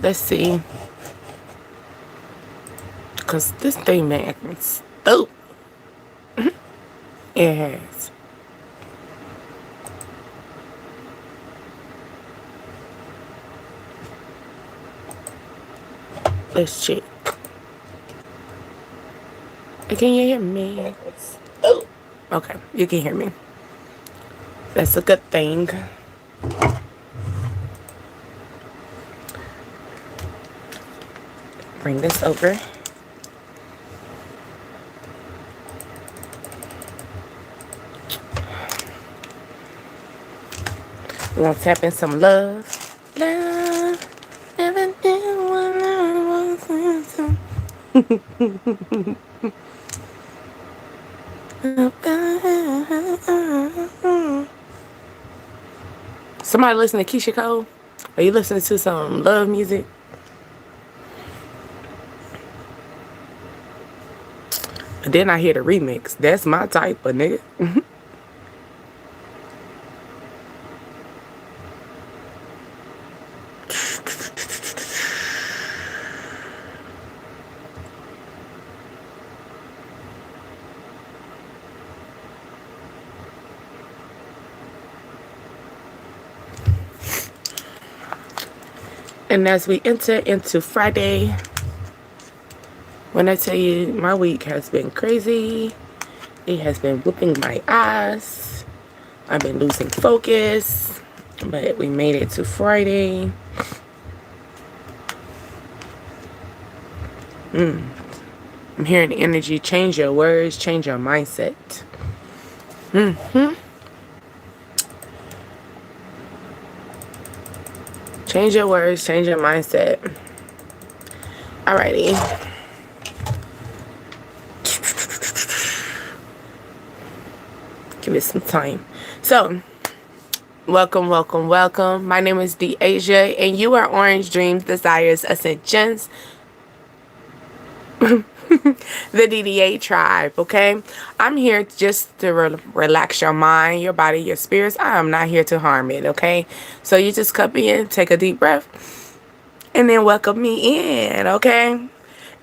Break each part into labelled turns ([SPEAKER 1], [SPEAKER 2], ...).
[SPEAKER 1] Let's see. Because this thing, man, it's stupid. It has. Let's check. Can you hear me? Oh, okay. You can hear me. That's a good thing. Bring this over. We're gonna tap in some love. Love. Never did what I was. Somebody listening to Keisha Cole? Are you listening to some love music? And then I hear the remix. That's my type of nigga. And as we enter into Friday, when I tell you my week has been crazy, it has been whooping my ass. I've been losing focus, but we made it to Friday. I'm hearing the energy, change your words, change your mindset. Change your words, change your mindset. Alrighty. Give it some time. So, welcome, welcome, welcome. My name is Deasia, and you are Orange Dreams, Desires, Ascensions. The DDA tribe, okay? I'm here just to relax your mind, your body, your spirits. I am not here to harm it, okay? So you just come in, take a deep breath, and then welcome me in, okay?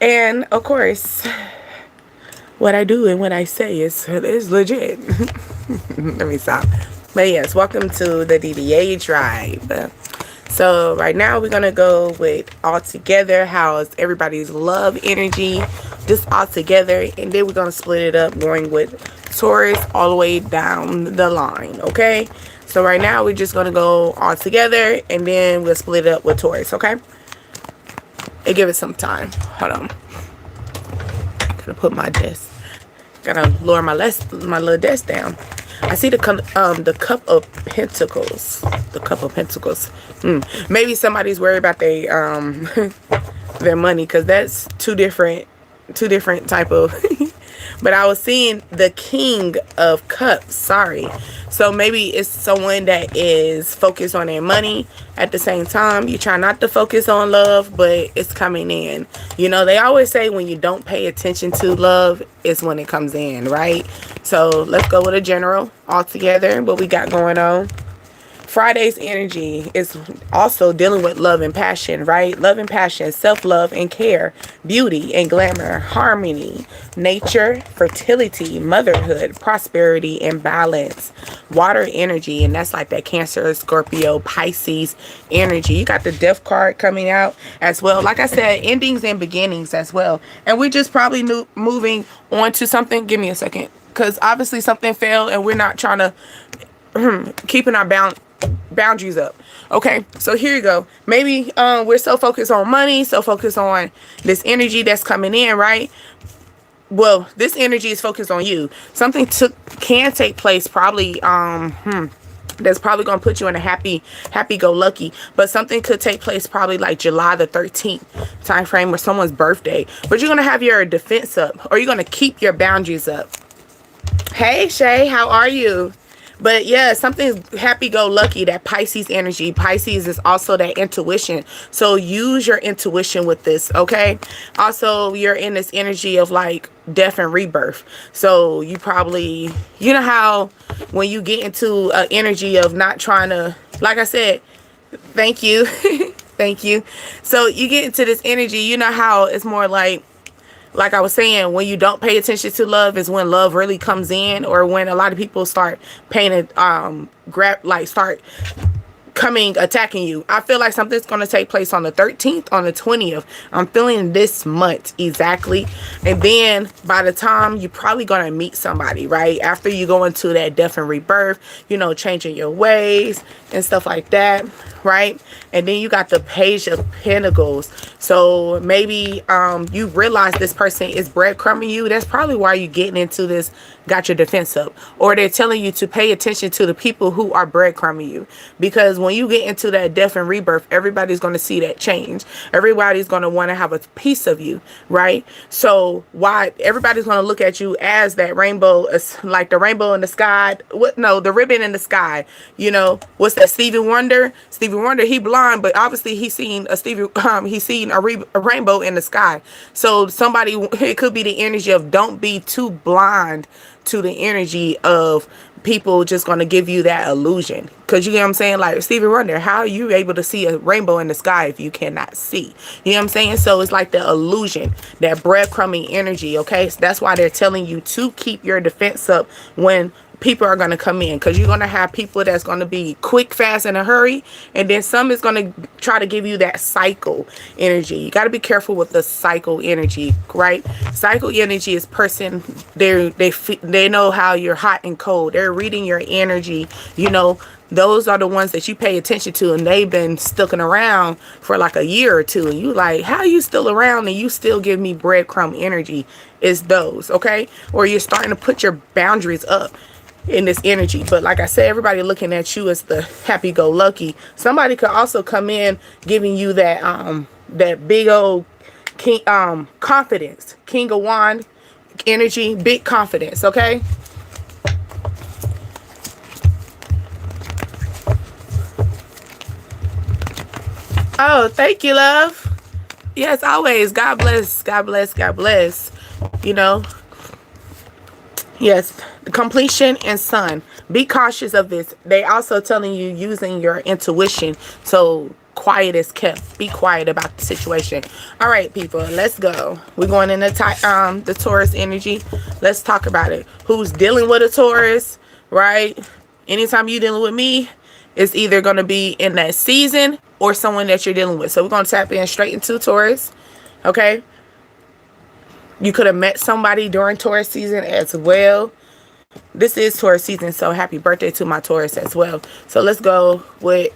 [SPEAKER 1] And, of course, what I do and what I say is legit. Let me stop. But, yes, welcome to the DDA tribe. So right now we're going to go with all together. How's everybody's love energy just all together. And then we're going to split it up going with Taurus all the way down the line. Okay. So right now we're just going to go all together and then we'll split it up with Taurus. Okay. And give it some time. Hold on. I'm going to put my desk. Got to lower my little desk down. I see the Cup of Pentacles. The Cup of Pentacles. Maybe somebody's worried about their money, because that's two different type of. But I was seeing the King of Cups. Sorry. So maybe it's someone that is focused on their money. At the same time, you try not to focus on love, but it's coming in. You know, they always say when you don't pay attention to love, it's when it comes in, right? So let's go with a general all together. What we got going on. Friday's energy is also dealing with love and passion, right? Love and passion, self-love and care, beauty and glamour, harmony, nature, fertility, motherhood, prosperity, and balance. Water energy, and that's like that Cancer, Scorpio, Pisces energy. You got the Death card coming out as well. Like I said, endings and beginnings as well. And we're just probably moving on to something. Give me a second. Because obviously something failed and we're not trying to keeping our boundaries up. Okay, so here you go. Maybe we're so focused on money, so focused on this energy that's coming in, right? Well, this energy is focused on you. Something can take place probably that's probably going to put you in a happy-go-lucky. But something could take place probably like July the 13th time frame or someone's birthday. But you're going to have your defense up, or you're going to keep your boundaries up. Hey, Shay, how are you? But yeah, something happy-go-lucky, that Pisces energy. Pisces is also that intuition. So use your intuition with this, okay? Also, you're in this energy of like death and rebirth. So you probably, you know how when you get into an energy of not trying to, like I said, thank you. Thank you. So you get into this energy, you know how it's more like I was saying, when you don't pay attention to love is when love really comes in, or when a lot of people start paying it, start attacking you. I feel like something's going to take place on the 13th, on the 20th. I'm feeling this month exactly. And then by the time you're probably going to meet somebody, right? After you go into that death and rebirth, you know, changing your ways and stuff like that, right? And then you got the Page of Pentacles. So maybe you realize this person is breadcrumbing you. That's probably why you're getting into this, got your defense up. Or they're telling you to pay attention to the people who are breadcrumbing you. Because when you get into that death and rebirth, everybody's going to see that change. Everybody's going to want to have a piece of you, right? So why everybody's going to look at you as that rainbow, like the rainbow in the sky. The ribbon in the sky. You know, what's that? Stevie Wonder, he blind, but obviously he's seen a rainbow in the sky. So somebody, it could be the energy of don't be too blind to the energy of people just going to give you that illusion. Because you get what I'm saying? Like Stevie Wonder, how are you able to see a rainbow in the sky if you cannot see? You know what I'm saying? So it's like the illusion, that breadcrumbing energy, okay? So that's why they're telling you to keep your defense up when people are going to come in, because you're going to have people that's going to be quick, fast, in a hurry, and then some is going to try to give you that cycle energy. You got to be careful with the cycle energy, right? Cycle energy is person, they know how you're hot and cold. They're reading your energy. You know, those are the ones that you pay attention to, and they've been sticking around for like a year or two, and you like, how are you still around and you still give me breadcrumb energy? Is those, okay? Or you're starting to put your boundaries up in this energy. But like I said, everybody looking at you as the happy-go-lucky. Somebody could also come in giving you that that big old king, confidence, King of Wand energy, big confidence, okay? Oh, thank you, love. Yes, always. God bless, God bless, God bless. You know, yes, completion and sun. Be cautious of this. They also telling you using your intuition. So quiet is kept. Be quiet about the situation. All right, people, let's go. We're going in the Taurus energy. Let's talk about it. Who's dealing with a Taurus, right? Anytime you're dealing with me, it's either going to be in that season or someone that you're dealing with. So we're going to tap in straight into Taurus, okay? You could have met somebody during Taurus season as well. This is Taurus season, so happy birthday to my Taurus as well. So let's go with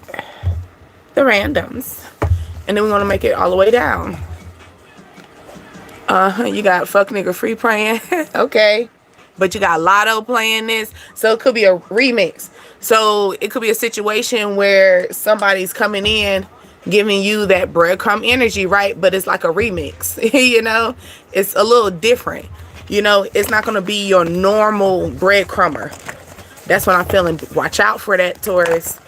[SPEAKER 1] the randoms. And then we're going to make it all the way down. You got fuck nigga free praying. Okay. But you got Lotto playing this. So it could be a remix. So it could be a situation where somebody's coming in giving you that breadcrumb energy, right? But it's like a remix. You know, it's a little different. You know, it's not going to be your normal breadcrumber. That's what I'm feeling. Watch out for that, Taurus.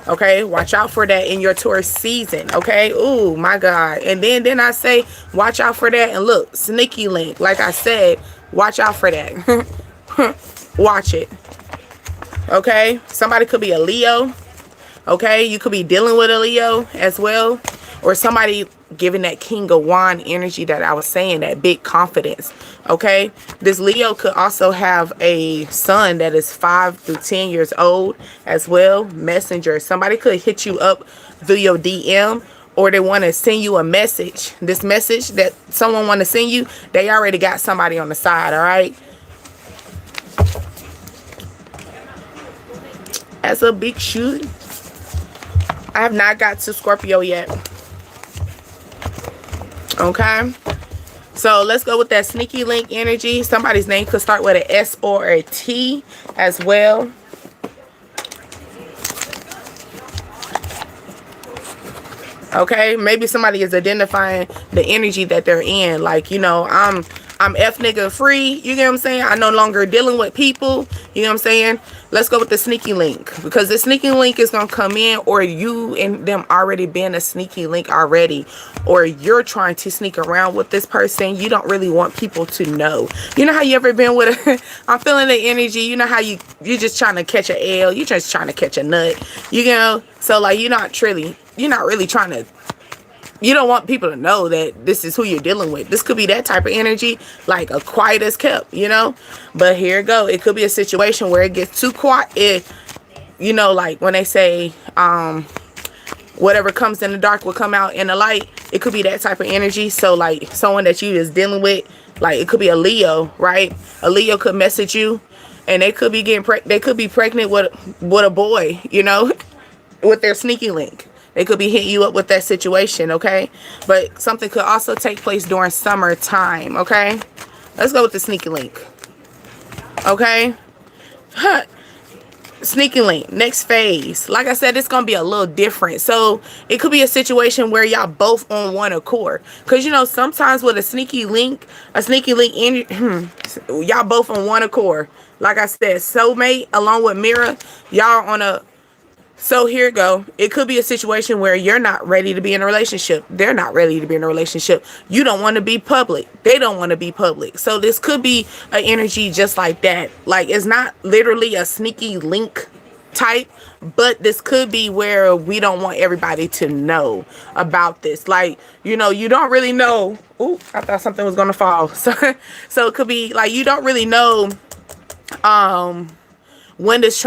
[SPEAKER 1] Okay, watch out for that in your Taurus season. Okay, ooh, my God. And then I say, watch out for that. And look, sneaky link. Like I said, watch out for that. Watch it. Okay, somebody could be a Leo. Okay, you could be dealing with a Leo as well. Or somebody giving that King of Wand energy that I was saying, that big confidence. Okay, this Leo could also have a son that is 5 through 10 years old as well. Messenger. Somebody could hit you up through your DM, or they want to send you a message. This message that someone want to send you, they already got somebody on the side. All right. As a big shoot, I have not got to Scorpio yet. Okay, so let's go with that sneaky link energy. Somebody's name could start with an S or a T as well. Okay, maybe somebody is identifying the energy that they're in. Like, you know, I'm F nigga free. You get what I'm saying? I'm no longer dealing with people. You know what I'm saying? Let's go with the sneaky link, because the sneaky link is going to come in, or you and them already been a sneaky link already, or you're trying to sneak around with this person. You don't really want people to know. You know how you ever been with a, I'm feeling the energy. You know how you're just trying to catch an L. You're just trying to catch a nut, you know? So like, you're not really trying to you don't want people to know that this is who you're dealing with. This could be that type of energy, like a quiet as kept, you know. But here it go. It could be a situation where it gets too quiet. You know, like when they say whatever comes in the dark will come out in the light. It could be that type of energy. So like someone that you is dealing with, like it could be a Leo, right? A Leo could message you, and they could be they could be pregnant with a boy, you know, with their sneaky link. They could be hitting you up with that situation, okay? But something could also take place during summertime, okay? Let's go with the sneaky link, okay? Sneaky link, next phase. Like I said, it's gonna be a little different. So it could be a situation where y'all both on one accord, because you know sometimes with a sneaky link y'all both on one accord. Like I said, soulmate along with mirror, y'all on a. So here it go. It could be a situation where you're not ready to be in a relationship. They're not ready to be in a relationship. You don't want to be public. They don't want to be public. So this could be an energy just like that. Like it's not literally a sneaky link type, but this could be where we don't want everybody to know about this. Like, you know, you don't really know. Ooh, I thought something was going to fall. So it could be like you don't really know when this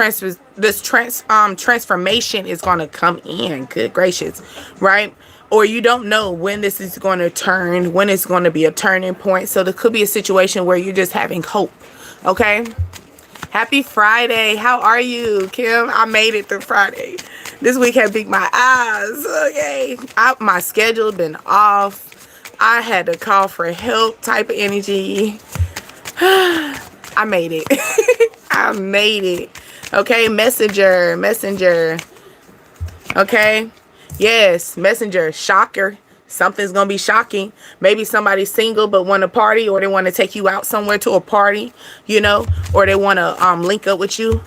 [SPEAKER 1] transformation is going to come in. Good gracious, right? Or you don't know when this is going to turn, when it's going to be a turning point. So there could be a situation where you're just having hope, okay? Happy Friday. How are you, Kim? I made it through Friday. This week had beat my eyes, okay? My schedule been off. I had to call for help type of energy. I made it. I made it. Okay, messenger. Okay, yes, messenger. Shocker. Something's gonna be shocking. Maybe somebody's single but want to party, or they want to take you out somewhere to a party, you know, or they want to link up with you.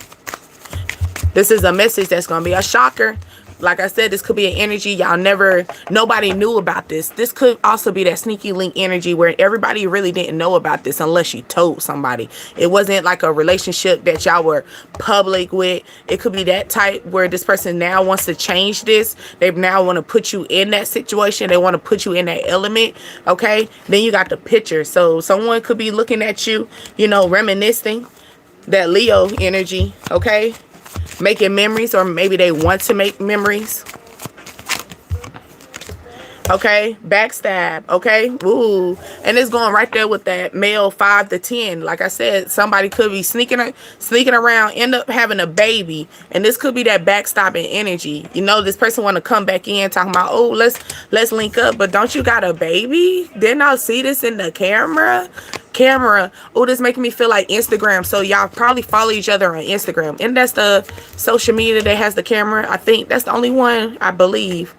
[SPEAKER 1] This is a message that's gonna be a shocker. Like I said, this could be an energy nobody knew about this. This could also be that sneaky link energy where everybody really didn't know about this unless you told somebody. It wasn't like a relationship that y'all were public with. It could be that type where this person now wants to change this. They now want to put you in that situation. They want to put you in that element, okay? Then you got the picture. So someone could be looking at you, you know, reminiscing, that Leo energy, okay? Making memories, or maybe they want to make memories. Okay, backstab. Okay, ooh, and it's going right there with that male 5 to 10. Like I said, somebody could be sneaking around, end up having a baby, and this could be that backstabbing energy. You know, this person want to come back in talking about, oh, let's link up, but don't you got a baby? Didn't I see this in the camera? Oh, this making me feel like Instagram. So y'all probably follow each other on Instagram, and that's the social media that has the camera. I think that's the only one, I believe.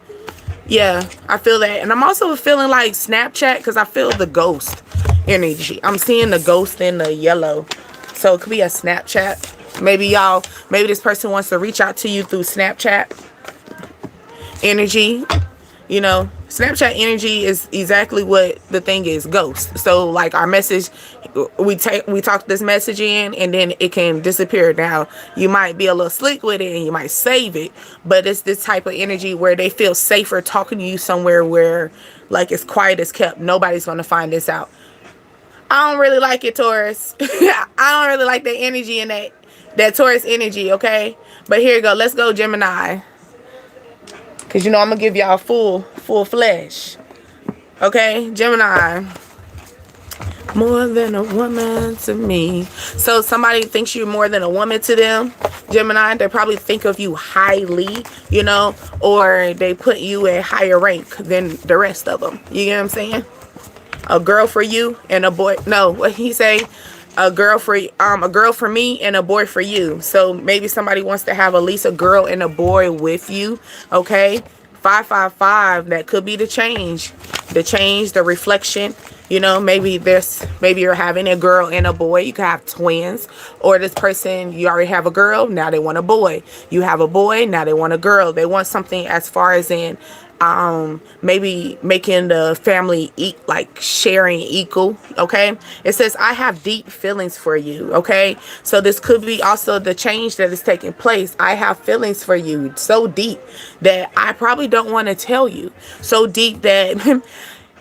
[SPEAKER 1] Yeah, I feel that. And I'm also feeling like Snapchat, because I feel the ghost energy. I'm seeing the ghost in the yellow. So it could be a Snapchat. Maybe this person wants to reach out to you through Snapchat energy. You know, Snapchat energy is exactly what the thing is, ghost. So like our message, we talk this message in, and then it can disappear. Now you might be a little slick with it and you might save it, but it's this type of energy where they feel safer talking to you somewhere where like it's quiet as kept. Nobody's going to find this out. I don't really like it, Taurus. I don't really like the energy in that Taurus energy, okay? But here you go. Let's go, Gemini. Because, you know, I'm going to give y'all full flesh. Okay, Gemini. More than a woman to me. So somebody thinks you're more than a woman to them, Gemini. They probably think of you highly, you know, or they put you at higher rank than the rest of them. You get what I'm saying? A girl for you and a boy. No, what he say? A girl for me and a boy for you. So maybe somebody wants to have at least a girl and a boy with you. Okay, 555. That could be the change, the reflection. You know, maybe you're having a girl and a boy. You could have twins, or this person, you already have a girl, now they want a boy. You have a boy, now they want a girl. They want something as far as in maybe making the family like sharing equal. Okay, it says I have deep feelings for you. Okay, so this could be also the change that is taking place. I have feelings for you so deep that I probably don't want to tell you, so deep that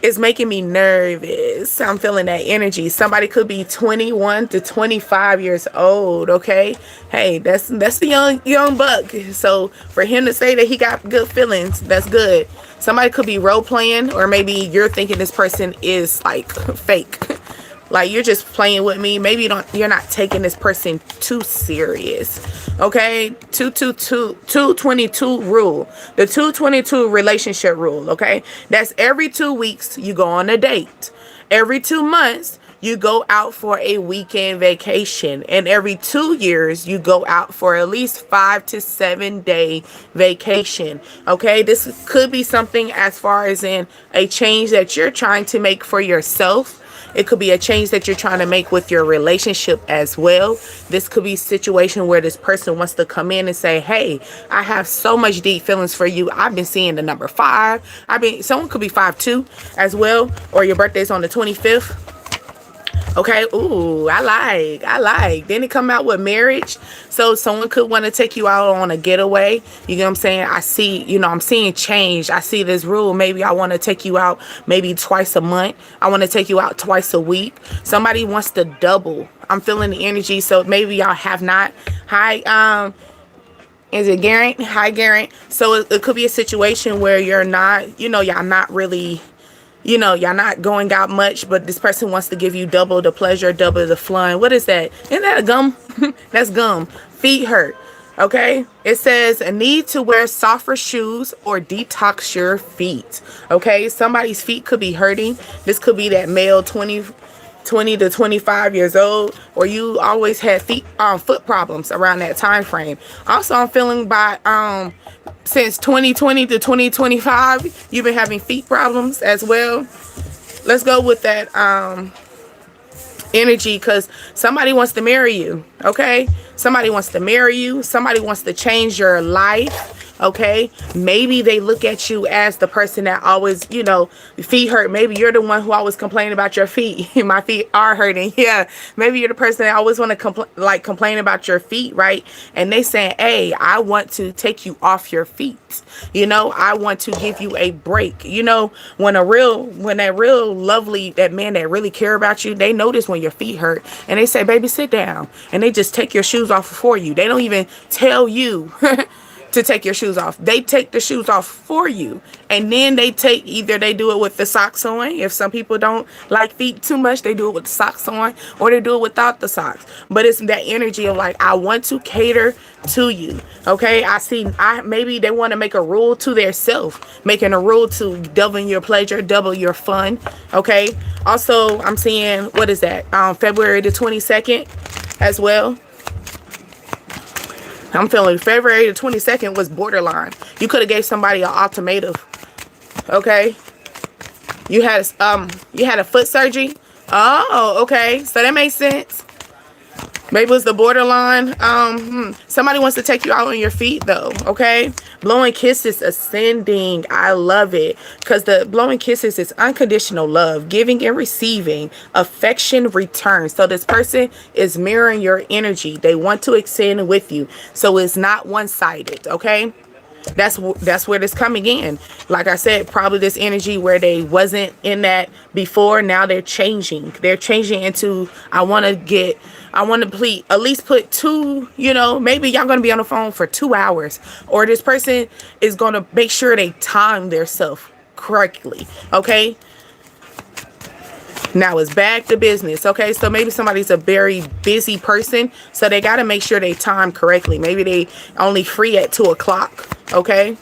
[SPEAKER 1] it's making me nervous. I'm feeling that energy. Somebody could be 21 to 25 years old. Okay, hey, that's the young buck. So for him to say that he got good feelings, that's good. Somebody could be role playing, or maybe you're thinking this person is like fake. Like you're just playing with me. Maybe you're not taking this person too serious. Okay, 222 rule. The 222 relationship rule. Okay, that's every 2 weeks you go on a date. Every 2 months you go out for a weekend vacation, and every 2 years you go out for at least 5 to 7 day vacation. Okay, this could be something as far as in a change that you're trying to make for yourself. It could be a change that you're trying to make with your relationship as well. This could be a situation where this person wants to come in and say, hey, I have so much deep feelings for you. I've been seeing the number 5. Someone could be 5'2" as well, or your birthday's on the 25th. Okay, ooh, I like. Then it come out with marriage. So someone could want to take you out on a getaway. You know what I'm saying? I see, I'm seeing change. I see this rule. Maybe I want to take you out maybe twice a month. I want to take you out twice a week. Somebody wants to double. I'm feeling the energy. So maybe y'all have not. Hi, is it Garrett? Hi, Garrett. So it could be a situation where you're not, y'all not really, y'all not going out much, but this person wants to give you double the pleasure, double the fun. What is that? Isn't that a gum? That's gum. Feet hurt. Okay. It says a need to wear softer shoes or detox your feet. Okay. Somebody's feet could be hurting. This could be that male 20 to 25 years old, or you always had foot problems around that time frame. Also, I'm feeling since 2020 to 2025, you've been having feet problems as well. Let's go with that energy, because somebody wants to marry you. Okay, somebody wants to marry you. Somebody wants to change your life. Okay, maybe they look at you as the person that always, feet hurt. Maybe you're the one who always complain about your feet. My feet are hurting. Yeah, maybe you're the person that always want to complain about your feet, right? And they saying, hey, I want to take you off your feet. I want to give you a break. When that real lovely, that man that really care about you, they notice when your feet hurt and they say, baby, sit down. And they just take your shoes off for you. They don't even tell you to take your shoes off. They take the shoes off for you. And then either they do it with the socks on. If some people don't like feet too much, they do it with the socks on, or they do it without the socks. But it's that energy of like, I want to cater to you. Okay. Maybe they want to make a rule to their self, making a rule to double your pleasure, double your fun. Okay. Also, I'm seeing, what is that? February the 22nd as well. I'm feeling February the 22nd was borderline. You could have gave somebody an ultimatum. Okay. You had a foot surgery. Oh, okay. So that makes sense. Maybe it was the borderline. Somebody wants to take you out on your feet though. Okay. Blowing kisses ascending. I love it. Because the blowing kisses is unconditional love. Giving and receiving. Affection returns. So this person is mirroring your energy. They want to extend with you. So it's not one-sided. Okay. That's where this coming in. Like I said, probably this energy where they wasn't in that before. Now they're changing. They're changing into, I want to at least put 2, maybe y'all going to be on the phone for 2 hours, or this person is going to make sure they time their self correctly. Okay. Now it's back to business. Okay, so maybe somebody's a very busy person, so they got to make sure they time correctly. Maybe they only free at 2 o'clock. Okay,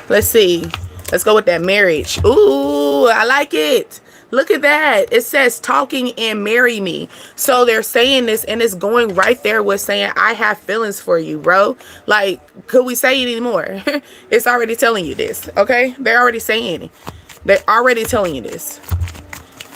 [SPEAKER 1] let's see. Let's go with that marriage. Ooh, I like it. Look at that. It says talking and marry me. So they're saying this, and it's going right there with saying, I have feelings for you, bro. Like, could we say it anymore? It's already telling you this. Okay, they're already saying it. They're already telling you this.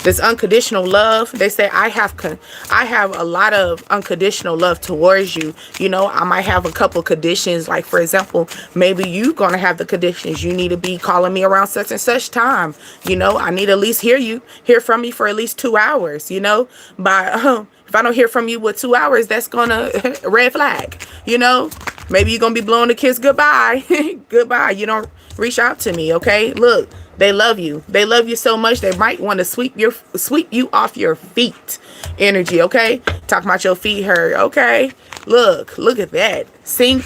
[SPEAKER 1] This unconditional love, they say I have a lot of unconditional love towards you. You know, I might have a couple conditions, like for example, maybe you gonna have the conditions. You need to be calling me around such and such time. You know, I need to at least hear from me for at least 2 hours. You know, by if I don't hear from you with 2 hours, that's gonna red flag. You know, maybe you're gonna be blowing the kids goodbye. Goodbye. You don't reach out to me. Okay, look. They love you. They love you so much they might want to sweep you off your feet. Energy, okay? Talking about your feet hurt, okay? Look at that.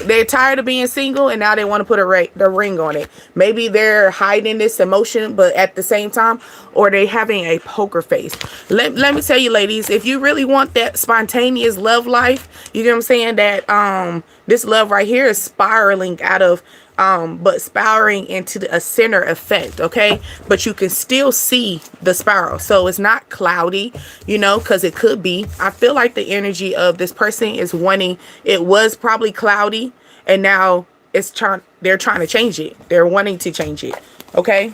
[SPEAKER 1] They're tired of being single and now they want to put the ring on it. Maybe they're hiding this emotion, but at the same time, or they having a poker face. Let me tell you, ladies, if you really want that spontaneous love life, you know what I'm saying? That this love right here is spiraling out of but spiraling into a center effect, okay? But you can still see the spiral, so it's not cloudy, you know, because it could be. I feel like the energy of this person is wanting, it was probably cloudy and now they're trying to change it. They're wanting to change it, okay?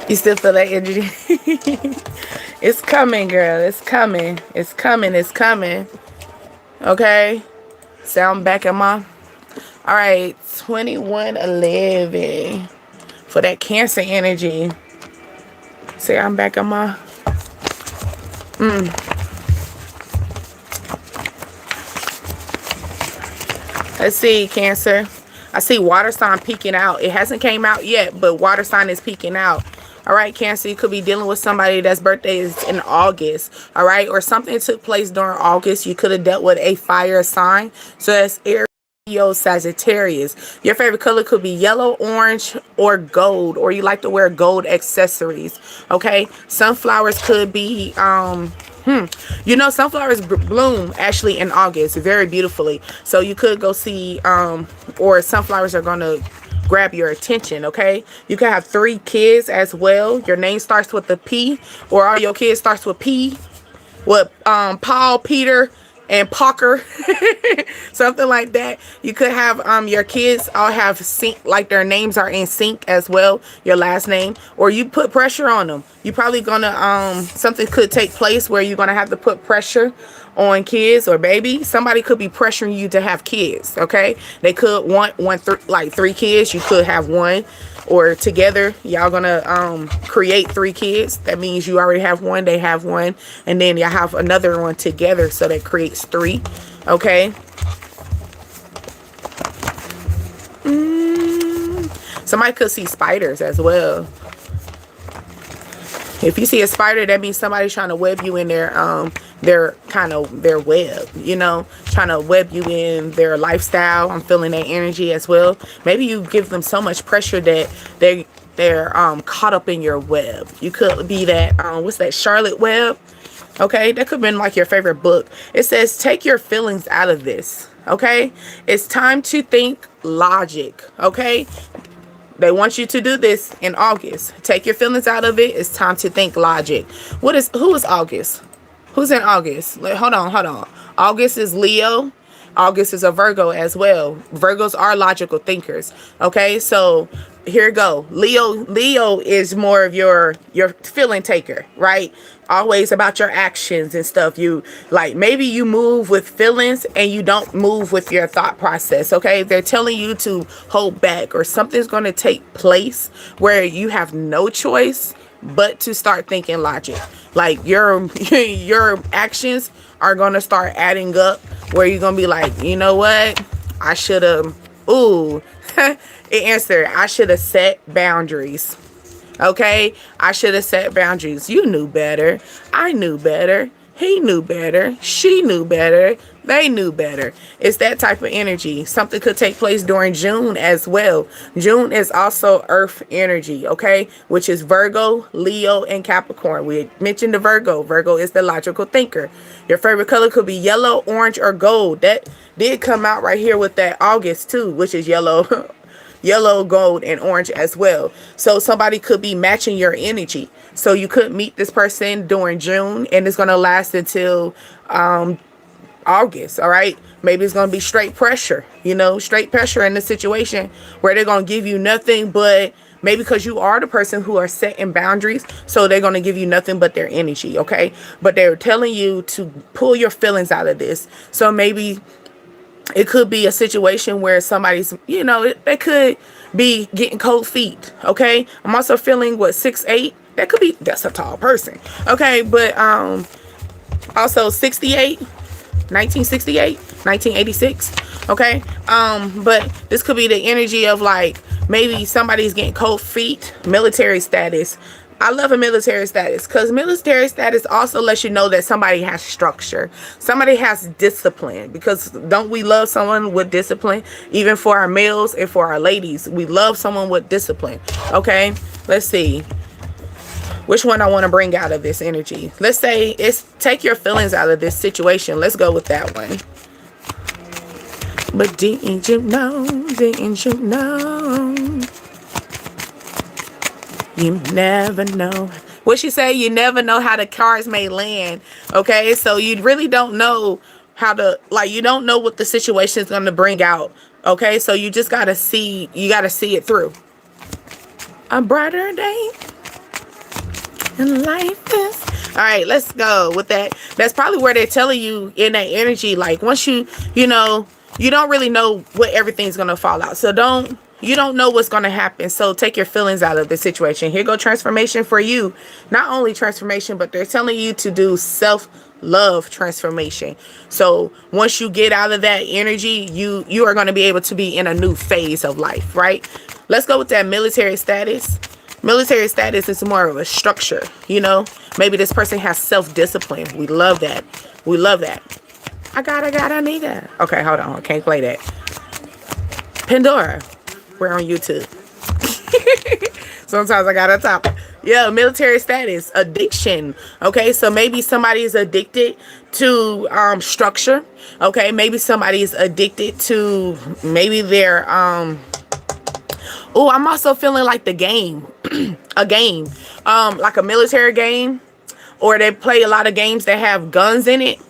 [SPEAKER 1] You still feel that energy? It's coming, girl. It's coming. It's coming. It's coming. Okay. Sound back in my... All right. 2111. For that Cancer energy. Say I'm back on my... Let's see, Cancer. I see water sign peeking out. It hasn't came out yet, but water sign is peeking out. All right, Cancer, you could be dealing with somebody that's birthday is in August. All right, or something took place during August. You could have dealt with a fire sign. So that's Aries, Leo, Sagittarius. Your favorite color could be yellow, orange, or gold, or you like to wear gold accessories. Okay, sunflowers could be you know, sunflowers bloom actually in August very beautifully. So you could go see or sunflowers are gonna grab your attention, okay? You can have 3 kids as well. Your name starts with a P, or all your kids starts with P. With Paul, Peter, and Parker. Something like that. You could have your kids all have sync, like their names are in sync as well, your last name, or you put pressure on them. You probably gonna something could take place where you're gonna have to put pressure on kids or baby. Somebody could be pressuring you to have kids, okay? They could want like 3 kids. You could have 1, or together y'all gonna create 3 kids. That means you already have 1, they have 1, and then y'all have another one together, so that creates 3, okay? Somebody could see spiders as well. If you see a spider, that means somebody's trying to web you in their web, you know, trying to web you in their lifestyle. I'm feeling that energy as well. Maybe you give them so much pressure that they're caught up in your web. You could be that what's that, Charlotte Web? Okay, that could have been like your favorite book. It says take your feelings out of this. Okay, it's time to think logic. Okay, they want you to do this in August. Take your feelings out of it. It's time to think logic. Who is August? Who's in August? Hold on. August is Leo. August is a Virgo as well. Virgos are logical thinkers. Okay, so here we go. Leo is more of your feeling taker, right? Always about your actions and stuff. You like, maybe you move with feelings and you don't move with your thought process. Okay, they're telling you to hold back, or something's going to take place where you have no choice but to start thinking logic. Like your actions are going to start adding up, where you're going to be like, you know what, I should have it answered, I should have set boundaries. Okay, I should have set boundaries. You knew better. I knew better. He knew better. She knew better. They knew better. It's that type of energy. Something could take place during June as well. June is also Earth energy, okay? Which is Virgo, Leo, and Capricorn. We mentioned the Virgo. Virgo is the logical thinker. Your favorite color could be yellow, orange, or gold. That did come out right here with that August too, which is yellow. Yellow, gold, and orange as well. So somebody could be matching your energy. So you could meet this person during June, and it's going to last until August, all right? Maybe it's going to be straight pressure, you know, straight pressure in the situation where they're going to give you nothing but, maybe because you are the person who are setting boundaries, so they're going to give you nothing but their energy, okay? But they're telling you to pull your feelings out of this. So maybe it could be a situation where somebody's, you know, they could be getting cold feet, okay? I'm also feeling, what, 6'8"? That could be, that's a tall person, okay? But also 68, 1968, 1986, okay? But this could be the energy of, like, maybe somebody's getting cold feet, military status. I love a military status, because military status also lets you know that somebody has structure. Somebody has discipline, because don't we love someone with discipline? Even for our males and for our ladies, we love someone with discipline, okay? Let's see which one I want to bring out of this energy. Let's say it's take your feelings out of this situation. Let's go with that one. But didn't you know, you never know. What she say? You never know how the cards may land, okay? So you really don't know how to, like, you don't know what the situation is going to bring out, okay? So you just got to see, you got to see it through. A brighter day in life is... All right, let's go with that. That's probably where they're telling you in that energy, like, once you know, you don't really know what everything's going to fall out. So you don't know what's going to happen. So take your feelings out of the situation. Here go transformation for you. Not only transformation, but they're telling you to do self-love transformation. So once you get out of that energy, you are going to be able to be in a new phase of life, right? Let's go with that military status. Military status is more of a structure, you know. Maybe this person has self-discipline. We love that. We love that. I got a nigga. Okay, hold on. I can't play that. Pandora. We're on YouTube. Sometimes I gotta top. Yeah, military status, addiction. Okay, so maybe somebody is addicted to structure. Okay, maybe somebody is addicted to, maybe they're oh, I'm also feeling like the game. A game. Like a military game. Or they play a lot of games that have guns in it.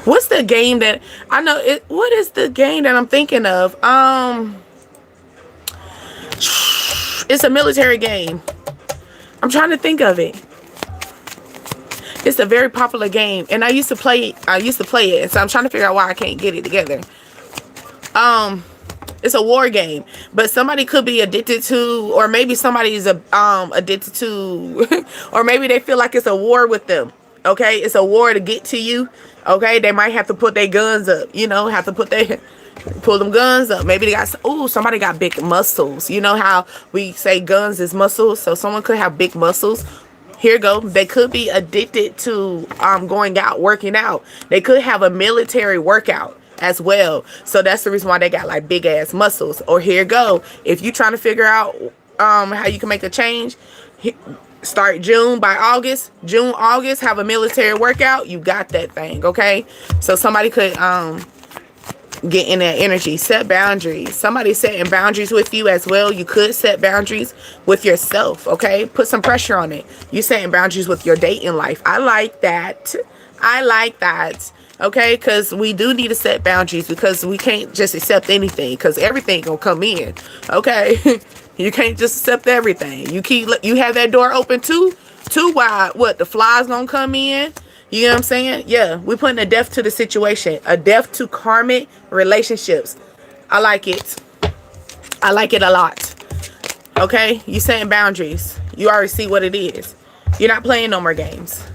[SPEAKER 1] What's the game that I know it? What is the game that I'm thinking of? It's a military game. I'm trying to think of it. It's a very popular game, and I used to play it. So I'm trying to figure out why I can't get it together. It's a war game, but somebody could be addicted to, or maybe somebody is addicted to, or maybe they feel like it's a war with them. Okay, it's a war to get to you. Okay, they might have to put their guns up, you know, pull them guns up. Maybe they got, oh, somebody got big muscles. You know how we say guns is muscles? So someone could have big muscles. Here you go. They could be addicted to going out, working out. They could have a military workout as well. So that's the reason why they got like big ass muscles. Or here you go. If you're trying to figure out how you can make a change, start June, August, have a military workout. You got that thing, okay? So somebody could get in that energy. Set boundaries. Somebody's setting boundaries with you as well. You could set boundaries with yourself, okay? Put some pressure on it. You setting boundaries with your dating life. I like that. Okay, because we do need to set boundaries, because we can't just accept anything, because everything gonna come in, okay? You can't just accept everything. You have that door open too wide. What, the flies gonna come in? You know what I'm saying? Yeah, we're putting a death to the situation, a death to karmic relationships. I like it. I like it a lot. Okay, you setting boundaries. You already see what it is. You're not playing no more games.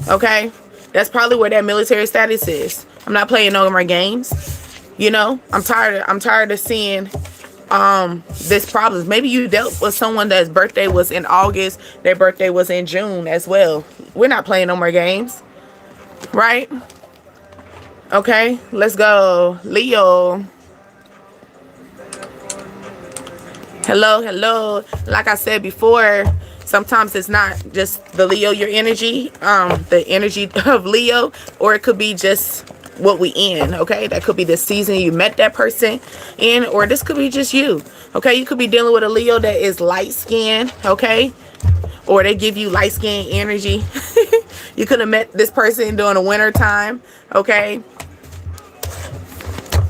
[SPEAKER 1] Okay, that's probably where that military status is. I'm not playing no more games. You know, I'm tired of seeing this problems. Maybe you dealt with someone that's birthday was in August, their birthday was in June as well. We're not playing no more games, right? Okay, let's go. Leo. Hello. Like I said before, sometimes it's not just the Leo, your energy, the energy of Leo, or it could be just what we in, okay? That could be the season you met that person in, or this could be just you, okay? You could be dealing with a Leo that is light skinned, okay? Or they give you light skin energy. You could have met this person during the winter time, okay?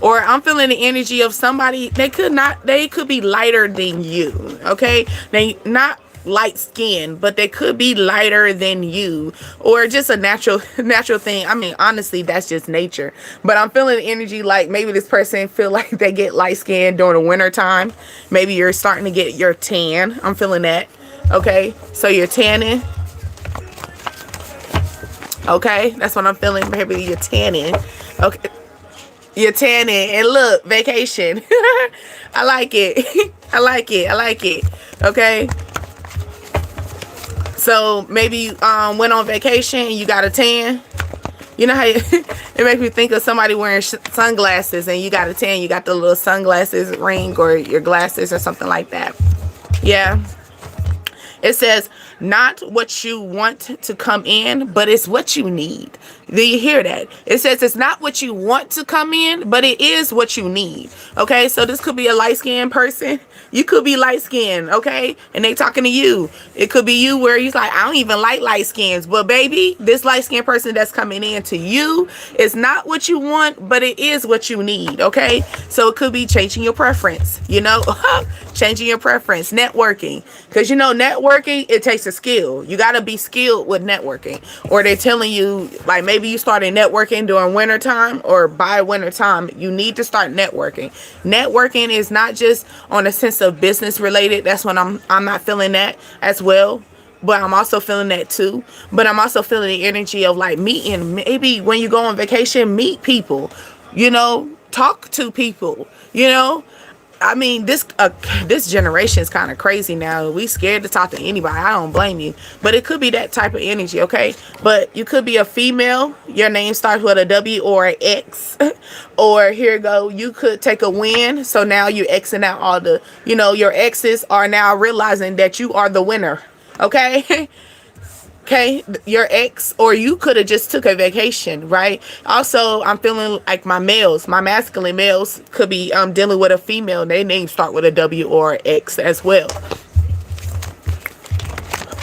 [SPEAKER 1] Or I'm feeling the energy of somebody, they could be lighter than you, okay? They not light skin, but they could be lighter than you, or just a natural thing. I mean, honestly, that's just nature. But I'm feeling the energy like maybe this person feel like they get light skin during the winter time. Maybe you're starting to get your tan. I'm feeling that, okay? So you're tanning. Okay, that's what I'm feeling. Maybe you're tanning. Okay. You're tanning, and look, vacation. I like it. I like it. I like it. Okay. So maybe you went on vacation and you got a tan. You know how it makes me think of somebody wearing sunglasses and you got a tan. You got the little sunglasses ring or your glasses or something like that. Yeah. It says, not what you want to come in, but it's what you need. Do you hear that? It says it's not what you want to come in, but it is what you need. Okay, so this could be a light-skinned person. You could be light-skinned, okay? And they talking to you. It could be you where you're like, I don't even like light skins. But baby, this light-skinned person that's coming in to you is not what you want, but it is what you need, okay? So it could be changing your preference, you know? Changing your preference, networking. Because, you know, networking, it takes a skill. You got to be skilled with networking. Or they're telling you, like, maybe you started networking during winter time, or by winter time, you need to start networking. Networking is not just on a sense of business related. That's when I'm not feeling that as well. But I'm also feeling that too. But I'm also feeling the energy of like meeting. Maybe when you go on vacation, meet people, you know, talk to people, you know. I mean, this generation is kind of crazy now. We scared to talk to anybody. I don't blame you. But it could be that type of energy, okay? But you could be a female. Your name starts with a W or an X. Or here you go. You could take a win. So now you're Xing out all the, you know, your exes are now realizing that you are the winner, okay? Okay, your ex, or you could have just took a vacation, right? Also, I'm feeling like my masculine males could be dealing with a female. Their names start with a W or an X as well.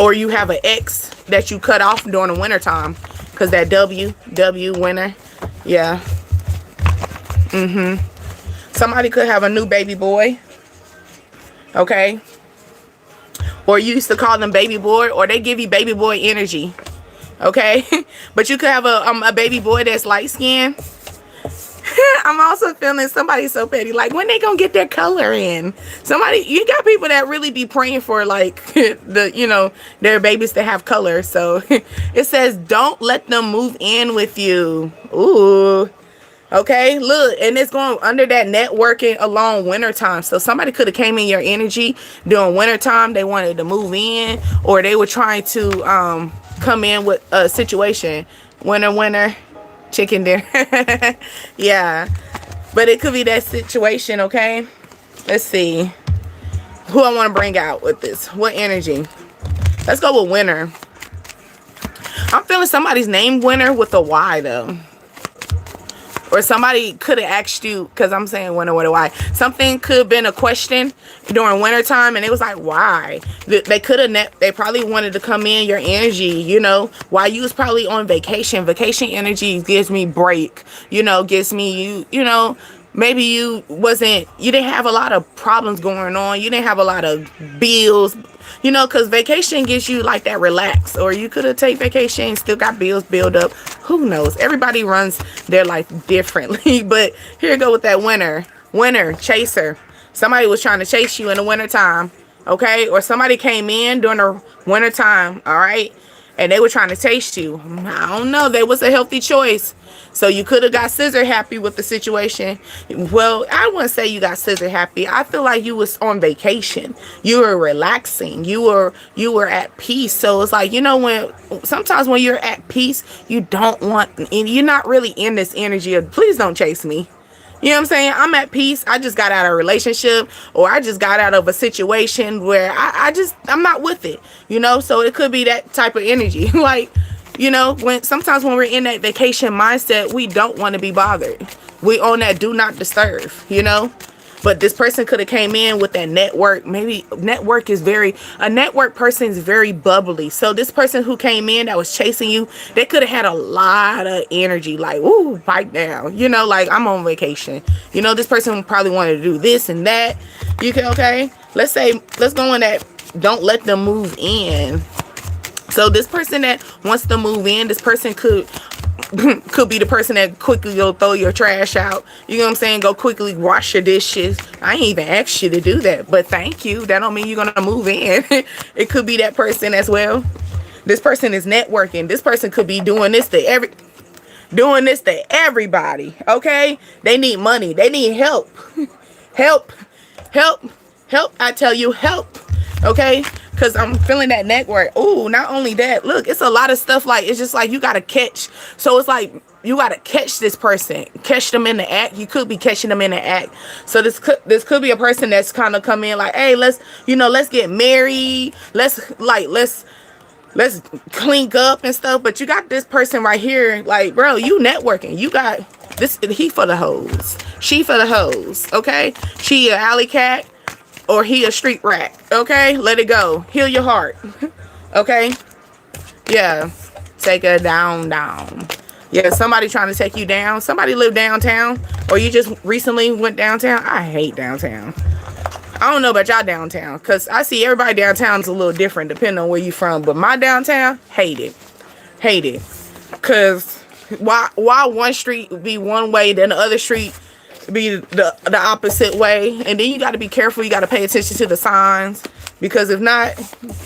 [SPEAKER 1] Or you have an X that you cut off during the winter time, because that W winter, yeah. Somebody could have a new baby boy, okay? Or you used to call them baby boy, or they give you baby boy energy, okay? But you could have a baby boy that's light skinned. I'm also feeling somebody so petty, like when they gonna get their color in. You got people that really be praying for like their babies to have color. So it says don't let them move in with you. Ooh. Okay, look, and it's going under that networking along wintertime. So somebody could have came in your energy during wintertime. They wanted to move in, or they were trying to come in with a situation. Winter, chicken dinner. Yeah, but it could be that situation, okay? Let's see. Who I want to bring out with this. What energy? Let's go with winter. I'm feeling somebody's name winter with a Y, though. Or somebody could have asked you, because I'm saying winter with a Y. Something could have been a question during winter time, and it was like, why? They could have, they probably wanted to come in your energy, you know, while you was probably on vacation. Vacation energy gives me break, you know, gives me, you know, maybe you didn't have a lot of problems going on. You didn't have a lot of bills, you know, because vacation gives you like that relax. Or you could have taken vacation and still got bills build up. Who knows? Everybody runs their life differently. But here you go with that winter chaser. Somebody was trying to chase you in the winter time, okay? Or somebody came in during the winter time, all right? And they were trying to chase you. I don't know. That was a healthy choice. So you could have got scissor happy with the situation. Well, I wouldn't say you got scissor happy. I feel like you was on vacation. You were relaxing. You were at peace. So it's like, you know, sometimes when you're at peace, you don't want, and you're not really in this energy of please don't chase me. You know what I'm saying? I'm at peace. I just got out of a relationship, or I just got out of a situation where I'm not with it, you know? So it could be that type of energy. Like, you know, sometimes when we're in that vacation mindset, we don't want to be bothered. We on that do not disturb, you know? But this person could have came in with that network. Maybe network is a network person is very bubbly. So this person who came in that was chasing you, they could have had a lot of energy, like, ooh, pipe down, you know, like, I'm on vacation. You know, this person probably wanted to do this and that. You can, okay, let's go in that, don't let them move in. So this person that wants to move in, this person could be the person that quickly go throw your trash out. You know what I'm saying? Go quickly wash your dishes. I ain't even asked you to do that, but thank you. That don't mean you're gonna move in. It could be that person as well. This person is networking. This person could be doing this to everybody. Okay? They need money. They need help. Help. I tell you, help. Okay? Because I'm feeling that network. Ooh, not only that, look, it's a lot of stuff. Like, it's just like you got to catch. So it's like you got to catch this person. Catch them in the act. You could be catching them in the act. So this could be a person that's kind of come in like, hey, let's get married. Let's clink up and stuff. But you got this person right here. Like, bro, you networking. You got this. He for the hoes. She for the hoes. Okay? She a alley cat. Or he a street rat. Okay? Let it go. Heal your heart. Okay? Yeah. Take her down. Yeah, somebody trying to take you down. Somebody live downtown. Or you just recently went downtown. I hate downtown. I don't know about y'all downtown. Because I see everybody downtown's a little different depending on where you from. But my downtown, hate it. Hate it. Because why one street be one way, then the other street be the opposite way? And then you got to be careful. You got to pay attention to the signs, because if not,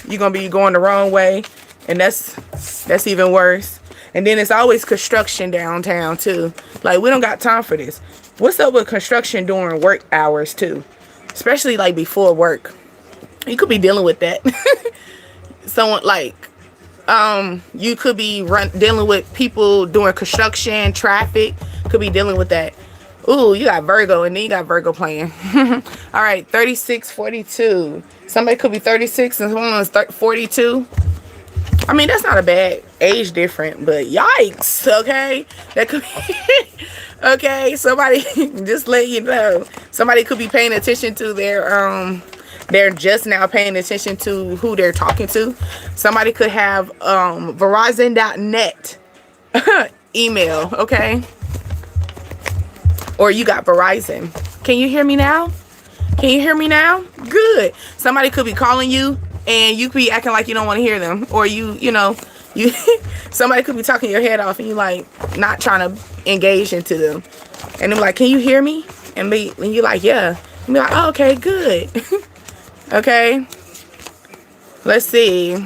[SPEAKER 1] you're gonna be going the wrong way, and that's even worse. And then it's always construction downtown too. Like, we don't got time for this. What's up with construction during work hours too, especially like before work? You could be dealing with that. Someone like you could be dealing with people doing construction, traffic. Could be dealing with that. Ooh, you got Virgo, and then you got Virgo playing. All right, 36, 42. Somebody could be 36 and someone's 42. I mean, that's not a bad age difference, but yikes, okay? That could be... Okay, somebody, just let you know. Somebody could be paying attention to they're just now paying attention to who they're talking to. Somebody could have Verizon.net email, okay? Or you got Verizon. Can you hear me now? Can you hear me now? Good. Somebody could be calling you and you could be acting like you don't want to hear them. Or you know, somebody could be talking your head off and you like not trying to engage into them. And they're like, can you hear me? And you're like, yeah. And be like, oh, okay, good. Okay. Let's see.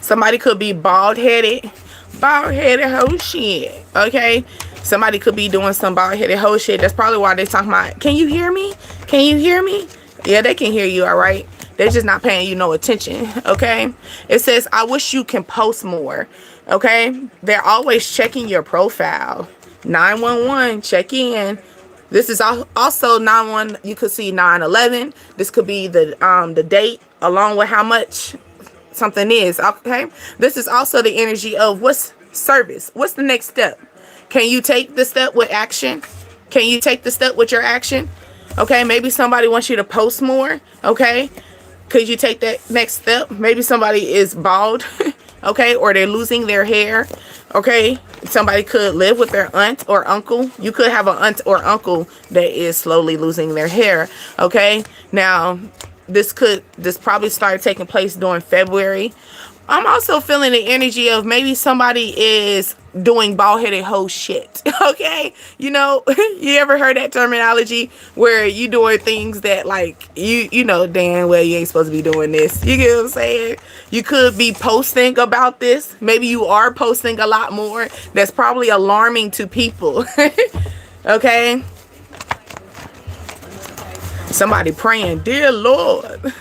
[SPEAKER 1] Somebody could be bald-headed. Bald-headed whole shit. Okay. Somebody could be doing some bald-headed whole shit. That's probably why they're talking about, can you hear me? Can you hear me? Yeah, they can hear you, all right? They're just not paying you no attention, okay? It says, I wish you can post more, okay? They're always checking your profile. 911, check in. This is also 911. You could see 9/11. This could be the date along with how much something is, okay? This is also the energy of what's service. What's the next step? Can you take the step with action? Can you take the step with your action? Okay, maybe somebody wants you to post more. Okay, could you take that next step? Maybe somebody is bald, okay, or they're losing their hair. Okay, somebody could live with their aunt or uncle. You could have an aunt or uncle that is slowly losing their hair. Okay, now this probably started taking place during February. I'm also feeling the energy of maybe somebody is doing bald-headed hoe shit. Okay? You know, you ever heard that terminology where you doing things that like you know damn well you ain't supposed to be doing this. You get what I'm saying? You could be posting about this. Maybe you are posting a lot more. That's probably alarming to people. Okay? Somebody praying, dear Lord.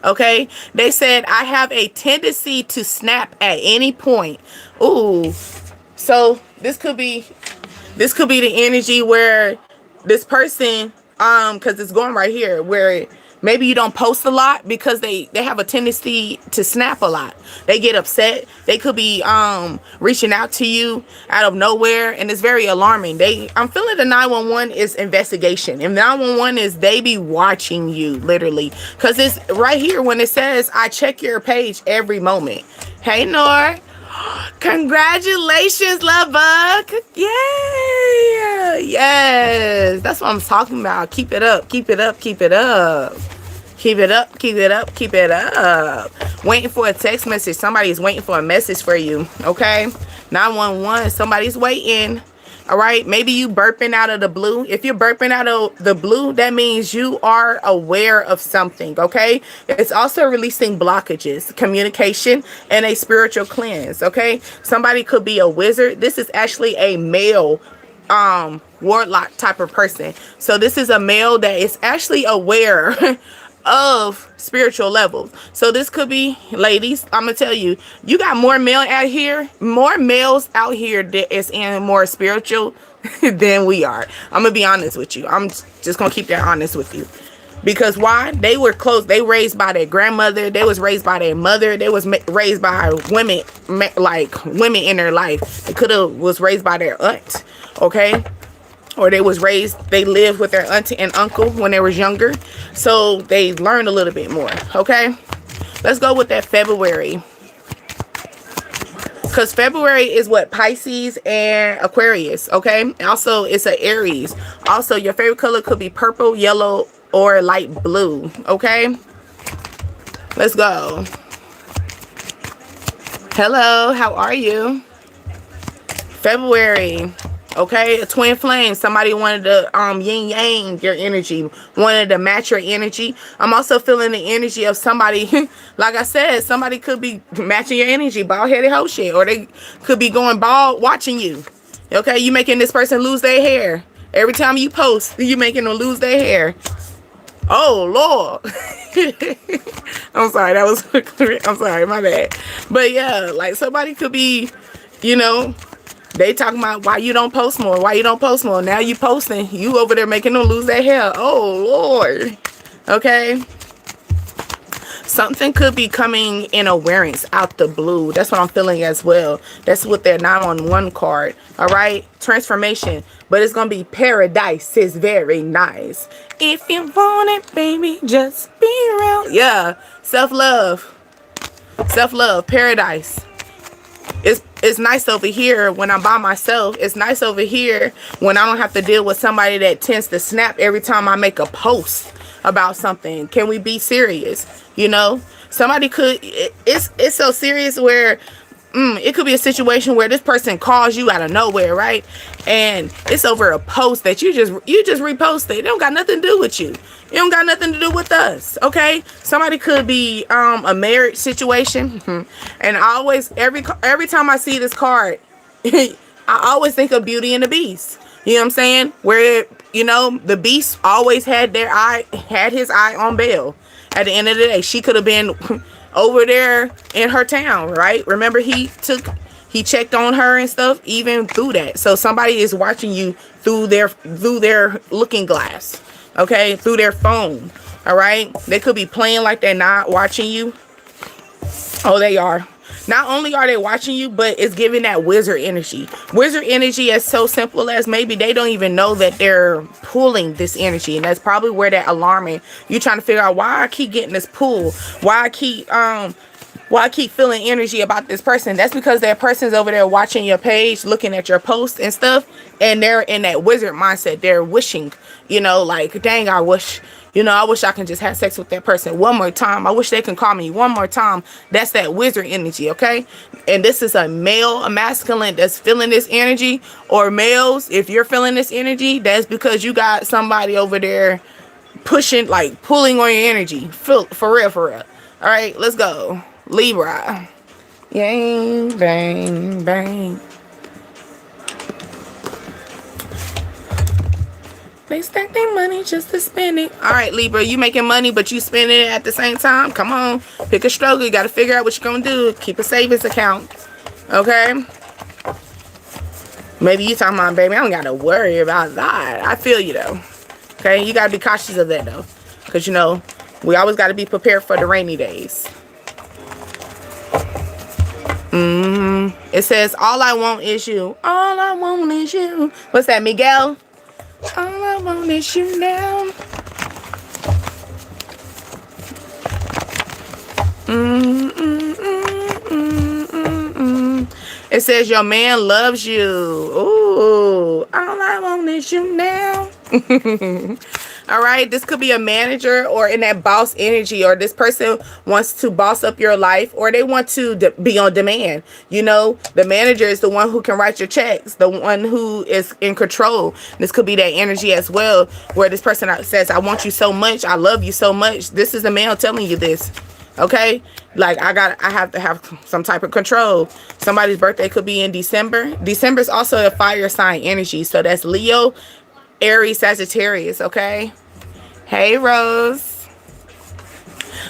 [SPEAKER 1] Okay, they said I have a tendency to snap at any point. Ooh, so this could be the energy where this person, because it's going right here, where Maybe you don't post a lot because they have a tendency to snap a lot. They get upset. They could be reaching out to you out of nowhere, and it's very alarming. I'm feeling the 911 is investigation, and 911 is they be watching you literally, because it's right here when it says I check your page every moment. Hey Nor, congratulations, love bug. Yeah, yes, that's what I'm talking about. Keep it up, keep it up, keep it up. Keep it up, keep it up, keep it up. Waiting for a text message. Somebody's waiting for a message for you, okay? 911, somebody's waiting, all right? Maybe you burping out of the blue. If you're burping out of the blue, that means you are aware of something, okay? It's also releasing blockages, communication, and a spiritual cleanse, okay? Somebody could be a wizard. This is actually a male warlock type of person. So this is a male that is actually aware of spiritual levels. So this could be, ladies, I'm gonna tell you, you got more males out here that is in more spiritual than we are. I'm gonna be honest with you. I'm just gonna keep that honest with you. Because why? They were close. They raised by their grandmother. They was raised by their mother. They was raised by women, like women in their life. They was raised by their aunt, okay? Or they lived with their auntie and uncle when they was younger. So they learned a little bit more, okay? Let's go with that February. Because February is what? Pisces and Aquarius, okay? Also, it's an Aries. Also, your favorite color could be purple, yellow, or light blue, okay? Let's go. Hello, how are you? February. Okay, a twin flame. Somebody wanted to yin yang your energy, wanted to match your energy. I'm also feeling the energy of somebody, like I said, somebody could be matching your energy, bald headed hoe shit, or they could be going bald watching you. Okay, you making this person lose their hair. Every time you post, you making them lose their hair. Oh Lord. I'm sorry, that was I'm sorry, my bad. But yeah, like somebody could be, you know, they talking about why you don't post more, why you don't post more. Now you posting, you over there making them lose their hair. Oh Lord. Okay. Something could be coming in awareness out the blue. That's what I'm feeling as well. That's with their 911 card. All right. Transformation. But it's going to be paradise is very nice. If you want it, baby, just be real. Yeah. Self-love. Self-love. Paradise. It's nice over here when I'm by myself. It's nice over here when I don't have to deal with somebody that tends to snap every time I make a post about something. Can we be serious? You know, somebody could, it's so serious where it could be a situation where this person calls you out of nowhere, right? And it's over a post that you just reposted. It don't got nothing to do with you. It don't got nothing to do with us, okay? Somebody could be a marriage situation. And I always, every time I see this card, I always think of Beauty and the Beast. You know what I'm saying? Where, you know, the Beast always had his eye on Belle. At the end of the day, she could have been over there in her town, right? Remember, he checked on her and stuff, even through that. So somebody is watching you through their looking glass, okay? Through their phone, all right? They could be playing like they're not watching you. Oh, they are. Not only are they watching you, but it's giving that wizard energy. Wizard energy is so simple as maybe they don't even know that they're pulling this energy. And that's probably where that alarming. You're trying to figure out why I keep getting this pull. Why I keep feeling energy about this person. That's because that person's over there watching your page, looking at your posts and stuff. And they're in that wizard mindset. They're wishing, you know, like, dang, I wish I can just have sex with that person one more time. I wish they can call me one more time. That's that wizard energy, okay? And this is a male, a masculine that's feeling this energy. Or males, if you're feeling this energy, that's because you got somebody over there pushing, like pulling on your energy. For real, for real. All right, let's go. Libra. Yang, bang, bang. They stack their money just to spend it. All right, Libra, you making money, but you spending it at the same time. Come on, pick a struggle. You got to figure out what you're going to do. Keep a savings account, okay? Maybe you talking about, baby, I don't got to worry about that. I feel you, though, okay? You got to be cautious of that, though, because, you know, We always got to be prepared for the rainy days. It says, all I want is you. All I want is you. What's that, Miguel? All I want is you now. It says your man loves you. Ooh, all I want is you now. All right, this could be a manager or in that boss energy, or this person wants to boss up your life, or they want to be on demand. You know, the manager is the one who can write your checks, the one who is in control. This could be that energy as well, where this person says, I want you so much, I love you so much. This is a male telling you this. Okay, like I have to have some type of control. Somebody's birthday could be in December. December is also a fire sign energy, so that's Leo, Aries, Sagittarius. Okay, hey Rose.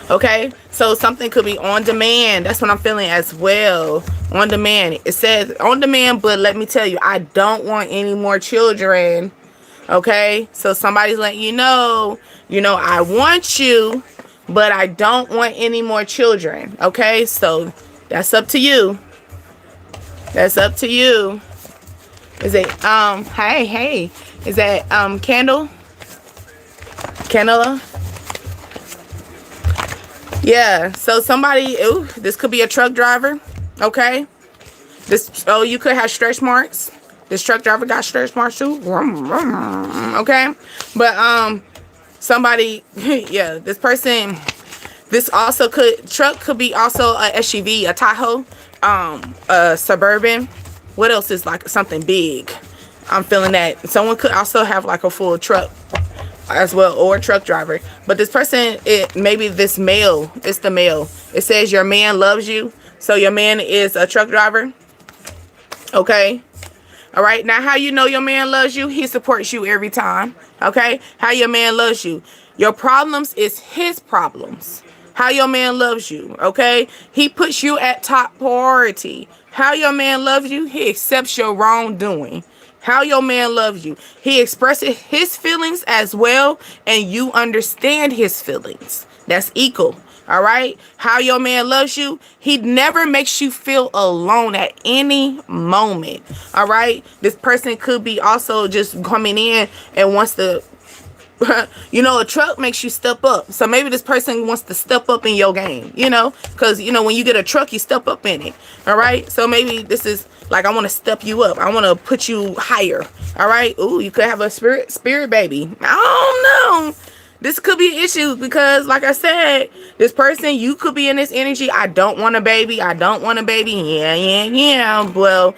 [SPEAKER 1] Okay, so something could be on demand. That's what I'm feeling as well. On demand. It says on demand, but let me tell you, I don't want any more children. Okay, so somebody's letting you know, I want you, but I don't want any more children. Okay, so that's up to you. That's up to you. Is it hey, is that Candela? Yeah, so somebody, ooh, this could be a truck driver. Okay, you could have stretch marks. This truck driver got stretch marks too. Okay, but somebody, yeah, this person, this also truck could be also a SUV, a Tahoe, a Suburban. What else is like something big? I'm feeling that someone could also have like a full truck as well, or a truck driver. But this person, maybe this male, it's the male. It says your man loves you. So your man is a truck driver. Okay. All right. Now, how you know your man loves you? He supports you every time. Okay. How your man loves you? Your problems is his problems. How your man loves you. Okay. He puts you at top priority. How your man loves you? He accepts your wrongdoing. How your man loves you. He expresses his feelings as well, and you understand his feelings. That's equal. All right. How your man loves you. He never makes you feel alone at any moment. All right. This person could be also just coming in and wants to, a truck makes you step up. So maybe this person wants to step up in your game, because, when you get a truck, you step up in it. All right. So maybe this is like, I want to step you up. I want to put you higher. All right. Ooh, you could have a spirit baby. I don't know. This could be an issue because, like I said, this person, you could be in this energy. I don't want a baby. I don't want a baby. Yeah. Well,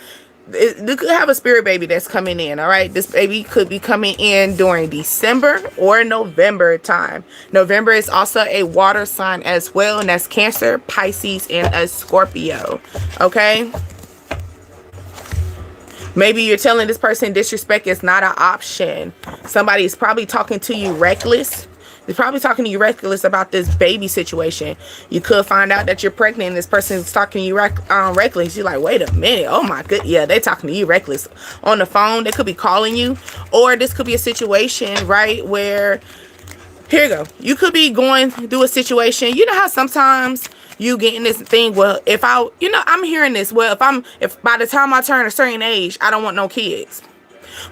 [SPEAKER 1] you could have a spirit baby that's coming in. All right. This baby could be coming in during December or November time. November is also a water sign as well. And that's Cancer, Pisces, and a Scorpio. Okay. Maybe you're telling this person disrespect is not an option. Somebody is probably talking to you reckless. They're probably talking to you reckless about this baby situation. You could find out that you're pregnant and this person is talking to you reckless. You're like, wait a minute. Oh my good. Yeah, they're talking to you reckless. On the phone, they could be calling you. Or this could be a situation, right, where, here you go. You could be going through a situation. You know how sometimes you get in this thing, well, I'm hearing this, well, if by the time I turn a certain age, I don't want no kids.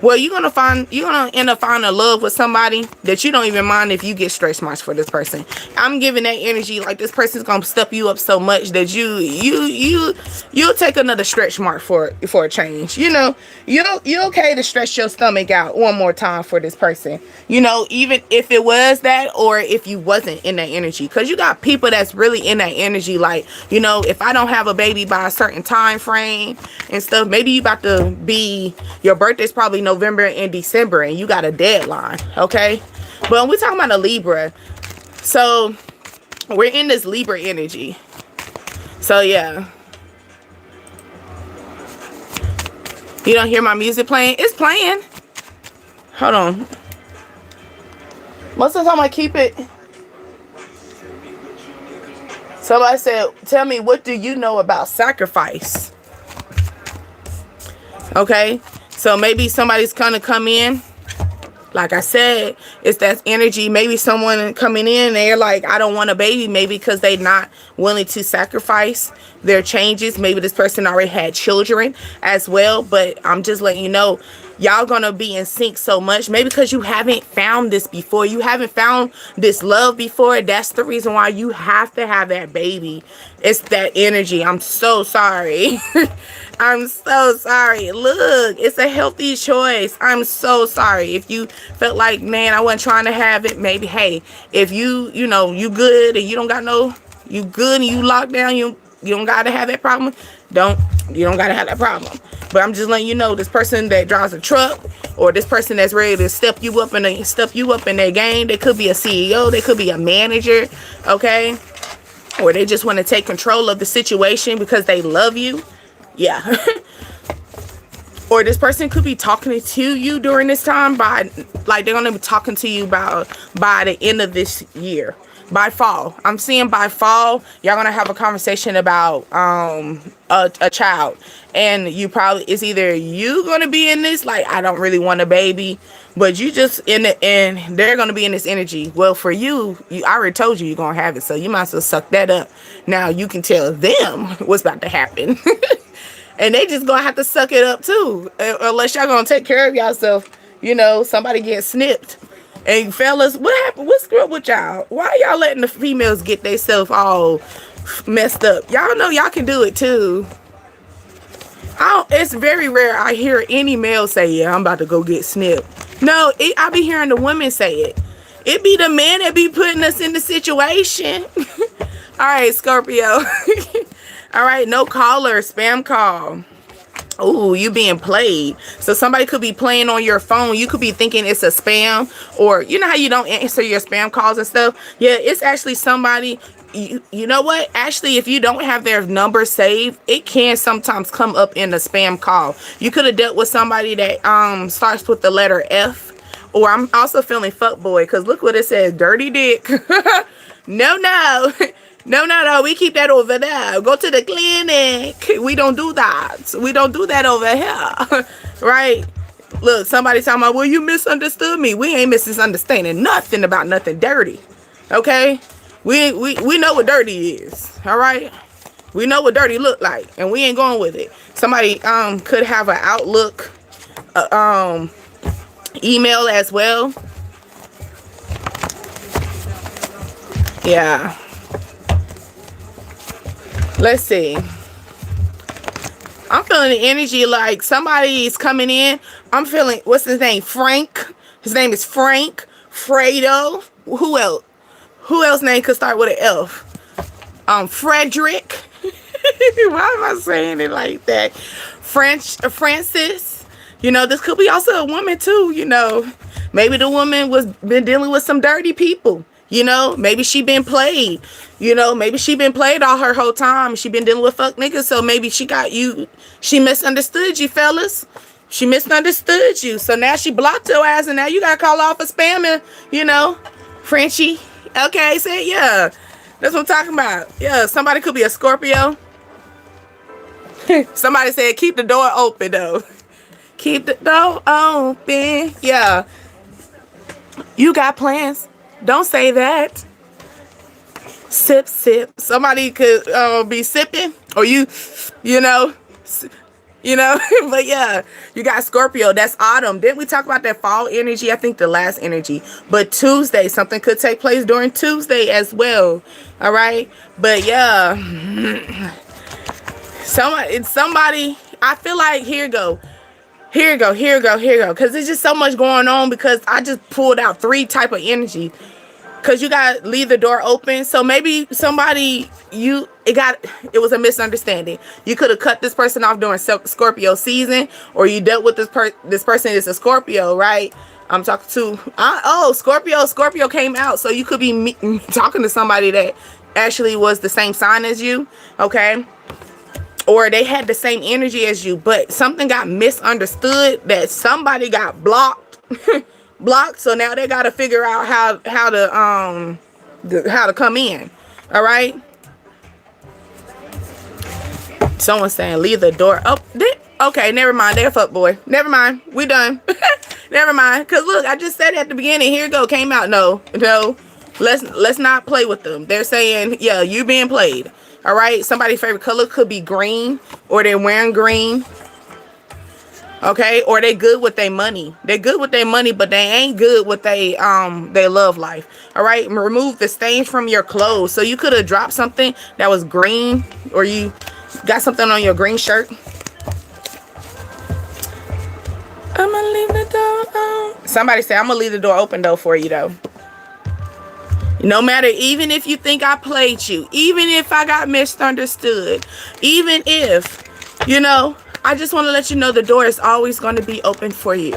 [SPEAKER 1] Well, you're gonna end up finding a love with somebody that you don't even mind if you get stretch marks for this person. I'm giving that energy like this person's gonna step you up so much that you'll take another stretch mark for a change. You're okay to stretch your stomach out one more time for this person. Even if it was that, or if you wasn't in that energy, because you got people that's really in that energy. Like, if I don't have a baby by a certain time frame and stuff, maybe you about to be, your birthday's probably November and December and you got a deadline. Okay, but we're talking about a Libra, so we're in this Libra energy. So yeah, you don't hear my music playing? It's playing. Hold on. Most of the time I keep it. Somebody said, tell me, what do you know about sacrifice? Okay, so maybe somebody's gonna come in Like I said, it's that energy. Maybe someone coming in, they're like, I don't want a baby, maybe because they're not willing to sacrifice their changes. Maybe this person already had children as well. But I'm just letting you know, y'all gonna be in sync so much. Maybe because you haven't found this before. You haven't found this love before. That's the reason why you have to have that baby. It's that energy. I'm so sorry. I'm so sorry. Look, it's a healthy choice. I'm so sorry. If you felt like, man, I wasn't trying to have it, maybe, hey, if you know, you good and you don't got no, you good and you locked down, you don't got to have that problem, you don't got to have that problem. But I'm just letting you know, this person that drives a truck, or this person that's ready to step you up in their game, they could be a CEO, they could be a manager, okay? Or they just want to take control of the situation because they love you. Yeah. Or this person could be talking to you during this time, by like they're gonna be talking to you about by the end of this year, by fall. I'm seeing by fall y'all gonna have a conversation about a child, and you probably, it's either you gonna be in this like, I don't really want a baby, but you just in it, and they're gonna be in this energy. Well, for you, I already told you you're gonna have it, so you might as well suck that up. Now you can tell them what's about to happen. And they just gonna have to suck it up too, unless y'all gonna take care of yourself. You know, somebody gets snipped. And fellas, what happened? What's up with y'all? Why y'all letting the females get themselves all messed up? Y'all know y'all can do it too. It's very rare I hear any male say, yeah, I'm about to go get snipped. No, I be hearing the women say it. It be the men that be putting us in the situation. All right, Scorpio. All right, no caller, spam call. Oh, you being played. So somebody could be playing on your phone. You could be thinking it's a spam, or you know how you don't answer your spam calls and stuff. Yeah, it's actually somebody. You know what? Actually, if you don't have their number saved, it can sometimes come up in a spam call. You could have dealt with somebody that starts with the letter F. Or I'm also feeling fuckboy, because look what it says, dirty dick. No. No, we keep that over there. Go to the clinic. We don't do that. We don't do that over here. Right? Look, somebody talking about, well, you misunderstood me. We ain't misunderstanding nothing about nothing dirty. Okay? We know what dirty is. All right? We know what dirty look like, and we ain't going with it. Somebody could have an Outlook email as well. Yeah. Let's see. I'm feeling the energy like somebody's coming in. I'm feeling, what's his name? Frank. His name is Frank. Fredo. Who else? Who else name could start with an F? Frederick. Why am I saying it like that? Francis. You know, this could be also a woman too, you know. Maybe the woman been dealing with some dirty people. You know, maybe she been played. You know, maybe she been played all her whole time. She been dealing with fuck niggas. So maybe she got you. She misunderstood you, fellas. She misunderstood you. So now she blocked your ass, and now you got to call off for spamming, you know. Frenchie. Okay, say yeah. That's what I'm talking about. Yeah, somebody could be a Scorpio. Somebody said keep the door open, though. Keep the door open. Yeah. You got plans. Don't say that. Sip, sip. Somebody could be sipping, or you know. But yeah, you got Scorpio. That's autumn. Didn't we talk about that fall energy? I think the last energy. But Tuesday, something could take place during Tuesday as well. All right. But yeah, somebody. I feel like here you go. Because there's just so much going on, because I just pulled out 3 type of energy. Because you got to leave the door open. So maybe somebody, it was a misunderstanding. You could have cut this person off during Scorpio season, or you dealt with this person is a Scorpio, right? I'm talking to, Scorpio came out. So you could be talking to somebody that actually was the same sign as you, okay? Or they had the same energy as you, but something got misunderstood, that somebody got blocked. So now they got to figure out how to come in. All right. Someone's saying leave the door up. Okay, never mind. They're a fuck boy. Never mind. We done. Never mind. Cause look, I just said at the beginning. Here you go. Came out. No. Let's not play with them. They're saying, yeah, you being played. All right. Somebody's favorite color could be green, or they're wearing green. Okay, or they good with their money. They're good with their money, but they ain't good with their love life. All right, remove the stains from your clothes. So you could have dropped something that was green, or you got something on your green shirt. I'm gonna leave the door open. Somebody say I'm gonna leave the door open though for you though. No matter, even if you think I played you, even if I got misunderstood, even if, you know, I just want to let you know the door is always going to be open for you.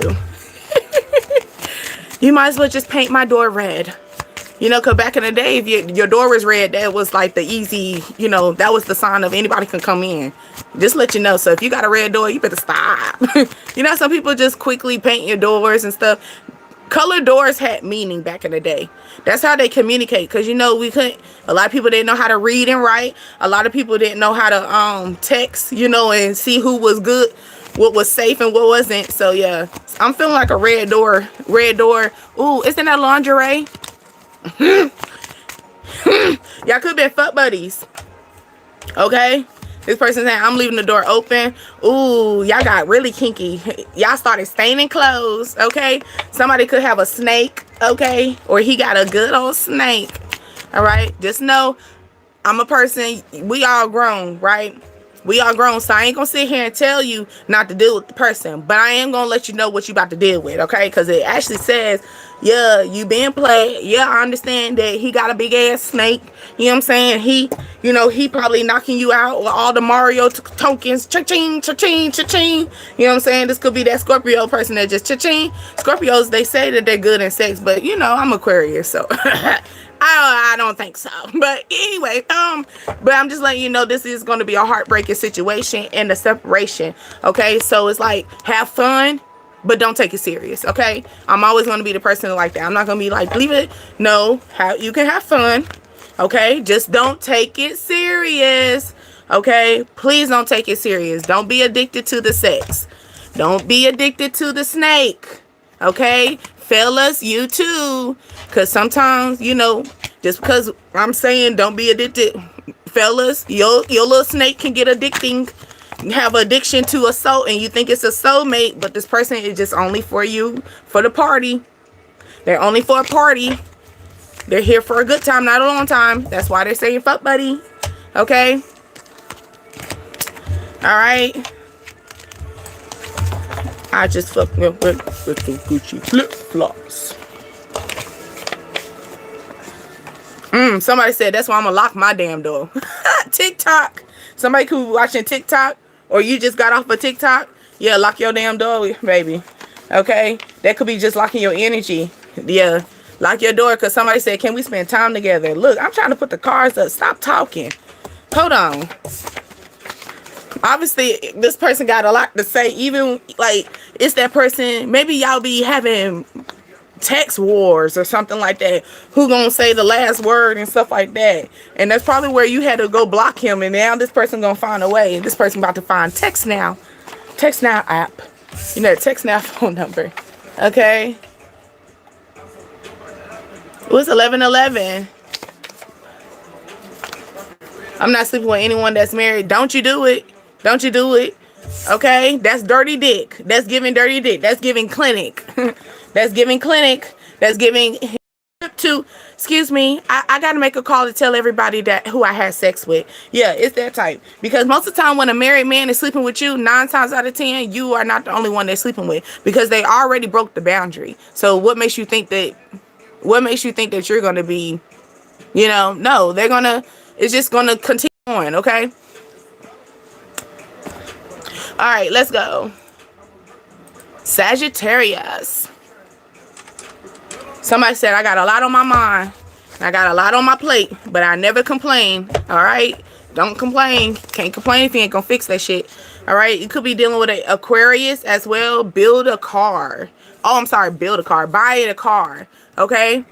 [SPEAKER 1] You might as well just paint my door red. You know, because back in the day, if your door was red, that was like the easy, you know, that was the sign of anybody can come in. Just let you know. So if you got a red door, you better stop. You know, some people just quickly paint your doors and stuff. Color doors had meaning back in the day. That's how they communicate. Because, you know, we couldn't, a lot of people didn't know how to read and write. A lot of people didn't know how to text, you know, and see who was good, what was safe and what wasn't. So, yeah, I'm feeling like a red door. Red door. Ooh, isn't that lingerie? Y'all could be fuck buddies. Okay? This person saying, I'm leaving the door open. Ooh, y'all got really kinky. Y'all started staining clothes, okay? Somebody could have a snake, okay? Or he got a good old snake, all right? Just know, I'm a person, we all grown, right? We all grown, so I ain't gonna sit here and tell you not to deal with the person. But I am gonna let you know what you about to deal with, okay? Because it actually says, yeah, you being played. Yeah, I understand that he got a big ass snake. You know what I'm saying? He, you know, he probably knocking you out with all the Mario tokens. Cha-ching, cha-ching, cha-ching. You know what I'm saying? This could be that Scorpio person that just cha-ching. Scorpios, they say that they're good in sex, but you know, I'm Aquarius, so I don't think so. But anyway, but I'm just letting you know this is going to be a heartbreaking situation and a separation. Okay, so it's like, have fun, but don't take it serious. Okay, I'm always going to be the person like that. I'm not going to be like, leave it. No, you can have fun. Okay, just don't take it serious. Okay, please don't take it serious. Don't be addicted to the sex. Don't be addicted to the snake. Okay, fellas, you too. Because sometimes, you know, just because I'm saying don't be addicted, fellas, your little snake can get addicting. Have addiction to a soul, and you think it's a soulmate, but this person is just only for you, for the party. They're only for a party. They're here for a good time, not a long time. That's why they're saying fuck buddy. Okay? Alright? I just fucked with some Gucci flip-flops. Somebody said that's why I'm gonna lock my damn door. TikTok. Somebody could be watching TikTok, or you just got off of TikTok. Yeah, lock your damn door, baby. Okay? That could be just locking your energy. Yeah. Lock your door, because somebody said, can we spend time together? Look, I'm trying to put the cards up. Stop talking. Hold on. Obviously, this person got a lot to say. Even, like, it's that person. Maybe y'all be having text wars or something like that. Who gonna say the last word and stuff like that. And that's probably where you had to go block him. And now this person gonna find a way. And this person about to find Text Now. Text Now app. You know, Text Now phone number. Okay? It was 11:11. I'm not sleeping with anyone that's married. Don't you do it. Don't you do it. Okay? That's dirty dick. That's giving dirty dick. That's giving clinic. That's giving clinic. That's giving to, excuse me, I got to make a call to tell everybody that who I had sex with. Yeah, it's that type. Because most of the time when a married man is sleeping with you, 9 times out of 10, you are not the only one they're sleeping with. Because they already broke the boundary. So what makes you think that you're going to be, you know, no, they're going to, it's just going to continue on, okay? All right, let's go. Sagittarius. Somebody said, I got a lot on my mind. I got a lot on my plate, but I never complain. All right? Don't complain. Can't complain if you ain't gonna fix that shit. All right? You could be dealing with an Aquarius as well. Build a car. Oh, I'm sorry. Build a car. Buy a car. Okay?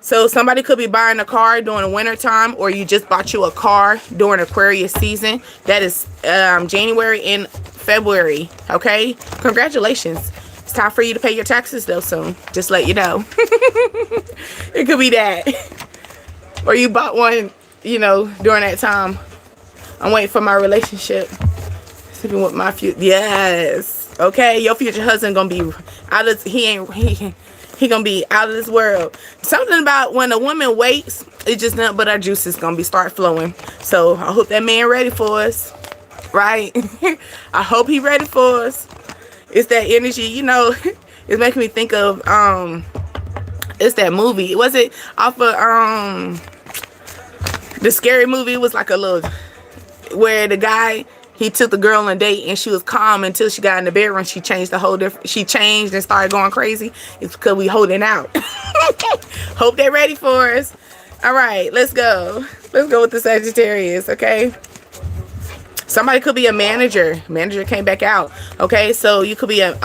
[SPEAKER 1] So somebody could be buying a car during the winter time, or you just bought you a car during Aquarius season. That is January and February. Okay? Congratulations. It's time for you to pay your taxes though soon. Just let you know. It could be that. Or you bought one, you know, during that time. I'm waiting for my relationship. Sleeping with my future. Yes. Okay, your future husband gonna be out of he gonna be out of this world. Something about when a woman waits, it's just nothing but our juices gonna be start flowing. So I hope that man ready for us. Right? I hope he ready for us. It's that energy, you know. It's making me think of it's that movie. Was it off of the Scary Movie? It was like a little where the guy, he took the girl on a date and she was calm until she got in the bedroom. She changed the whole she changed and started going crazy. It's because we holding out. Hope they're ready for us. All right, let's go. Let's go with the Sagittarius, okay? Somebody could be a manager. Manager came back out. Okay, so you could be a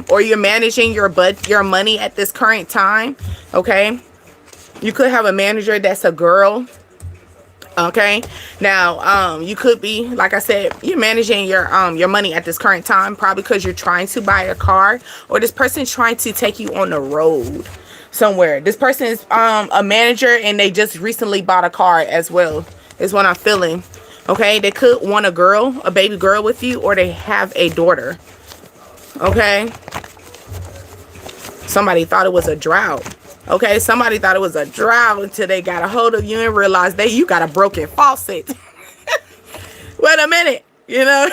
[SPEAKER 1] or you're managing your money at this current time. Okay, you could have a manager that's a girl. Okay, now you could be, like I said, you're managing your money at this current time, probably because you're trying to buy a car, or this person's trying to take you on the road somewhere. This person is a manager and they just recently bought a car as well, is what I'm feeling. Okay, they could want a girl, a baby girl with you, or they have a daughter. Okay, somebody thought it was a drought. Okay, somebody thought it was a drought until they got a hold of you and realized you got a broken faucet. Wait a minute, you know,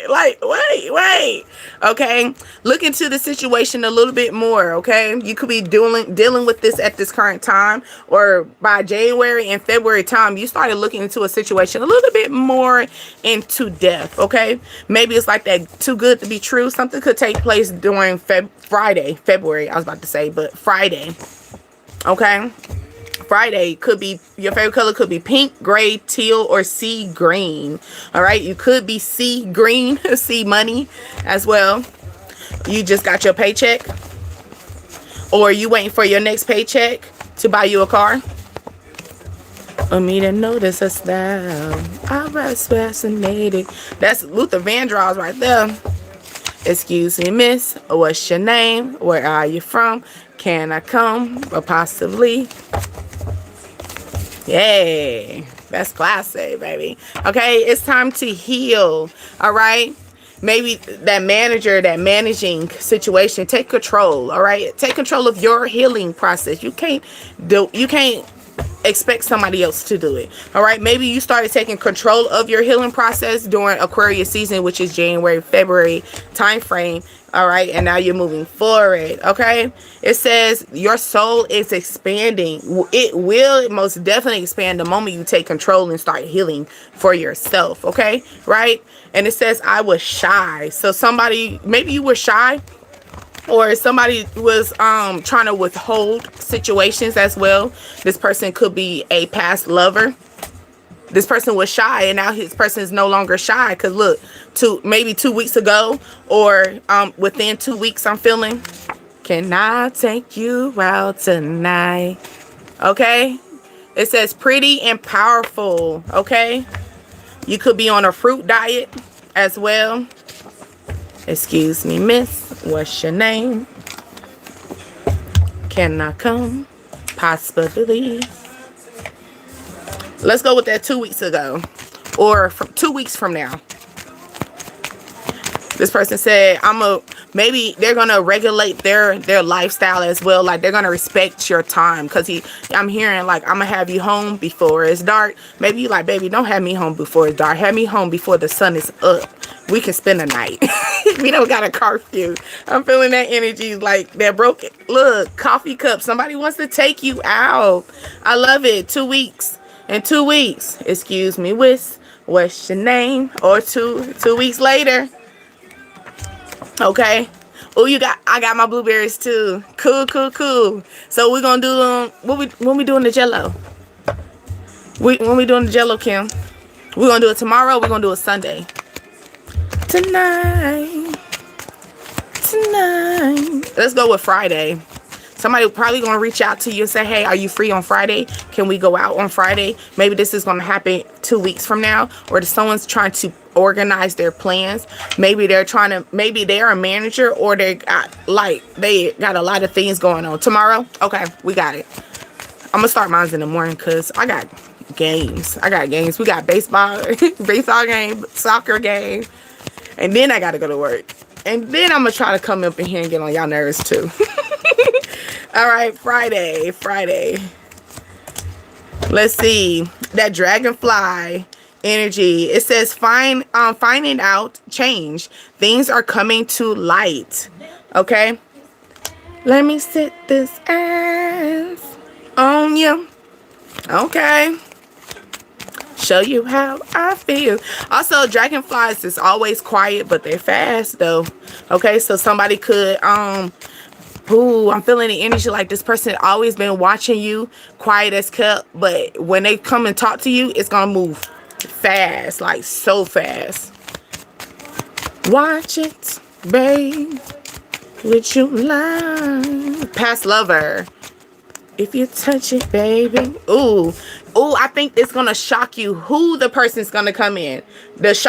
[SPEAKER 1] like, wait. Okay, look into the situation a little bit more. Okay, you could be dealing with this at this current time, or by January and February time, you started looking into a situation a little bit more into depth. Okay, maybe it's like that too good to be true. Something could take place during February. I was about to say, but Friday. Okay, Friday could be, your favorite color could be pink, gray, teal, or sea green. All right, you could be sea green, sea money as well. You just got your paycheck, or you waiting for your next paycheck to buy you a car. For me to notice us now, I was fascinated. That's Luther Vandross right there. Excuse me, miss, what's your name? Where are you from? Can I come? Or possibly. Yay, that's classy, baby. Okay, it's time to heal. All right, maybe that manager, that managing situation, take control. All right, take control of your healing process. You can't expect somebody else to do it. All right, maybe you started taking control of your healing process during Aquarius season, which is January, February time frame. All right, and now you're moving forward. Okay, it says your soul is expanding. It will most definitely expand the moment you take control and start healing for yourself. Okay, right? And it says I was shy. So somebody, maybe you were shy, or somebody was trying to withhold situations as well. This person could be a past lover. This person was shy, and now this person is no longer shy. Because look, maybe 2 weeks ago, or within 2 weeks, I'm feeling, can I take you out tonight? Okay, it says pretty and powerful. Okay, you could be on a fruit diet as well. Excuse me, miss, what's your name? Can I come? Possibly. Let's go with that 2 weeks ago, or from 2 weeks from now. This person said, maybe they're gonna regulate their lifestyle as well. Like they're gonna respect your time, because I'm hearing like, I'm gonna have you home before it's dark. Maybe you like, baby, don't have me home before it's dark. Have me home before the sun is up. We can spend a night. We don't got a curfew. I'm feeling that energy, like that broken. Look, coffee cup. Somebody wants to take you out. I love it. 2 weeks. In 2 weeks. Excuse me, what's your name? Or two weeks later. Okay. Oh, I got my blueberries too. Cool. So we're gonna do when we doing the Jello. When we doing the Jello, Kim? We're gonna do it tomorrow. We're gonna do it Sunday. Tonight. Let's go with Friday. Somebody probably gonna reach out to you and say, hey, are you free on Friday? Can we go out on Friday? Maybe this is gonna happen 2 weeks from now, or someone's trying to organize their plans. Maybe they're trying to, maybe they're a manager, or they got a lot of things going on. Tomorrow? Okay, we got it. I'm gonna start mine in the morning because I got games. We got baseball, baseball game, soccer game, and then I gotta go to work. And then I'm gonna try to come up in here and get on y'all nerves too. All right, Friday. Let's see, that dragonfly energy. It says finding out change. Things are coming to light. Okay. Let me sit this ass on you. Okay. Show you how I feel. Also, dragonflies is always quiet, but they're fast though. Okay, so somebody could ooh, I'm feeling the energy like this person always been watching you, quiet as kept, but when they come and talk to you, it's gonna move fast, like so fast. Watch it, babe. Would you like past lover? If you touch it, baby. Ooh, I think it's gonna shock you who the person's gonna come in. It's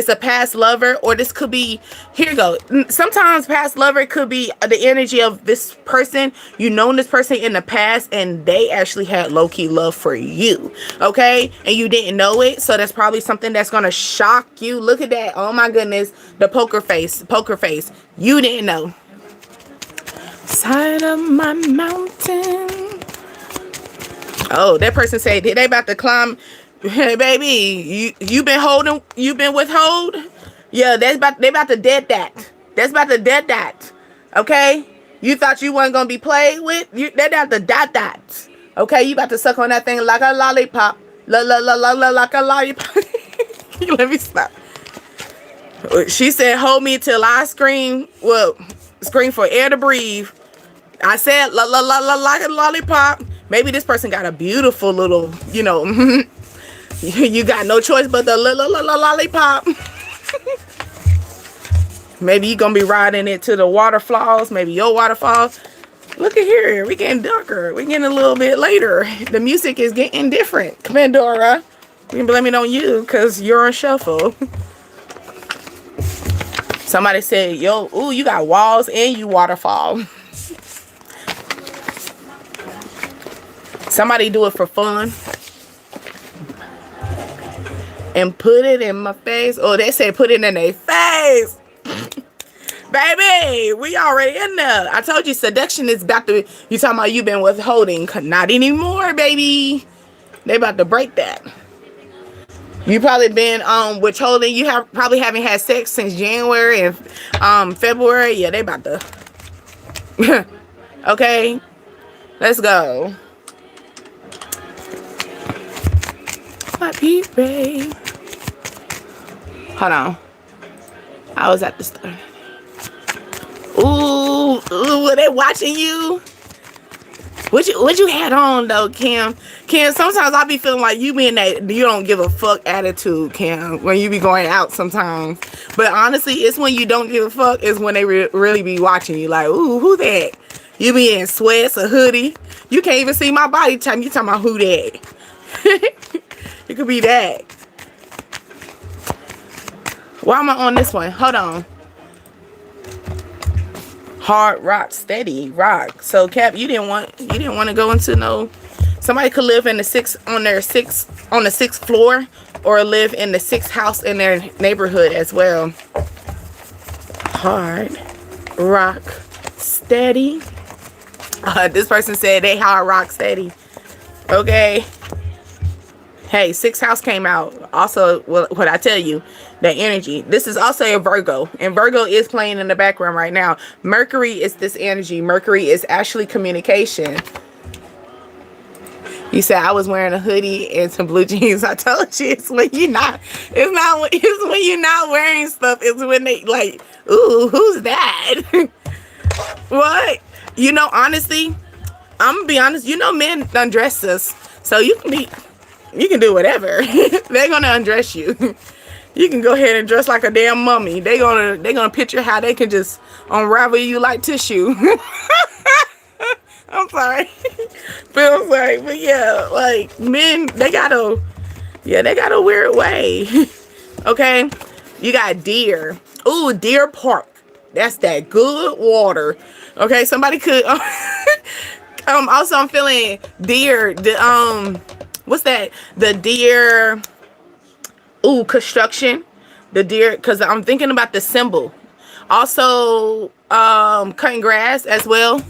[SPEAKER 1] a past lover, or this could be, here you go. Sometimes past lover could be the energy of this person. You known this person in the past, and they actually had low-key love for you, okay? And you didn't know it, so that's probably something that's gonna shock you. Look at that. Oh my goodness, the poker face. You didn't know. Side of my mountain. Oh, that person said they about to climb. Hey, baby, you been withhold. Yeah, they about to dead that. That's about to dead that. Okay, you thought you wasn't gonna be played with. They about to dead that. Okay, you about to suck on that thing like a lollipop. Like a lollipop. Let me stop. She said, "Hold me till I scream." Well, scream for air to breathe. I said, like a lollipop. Maybe this person got a beautiful little, you know, you got no choice but the lollipop. Maybe you're going to be riding it to the waterfalls. Maybe your waterfalls. Look at here. We're getting darker. We're getting a little bit later. The music is getting different. Pandora. We can blame it on you because you're on shuffle. Somebody said, yo, ooh, you got walls and you waterfall. Somebody do it for fun. And put it in my face. Oh, they said put it in their face. Baby, we already in there. I told you seduction is about to, you talking about you been withholding. Not anymore, baby. They about to break that. You probably been withholding. You probably haven't had sex since January and February. Yeah, they about to. Okay, let's go. My baby. Hold on. I was at the store. Ooh, were they watching you? What you had on though, Kim? Kim, sometimes I be feeling like you be in that you don't give a fuck attitude, Kim, when you be going out sometimes. But honestly, it's when you don't give a fuck is when they really be watching you. Like, ooh, who that? You be in sweats, a hoodie. You can't even see my body type. You talking about who that? It could be that. Why am I on this one? Hold on. Hard rock, steady rock. So Cap, you didn't want to go into no. Somebody could live in the on the sixth floor, or live in the sixth house in their neighborhood as well. Hard rock, steady. This person said they hard rock steady. Okay. Hey, sixth house came out. Also, what I tell you, that energy. This is also a Virgo, and Virgo is playing in the background right now. Mercury is this energy. Mercury is actually communication. You said I was wearing a hoodie and some blue jeans. I told you it's when you're not. It's when you're not wearing stuff. It's when they like, ooh, who's that? What? You know, honestly, I'm gonna be honest. You know, men undress us, so you can do whatever. They're gonna undress you. You can go ahead and dress like a damn mummy. They're gonna picture how they can just unravel you like tissue. I'm sorry. Feels like, but yeah, like men, they gotta, Yeah, they got a weird way. Okay. You got Deer. Ooh, Deer Park. That's that good water. Okay, somebody could also I'm feeling Deer, the what's that? The Deer, ooh, construction. The Deer, because I'm thinking about the symbol. Also, cutting grass as well.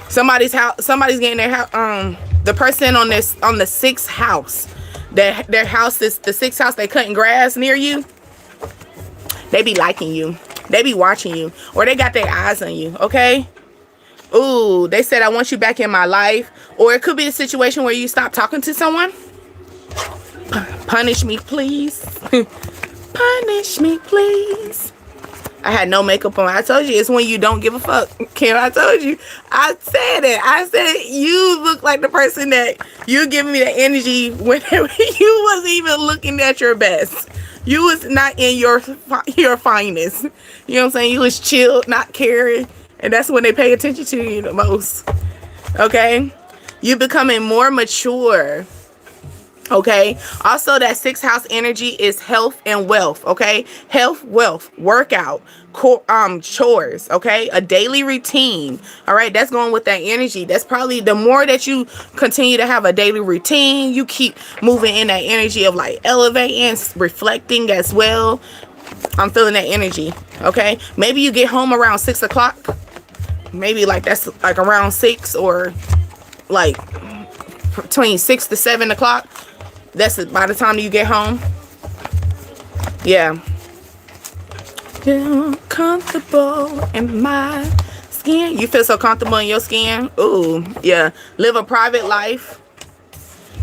[SPEAKER 1] Somebody's house, somebody's getting their house, the person on this, on the 6th house, their house is the 6th house, they cutting grass near you. They be liking you. They be watching you. Or they got their eyes on you, okay? Ooh, they said, I want you back in my life. Or it could be a situation where you stop talking to someone. Punish me, please. Punish me, please. I had no makeup on. I told you, it's when you don't give a fuck. Kim, I told you. I said it. I said, you look like the person that you giving me the energy whenever you wasn't even looking at your best. You was not in your finest. You know what I'm saying? You was chilled, not caring. And that's when they pay attention to you the most. Okay? You becoming more mature. Okay? Also, that 6th house energy is health and wealth. Okay? Health, wealth, workout, chores. Okay? A daily routine. All right? That's going with that energy. That's probably the more that you continue to have a daily routine, you keep moving in that energy of like elevating, reflecting as well. I'm feeling that energy. Okay? Maybe you get home around 6 o'clock. Maybe like that's like around 6 or like between 6 to 7 o'clock. That's by the time you get home. Yeah. Feel comfortable in my skin. You feel so comfortable in your skin. Ooh, yeah. Live a private life.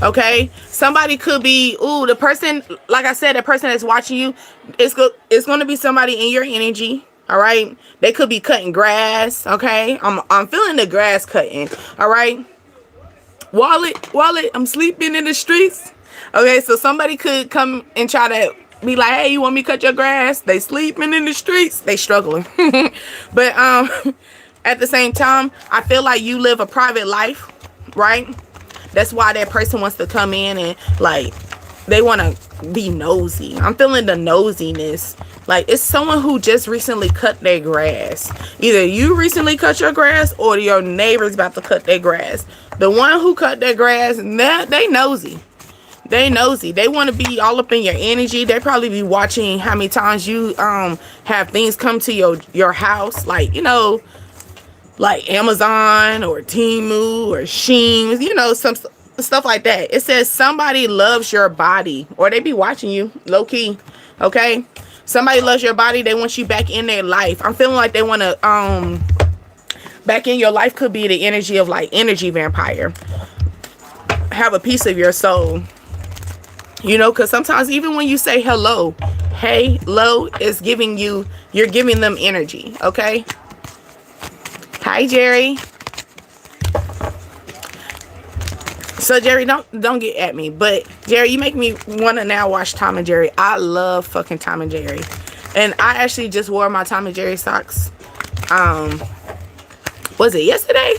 [SPEAKER 1] Okay. Somebody could be, ooh, the person, like I said, the person that's watching you, it's going to be somebody in your energy. All right. They could be cutting grass. Okay. I'm feeling the grass cutting. All right. Wallet, I'm sleeping in the streets. Okay, so somebody could come and try to be like, hey, you want me to cut your grass? They sleeping in the streets. They struggling. But at the same time, I feel like you live a private life, right? That's why that person wants to come in and like, they want to be nosy. I'm feeling the nosiness. Like, it's someone who just recently cut their grass. Either you recently cut your grass or your neighbor's about to cut their grass. The one who cut their grass, they nosy. They nosy. They want to be all up in your energy. They probably be watching how many times you have things come to your house. Like, you know, like Amazon or Temu or Shein. You know, some stuff like that. It says somebody loves your body. Or they be watching you, low key. Okay? Somebody loves your body. They want you back in their life. I'm feeling like they want to back in your life. Could be the energy of like energy vampire. Have a piece of your soul. You know, because sometimes even when you say hello, hey, low is giving you, you're giving them energy. Okay. Hi, Jerry. So Jerry, don't get at me, but Jerry, you make me want to now watch Tom and Jerry. I love fucking Tom and Jerry, and I actually just wore my Tom and Jerry socks. Was it yesterday?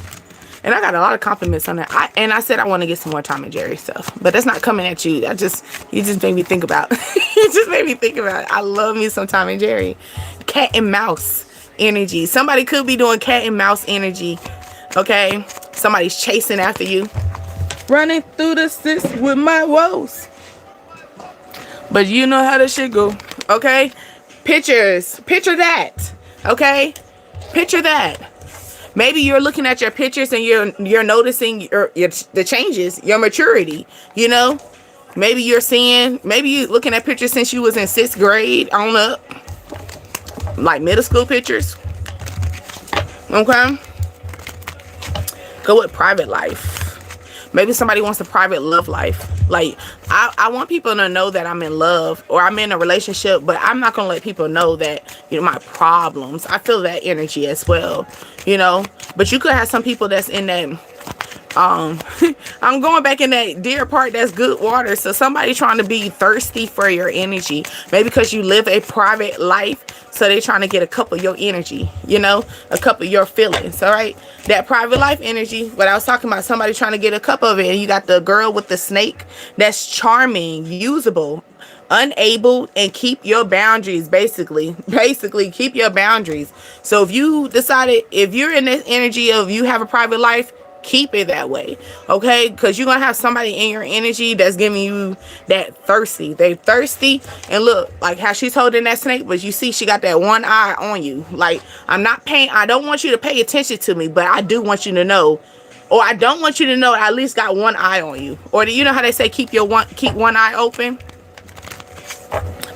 [SPEAKER 1] And I got a lot of compliments on that. I said I want to get some more Tom and Jerry stuff, but that's not coming at you. You just made me think about. You just made me think about it. I love me some Tom and Jerry. Cat and mouse energy. Somebody could be doing cat and mouse energy. Okay, somebody's chasing after you. Running through the six with my woes. But you know how this shit go. Okay? Pictures. Picture that. Okay? Picture that. Maybe you're looking at your pictures and you're noticing the changes, your maturity, you know? Maybe you're looking at pictures since you was in 6th grade on up. Like middle school pictures. Okay? Go with private life. Maybe somebody wants a private love life. Like, I want people to know that I'm in love or I'm in a relationship, but I'm not going to let people know that, you know, my problems. I feel that energy as well, you know. But you could have some people that's in that, I'm going back in that deer part, that's good water. So somebody trying to be thirsty for your energy. Maybe because you live a private life. So they're trying to get a cup of your energy, you know, a cup of your feelings. All right, that private life energy, what I was talking about, somebody trying to get a cup of it. And you got the girl with the snake that's charming, usable, unable, and keep your boundaries. Basically keep your boundaries. So if you decided, if you're in this energy of you have a private life, keep it that way, okay? Because you're gonna have somebody in your energy that's giving you that thirsty. They thirsty. And look, like how she's holding that snake, but you see she got that one eye on you. Like, I don't want you to pay attention to me, but I do want you to know, or I don't want you to know, I at least got one eye on you. Or do you know how they say keep one eye open?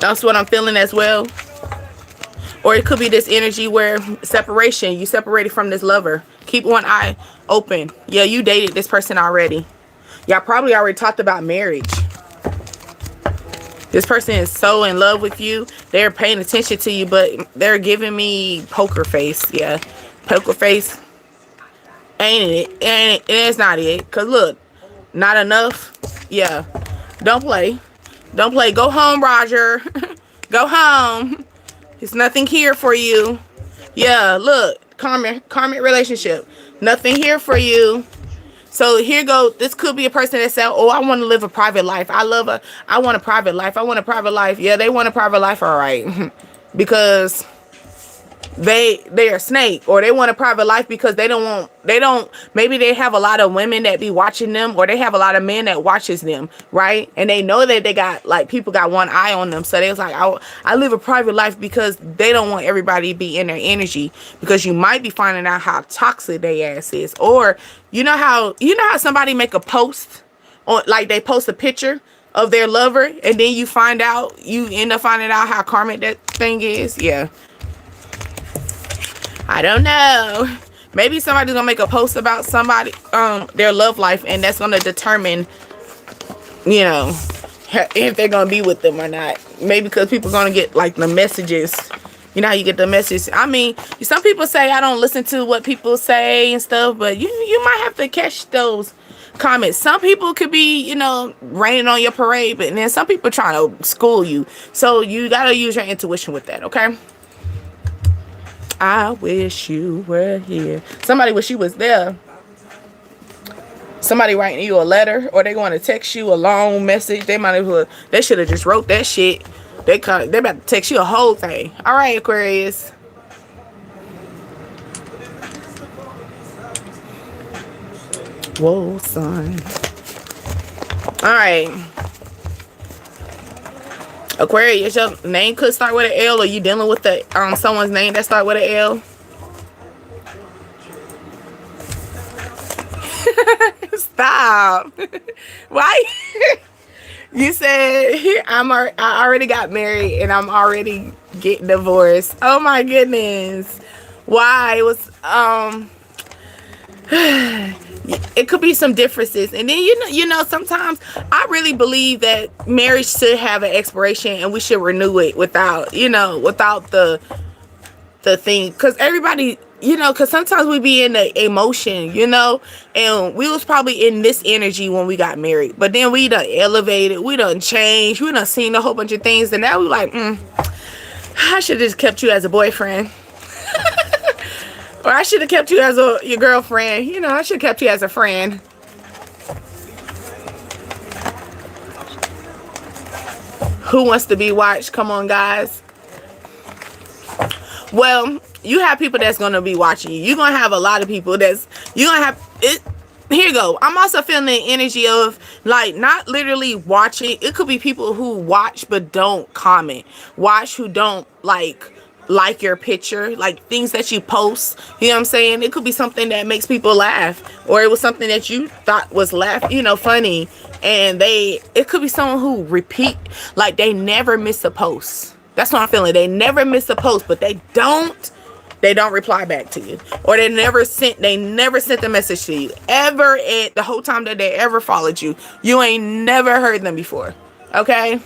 [SPEAKER 1] That's what I'm feeling as well. Or it could be this energy where separation, you separated from this lover. Keep one eye open. Yeah, you dated this person already. Y'all probably already talked about marriage. This person is so in love with you. They're paying attention to you, but they're giving me poker face. Yeah, poker face. Ain't it? It's not it. Because look, not enough. Yeah, don't play. Don't play. Go home, Roger. Go home. There's nothing here for you. Yeah, look. Karmic relationship. Nothing here for you. So here go. This could be a person that said, oh, I want to live a private life. I want a private life. I want a private life. Yeah, they want a private life. All right. Because they're a snake, or they want a private life because maybe they have a lot of women that be watching them, or they have a lot of men that watches them, right? And they know that they got, like, people got one eye on them. So they was like, I live a private life because they don't want everybody to be in their energy, because you might be finding out how toxic they ass is. Or you know how somebody make a post, or like they post a picture of their lover, and then you end up finding out how karmic that thing is. Yeah. I don't know. Maybe somebody's gonna make a post about somebody, their love life, and that's gonna determine, you know, if they're gonna be with them or not. Maybe because people are gonna get like the messages. You know how you get the message. I mean, some people say I don't listen to what people say and stuff, but you might have to catch those comments. Some people could be, you know, raining on your parade, but then some people trying to school you. So you gotta use your intuition with that, okay? I wish you were here. Somebody wish you was there. Somebody writing you a letter, or they want to text you a long message. They should have just wrote that shit. They about to text you a whole thing. All right, Aquarius. Whoa, son. All right. Aquarius, your name could start with an L, or you dealing with the someone's name that start with an L. Stop. Why? You said I already got married and I'm already getting divorced. Oh my goodness. Why? It was it could be some differences. And then you know sometimes I really believe that marriage should have an expiration, and we should renew it without the thing, because everybody, you know, because sometimes we be in the emotion, you know, and we was probably in this energy when we got married, but then we done elevated, we done changed, we done seen a whole bunch of things, and now we like, I should have just kept you as a boyfriend. Or I should have kept you as your girlfriend. You know, I should have kept you as a friend. Who wants to be watched? Come on, guys. Well, you have people that's going to be watching you. You're going to have a lot of people you're going to have it. Here you go. I'm also feeling the energy of, like, not literally watching. It could be people who watch but don't comment. Watch who don't like your picture, like things that you post. You know what I'm saying? It could be something that makes people laugh, or it was something that you thought was funny, and it could be someone who repeat, like they never miss a post. That's what I'm feeling. They never miss a post, but they don't reply back to you, or they never sent the message to you ever at the whole time that they ever followed you. You ain't never heard them before. Okay,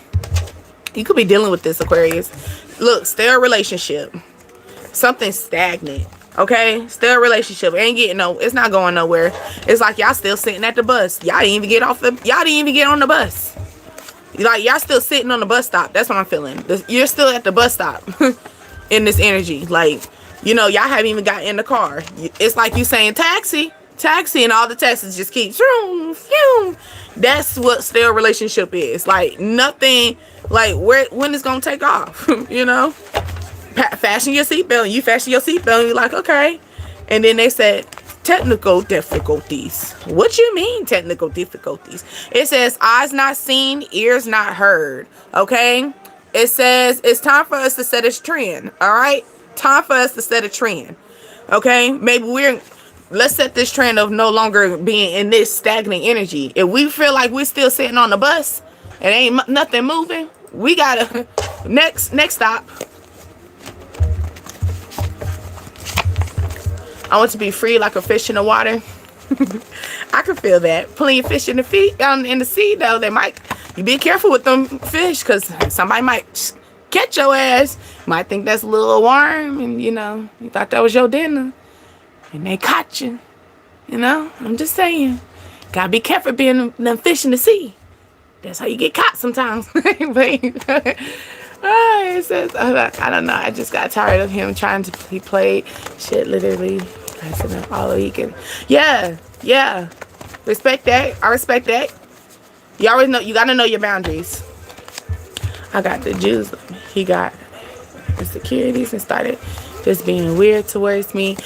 [SPEAKER 1] you could be dealing with this, Aquarius. Look, stale relationship. Something stagnant. Okay? Stale relationship. It's not going nowhere. It's like y'all still sitting at the bus. Y'all didn't even get on the bus. Like, y'all still sitting on the bus stop. That's what I'm feeling. You're still at the bus stop. in this energy. Like, you know, y'all haven't even got in the car. It's like you saying taxi, taxi, and all the taxis just keep zoom, zoom. That's what stale relationship is. Like, nothing, like, when it's gonna take off. You know, fasten your seatbelt. You fasten your seatbelt, and you're like, okay. And then they said technical difficulties. What you mean technical difficulties? It says eyes not seen, ears not heard. Okay. It says it's time for us to set a trend. All right. Time for us to set a trend. Okay. Maybe let's set this trend of no longer being in this stagnant energy. If we feel like we're still sitting on the bus and ain't nothing moving, we gotta next stop. I want to be free like a fish in the water. I can feel that. Plenty of fish in the sea though. You be careful with them fish, because somebody might catch your ass. Might think that's a little worm, and you know, you thought that was your dinner, and they caught you. You know, I'm just saying. Gotta be careful being them fish in the sea. That's how you get caught sometimes. It says, I don't know. I just got tired of him he played shit literally all weekend. Yeah. Respect that. I respect that. You always know, you gotta know your boundaries. I got the Jews. He got the securities and started just being weird towards me.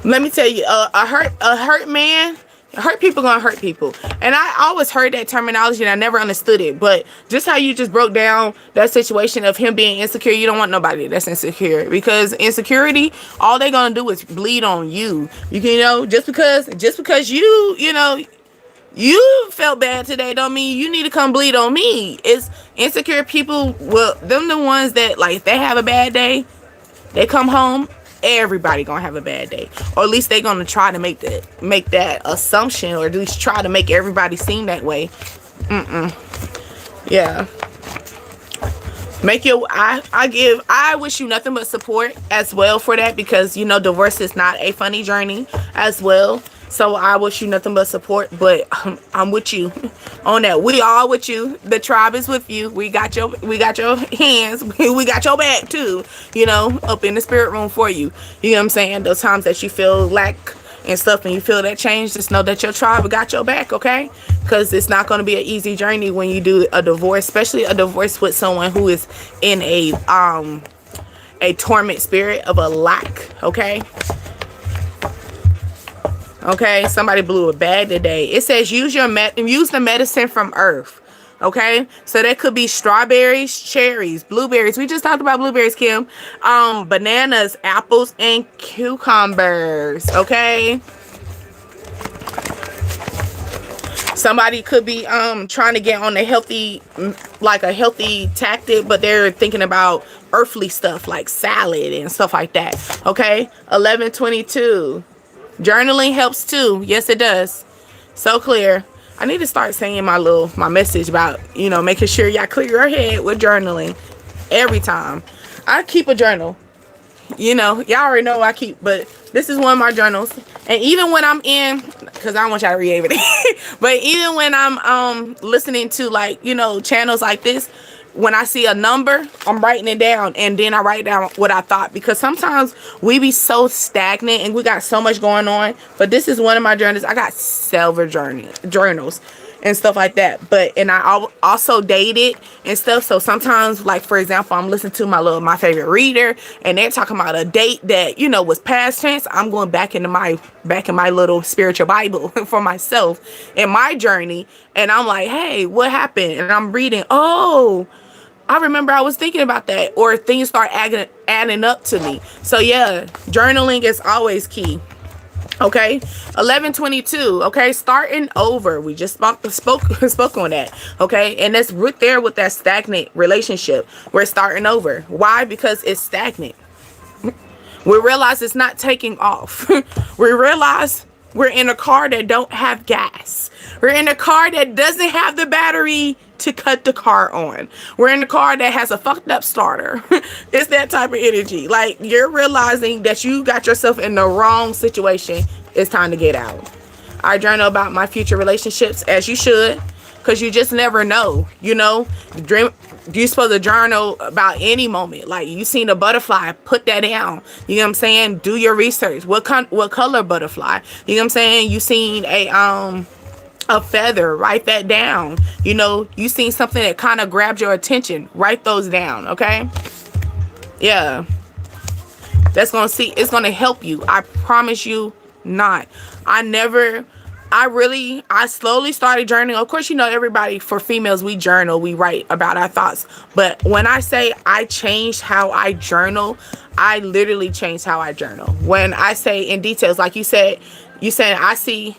[SPEAKER 1] Let me tell you, a hurt man. Hurt people gonna hurt people. And I always heard that terminology and I never understood it. But just how you just broke down that situation of him being insecure, you don't want nobody that's insecure. Because insecurity, all they gonna do is bleed on you. You can, you know, just because you know, you felt bad today don't mean you need to come bleed on me. It's insecure people, well, them the ones that, like, they have a bad day, they come home, everybody gonna have a bad day, or at least they gonna try to make that assumption, or at least try to make everybody seem that way. Yeah, I wish you nothing but support as well for that, because you know divorce is not a funny journey as well. So I wish you nothing but support, but I'm with you on that. We all with you. The tribe is with you. We got your hands. We got your back too, you know, up in the spirit room for you. You know what I'm saying? Those times that you feel lack and stuff and you feel that change, just know that your tribe got your back, okay? Because it's not going to be an easy journey when you do a divorce, especially a divorce with someone who is in a torment spirit of a lack, okay? Okay, somebody blew a bag today. It says use the medicine from earth. Okay, so that could be strawberries, cherries, blueberries. We just talked about blueberries, Kim. Bananas, apples, and cucumbers. Okay. Somebody could be trying to get on a healthy tactic, but they're thinking about earthly stuff like salad and stuff like that. Okay, 11/22. Journaling helps too. Yes, it does. So clear. I need to start saying my message about, you know, making sure y'all clear your head with journaling every time. I keep a journal. You know, y'all already know I keep, but this is one of my journals. And even when I'm in, because I don't want y'all to read everything, but even when I'm listening to, like, you know, channels like this, when I see a number, I'm writing it down, and then I write down what I thought, because sometimes we be so stagnant and we got so much going on. But this is one of my journals. I got several journals and stuff like that. And I also dated and stuff. So sometimes, like, for example, I'm listening to my favorite reader, and they're talking about a date that, you know, was past tense. I'm going back in my little spiritual Bible for myself in my journey, and I'm like, hey, what happened? And I'm reading, oh, I remember I was thinking about that, or things start adding up to me. So yeah, journaling is always key. Okay, 11/22. Okay, starting over. We just spoke on that. Okay, and that's right there with that stagnant relationship. We're starting over. Why? Because it's stagnant. We realize it's not taking off. We realize we're in a car that don't have gas. We're in a car that doesn't have the battery to cut the car on. We're in a car that has a fucked up starter. It's that type of energy. Like, you're realizing that you got yourself in the wrong situation. It's time to get out. I journal about my future relationships, as you should, because you just never know. You know, you're supposed to journal about any moment. Like you seen a butterfly, put that down. You know what I'm saying? Do your research. What color butterfly? You know what I'm saying? You seen a feather, write that down. You know, you seen something that kind of grabbed your attention, write those down, okay? Yeah. It's gonna help you. I promise you not. I slowly started journaling. Of course, you know, everybody, for females, we journal, we write about our thoughts. But when I say I changed how I journal, I literally changed how I journal. When I say in details, like you said I'm seeing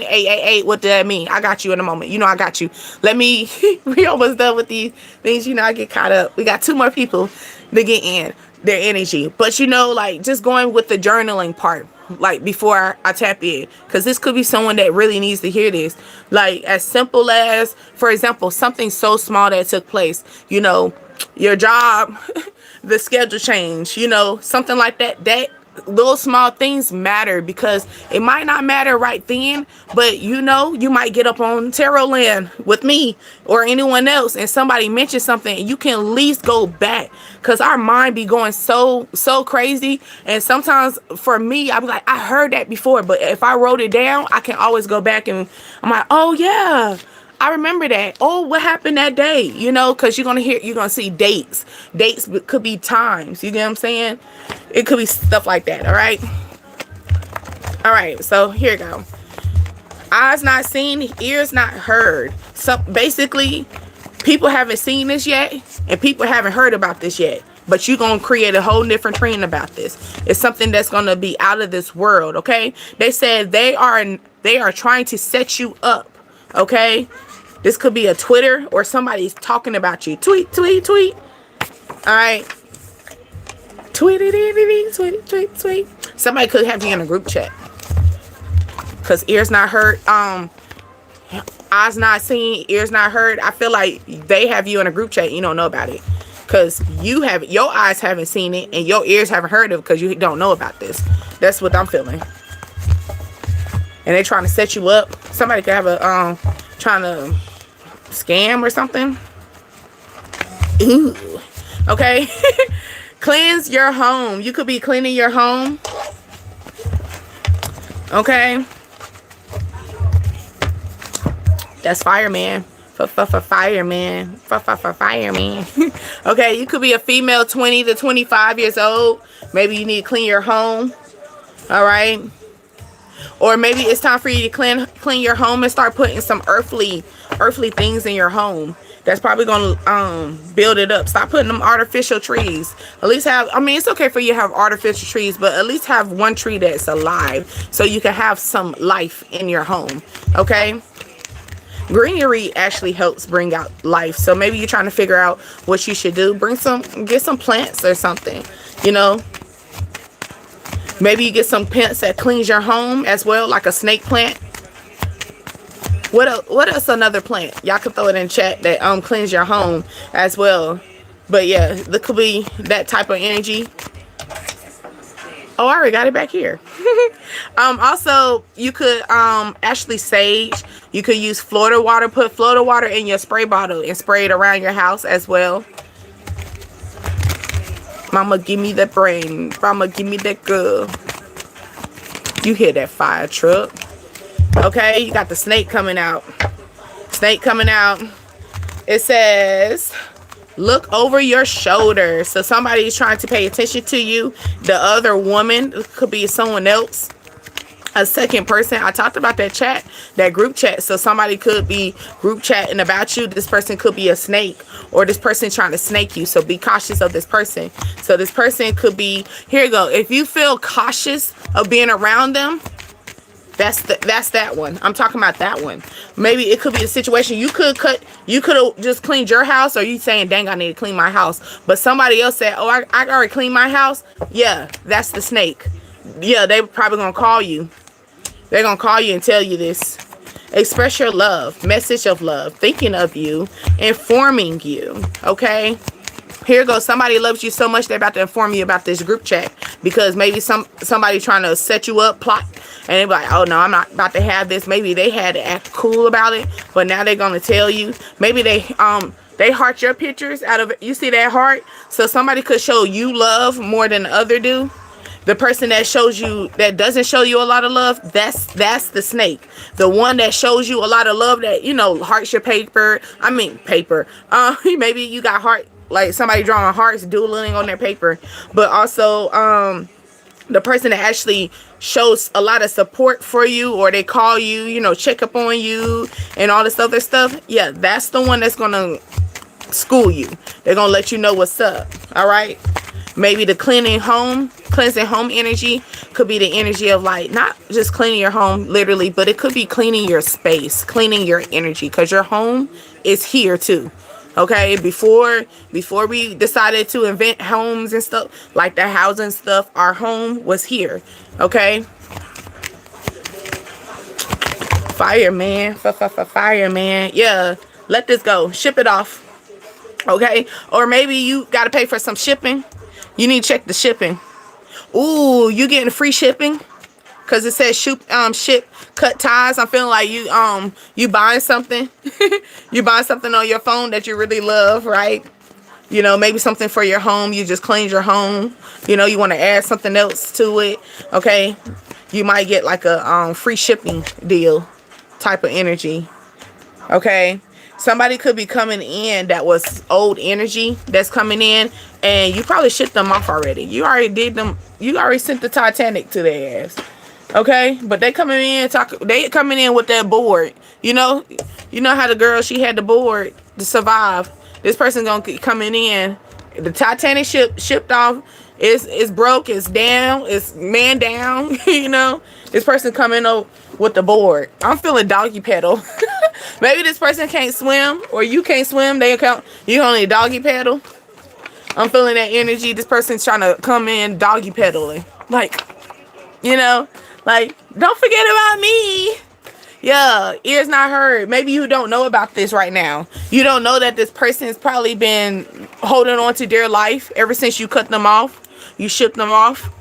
[SPEAKER 1] 888. What does that mean? I got you in a moment. You know, I got you. We almost done with these things. You know, I get caught up. We got 2 more people to get in their energy. But, you know, like just going with the journaling part, like before I tap in, because this could be someone that really needs to hear this. Like as simple as, for example, something so small that took place, you know, your job, the schedule change, you know, something like that. Those small things matter, because it might not matter right then, but you know, you might get up on tarot land with me or anyone else and somebody mentions something, and you can at least go back, because our mind be going so crazy. And sometimes for me, I'm like, I heard that before, but if I wrote it down, I can always go back and I'm like, oh yeah, I remember that. Oh, what happened that day? You know, because you're going to see dates. Dates could be times. You get what I'm saying? It could be stuff like that. All right. All right. So here you go. Eyes not seen, ears not heard. So basically, people haven't seen this yet, and people haven't heard about this yet. But you're going to create a whole different trend about this. It's something that's going to be out of this world. Okay. They said they are trying to set you up. Okay. This could be a Twitter or somebody's talking about you. Tweet. All right. Tweet. Somebody could have you in a group chat. Because ears not heard. Eyes not seen, ears not heard. I feel like they have you in a group chat. You don't know about it. Because your eyes haven't seen it and your ears haven't heard of it, because you don't know about this. That's what I'm feeling. And they're trying to set you up. Somebody could have a trying to scam or something. Ooh. Okay. Cleanse your home. You could be cleaning your home. Okay. That's fireman. Fireman. Fireman. Okay, you could be a female 20 to 25 years old. Maybe you need to clean your home. All right. Or maybe it's time for you to clean your home and start putting some earthly things in your home. That's probably going to build it up. Stop putting them artificial trees. At least it's okay for you to have artificial trees, but at least have one tree that's alive, so you can have some life in your home. Okay? Greenery actually helps bring out life. So maybe you're trying to figure out what you should do. Get some plants or something, you know? Maybe you get some plants that cleans your home as well, like a snake plant. What else another plant? Y'all can throw it in chat that cleans your home as well. But yeah, there could be that type of energy. Oh, I already got it back here. Also, you could actually sage. You could use Florida water. Put Florida water in your spray bottle and spray it around your house as well. Mama, give me that brain. Mama, give me that good. You hear that fire truck? Okay, you got the snake coming out. Snake coming out. It says, look over your shoulder. So somebody's trying to pay attention to you. The other woman could be someone else. A second person. I talked about that chat, that group chat. So somebody could be group chatting about you. This person could be a snake, or this person trying to snake you. So be cautious of this person. So this person could be, here you go. If you feel cautious of being around them, that's that one. I'm talking about that one. Maybe it could be a situation you could have just cleaned your house, or you saying, dang, I need to clean my house. But somebody else said, oh, I already cleaned my house. Yeah, that's the snake. Yeah, they probably gonna call you. They're gonna call you and tell you this. Express your love, message of love, thinking of you, informing you. Okay. Here goes. Somebody loves you so much they're about to inform you about this group chat, because maybe somebody trying to set you up, plot, and they're like, oh no, I'm not about to have this. Maybe they had to act cool about it, but now they're gonna tell you. Maybe they They heart your pictures out of it. You see that heart? So somebody could show you love more than the other do. The person that shows you, that doesn't show you a lot of love, that's the snake. The one that shows you a lot of love, that, you know, hearts your paper. I mean, paper. Maybe you got heart, like somebody drawing hearts, doodling on their paper. But also, the person that actually shows a lot of support for you, or they call you, you know, check up on you and all this other stuff. Yeah, that's the one that's gonna school you. They're gonna let you know what's up. All right. Maybe the cleansing home energy could be the energy of, like, not just cleaning your home literally, but it could be cleaning your space, cleaning your energy, because your home is here too. Okay, before we decided to invent homes and stuff, like the housing stuff, our home was here. Okay. Fireman, fireman. Yeah, let this go. Ship it off. Okay, or maybe you got to pay for some shipping. You need to check the shipping. Ooh, you getting free shipping? Cause it says ship cut ties. I'm feeling like you buying something. You buying something on your phone that you really love, right? You know, maybe something for your home. You just cleaned your home. You know, you want to add something else to it. Okay, you might get like a free shipping deal type of energy. Okay. Somebody could be coming in that was old energy that's coming in, and you probably shipped them off already. You already did them. You already sent the Titanic to their ass. Okay, but they coming in They coming in with that board. You know how the girl, she had the board to survive. This person gonna keep coming in. The Titanic ship shipped off. It's broke. It's down. It's man down. You know, this person coming up with the board. I'm feeling doggy paddle. Maybe this person can't swim, or you can't swim. You only doggy paddle. I'm feeling that energy. This person's trying to come in doggy paddling. Like, you know, like, don't forget about me. Yeah, ears not heard. Maybe you don't know about this right now. You don't know that this person's probably been holding on to their life ever since you cut them off. You shipped them off.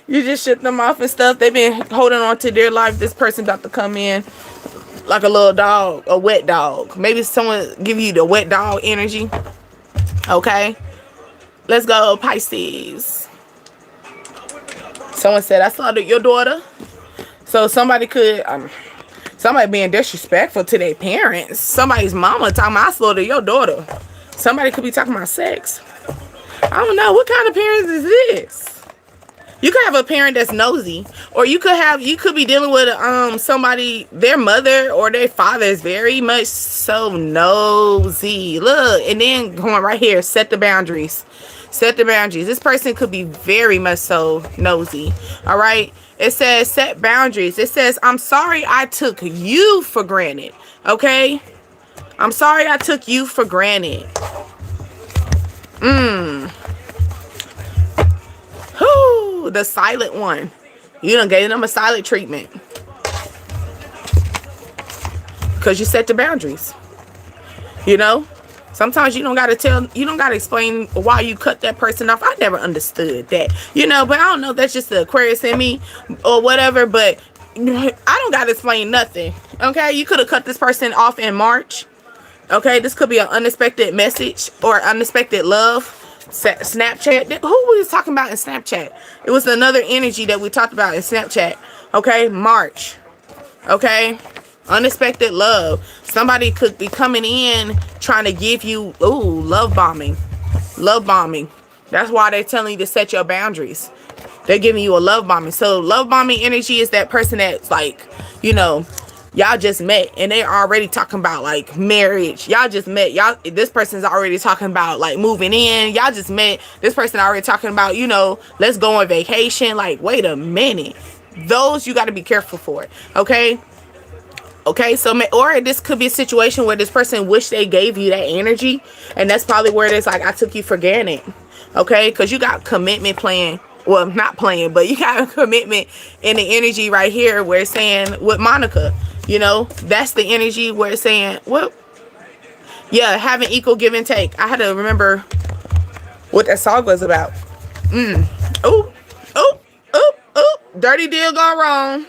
[SPEAKER 1] You just shipped them off and stuff. They've been holding on to their life. This person about to come in like a little dog, a wet dog. Maybe someone give you the wet dog energy. Okay. Let's go, Pisces. Someone said, I saw your daughter. So somebody could, somebody being disrespectful to their parents. Somebody's mama talking about, I saw your daughter. Somebody could be talking about sex. I don't know. What kind of parents is this? You could have a parent that's nosy, or you could be dealing with somebody, their mother or their father is very much so nosy. Look, and then going right here, set the boundaries. Set the boundaries. This person could be very much so nosy. All right. It says set boundaries. It says, I'm sorry I took you for granted. Okay. I'm sorry I took you for granted. Whoo, the silent one. You done gave them a silent treatment. Because you set the boundaries. You know? Sometimes you don't got to explain why you cut that person off. I never understood that. You know, but I don't know. That's just the Aquarius in me or whatever. But I don't got to explain nothing. Okay? You could have cut this person off in March. Okay? This could be an unexpected message or unexpected love. Snapchat. Who was talking about in Snapchat? It was another energy that we talked about in Snapchat. Okay? March. Okay? Unexpected love. Somebody could be coming in trying to give you, love bombing. Love bombing. That's why they're telling you to set your boundaries. They're giving you a love bombing. So love bombing energy is that person that's like, you know, y'all just met and they're already talking about like marriage. Y'all just met. This person's already talking about like moving in. Y'all just met. This person already talking about, you know, let's go on vacation. Like, wait a minute. Those you got to be careful for. Okay. Okay, so, or this could be a situation where this person wish they gave you that energy, and that's probably where it is like, I took you for granted. Okay, because you got commitment playing, well, not playing, but you got a commitment in the energy right here where it's saying with Monica, you know, that's the energy where it's saying, well, yeah, having equal give and take. I had to remember what that song was about. Dirty deal gone wrong.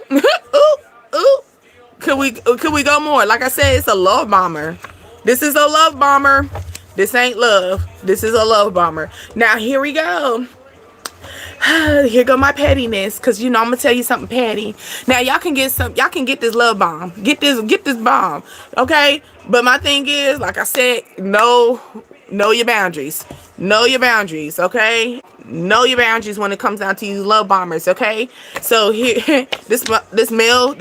[SPEAKER 1] Could we go more? Like I said, it's a love bomber. This is a love bomber. This ain't love. This is a love bomber. Now, here we go. Here go my pettiness, because you know I'm gonna tell you something petty. Now y'all can get this love bomb. Get this bomb. Okay? But my thing is, like I said, know your boundaries. Know your boundaries, okay? Know your boundaries when it comes down to you love bombers, okay? So here, this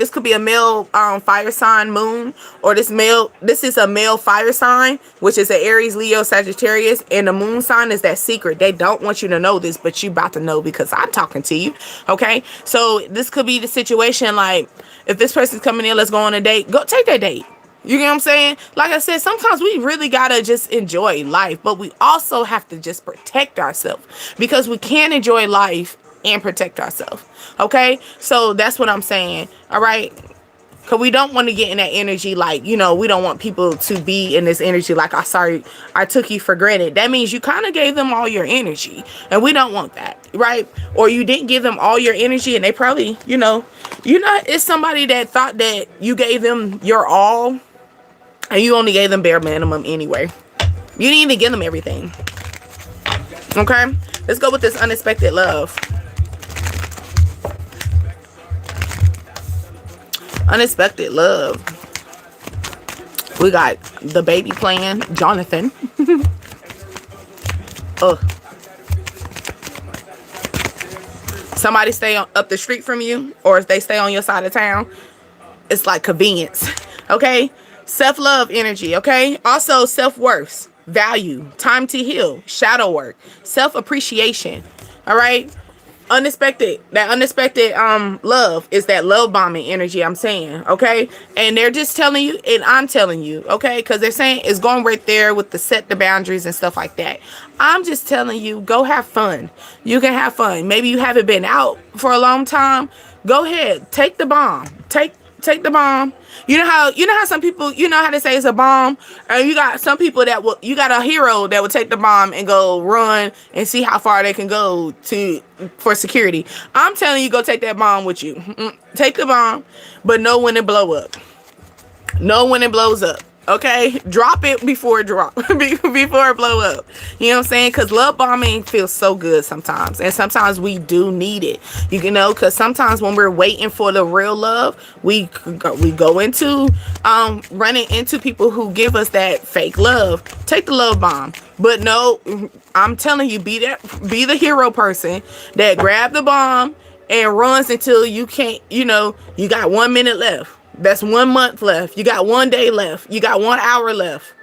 [SPEAKER 1] could be a male fire sign moon, or this is a male fire sign, which is an Aries, Leo, Sagittarius, and the moon sign is that secret. They don't want you to know this, but you about to know because I'm talking to you, okay? So this could be the situation, like, if this person's coming in, let's go on a date, go take that date. You get what I'm saying? Like I said, sometimes we really gotta just enjoy life, but we also have to just protect ourselves, because we can't enjoy life and protect ourselves. Okay? So that's what I'm saying. All right? Because we don't want to get in that energy, like, you know, we don't want people to be in this energy like, I took you for granted. That means you kind of gave them all your energy, and we don't want that, right? Or you didn't give them all your energy, and they probably, it's somebody that thought that you gave them your all, and you only gave them bare minimum anyway. You didn't even give them everything. Okay? Let's go with this unexpected love. Unexpected love. We got the baby plan, Jonathan. Ugh. Somebody stay up the street from you, or if they stay on your side of town, it's like convenience. Okay? Self-love energy, okay? Also self-worth, value, time to heal, shadow work, self-appreciation, all right? Unexpected love is that love bombing energy I'm saying, okay? And they're just telling you, and I'm telling you, okay? Because they're saying it's going right there with the set the boundaries and stuff like that. I'm just telling you, go have fun. You can have fun. Maybe you haven't been out for a long time. Go ahead, take the bomb. Take the bomb. You know how some people, you know how they say it's a bomb, and you got some people you got a hero that will take the bomb and go run and see how far they can go for security. I'm telling you, go take that bomb with you. Take the bomb, but know when it blow up. Know when it blows up. Okay, drop it before it blow up. You know what I'm saying? Because love bombing feels so good sometimes, and sometimes we do need it. You know, because sometimes when we're waiting for the real love, we go into running into people who give us that fake love. Take the love bomb, but no, I'm telling you, be the hero person that grab the bomb and runs until you can't. You know, you got 1 minute left. That's 1 month left. You got 1 day left. You got 1 hour left.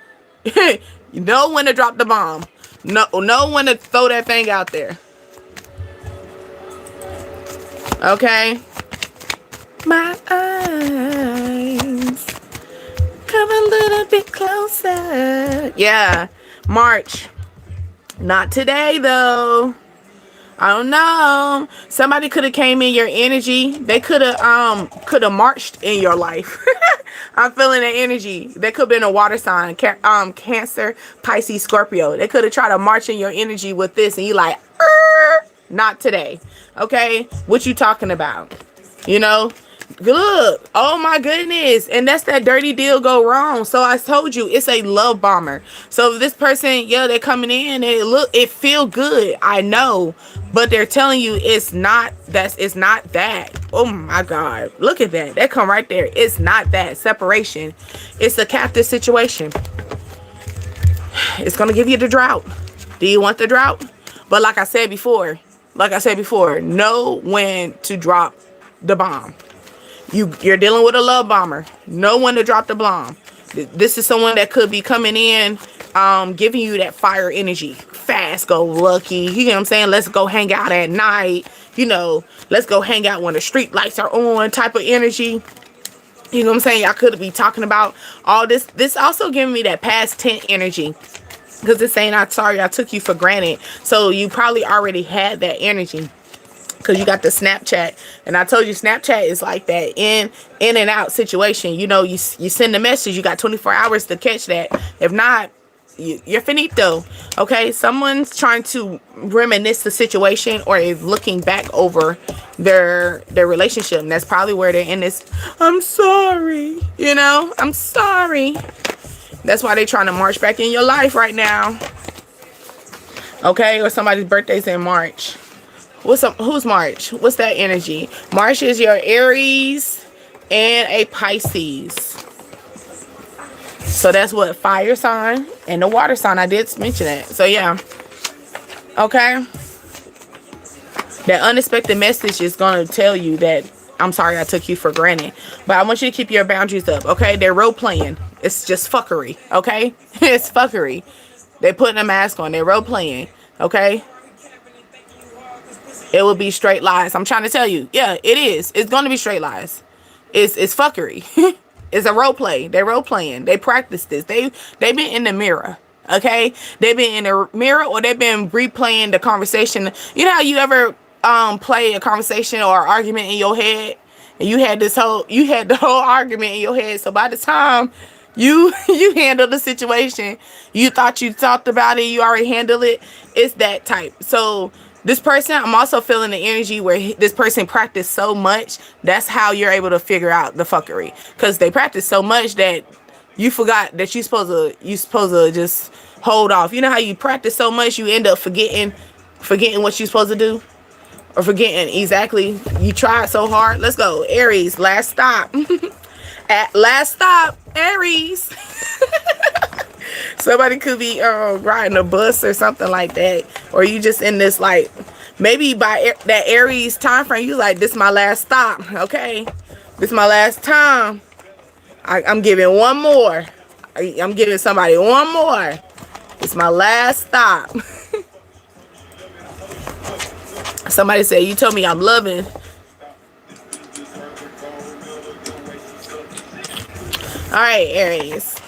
[SPEAKER 1] You know when to drop the bomb. Know when to throw that thing out there. Okay? My eyes come a little bit closer. Yeah. March. Not today, though. I don't know. Somebody could have came in your energy. They could have marched in your life. I'm feeling the energy. They could have been a water sign, Cancer, Pisces, Scorpio. They could have tried to march in your energy with this, and you like, not today. Okay, what you talking about? You know. Look, oh my goodness, and that's that dirty deal go wrong. So I told you it's a love bomber. So this person, yeah, they're coming in and it feel good, I know, but they're telling you it's not that. Oh my God, look at that come right there. It's not that separation. It's a captive situation. It's gonna give you the drought. Do you want the drought? But like I said before, know when to drop the bomb. You're dealing with a love bomber. Know when to drop the bomb. This is someone that could be coming in, giving you that fire energy. Fast, go lucky. You know what I'm saying? Let's go hang out at night. You know, let's go hang out when the street lights are on type of energy. You know what I'm saying? Y'all could be talking about all this. This also giving me that past tense energy. Because it's saying, I'm sorry, I took you for granted. So you probably already had that energy. Because you got the Snapchat, and I told you Snapchat is like that in and out situation. You know, you send a message, you got 24 hours to catch that. If not, you're finito. Okay, someone's trying to reminisce the situation, or is looking back over their relationship, and that's probably where they're in this. I'm sorry, you know, I'm sorry. That's why they're trying to march back in your life right now. Okay, or somebody's birthday's in March. Who's March? What's that energy? March is your Aries and a Pisces. So that's what, fire sign and the water sign. I did mention that. So yeah. Okay. That unexpected message is going to tell you that I'm sorry I took you for granted. But I want you to keep your boundaries up. Okay. They're role playing. It's just fuckery. Okay. It's fuckery. They're putting a mask on. They're role playing. Okay. It will be straight lies. I'm trying to tell you. Yeah, it is. It's going to be straight lies. It's fuckery. It's a role play. They're role playing. They practice this. They've been in the mirror. Okay. They've been in the mirror, or they've been replaying the conversation. You know how you ever play a conversation or argument in your head, and you had the whole argument in your head. So by the time you handle the situation, you thought you talked about it, you already handled it. It's that type. So this person, I'm also feeling the energy where this person practiced so much. That's how you're able to figure out the fuckery, because they practiced so much that you forgot that you supposed to just hold off. You know how you practice so much you end up forgetting what you're supposed to do, or forgetting exactly. You tried so hard. Let's go, Aries. Last stop. At last stop, Aries. Somebody could be riding a bus or something like that, or you just in this, like, maybe by that Aries time frame, you like, this is my last stop. Okay, this is my last time. I'm giving one more. I'm giving somebody one more. It's my last stop. Somebody said, you told me I'm loving. All right, Aries.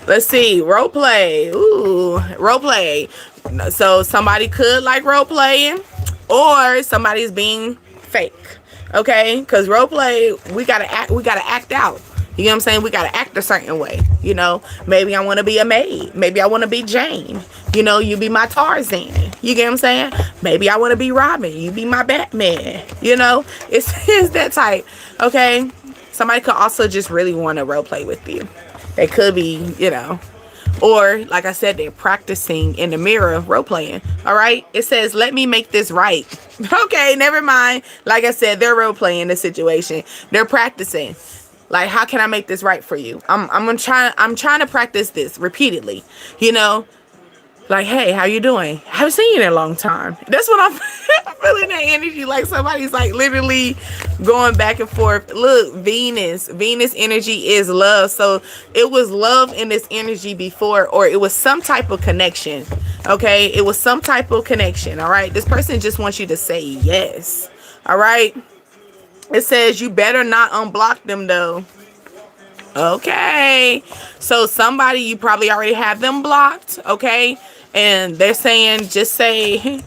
[SPEAKER 1] Let's see. Role play. Ooh, role play. So somebody could like role playing, or somebody's being fake. Okay, because role play, we gotta act out. You know what I'm saying? We gotta act a certain way. You know, maybe I want to be a maid. Maybe I want to be Jane. You know, you be my Tarzan. You get what I'm saying? Maybe I want to be Robin. You be my Batman. You know, it's that type. Okay, somebody could also just really want to role play with you. They could be, you know, or like I said, they're practicing in the mirror role playing. All right. It says, let me make this right. Okay, never mind. Like I said, they're role playing the situation. They're practicing. Like, how can I make this right for you? I'm trying to practice this repeatedly. You know, like, hey, how you doing? Haven't seen you in a long time. That's what I'm feeling, that energy. Like somebody's like literally going back and forth. Look, Venus energy is love. So it was love in this energy before, or it was some type of connection. Okay, it was some type of connection. All right, this person just wants you to say yes. All right, it says you better not unblock them though. Okay, so somebody, you probably already have them blocked. Okay, and they're saying, just say,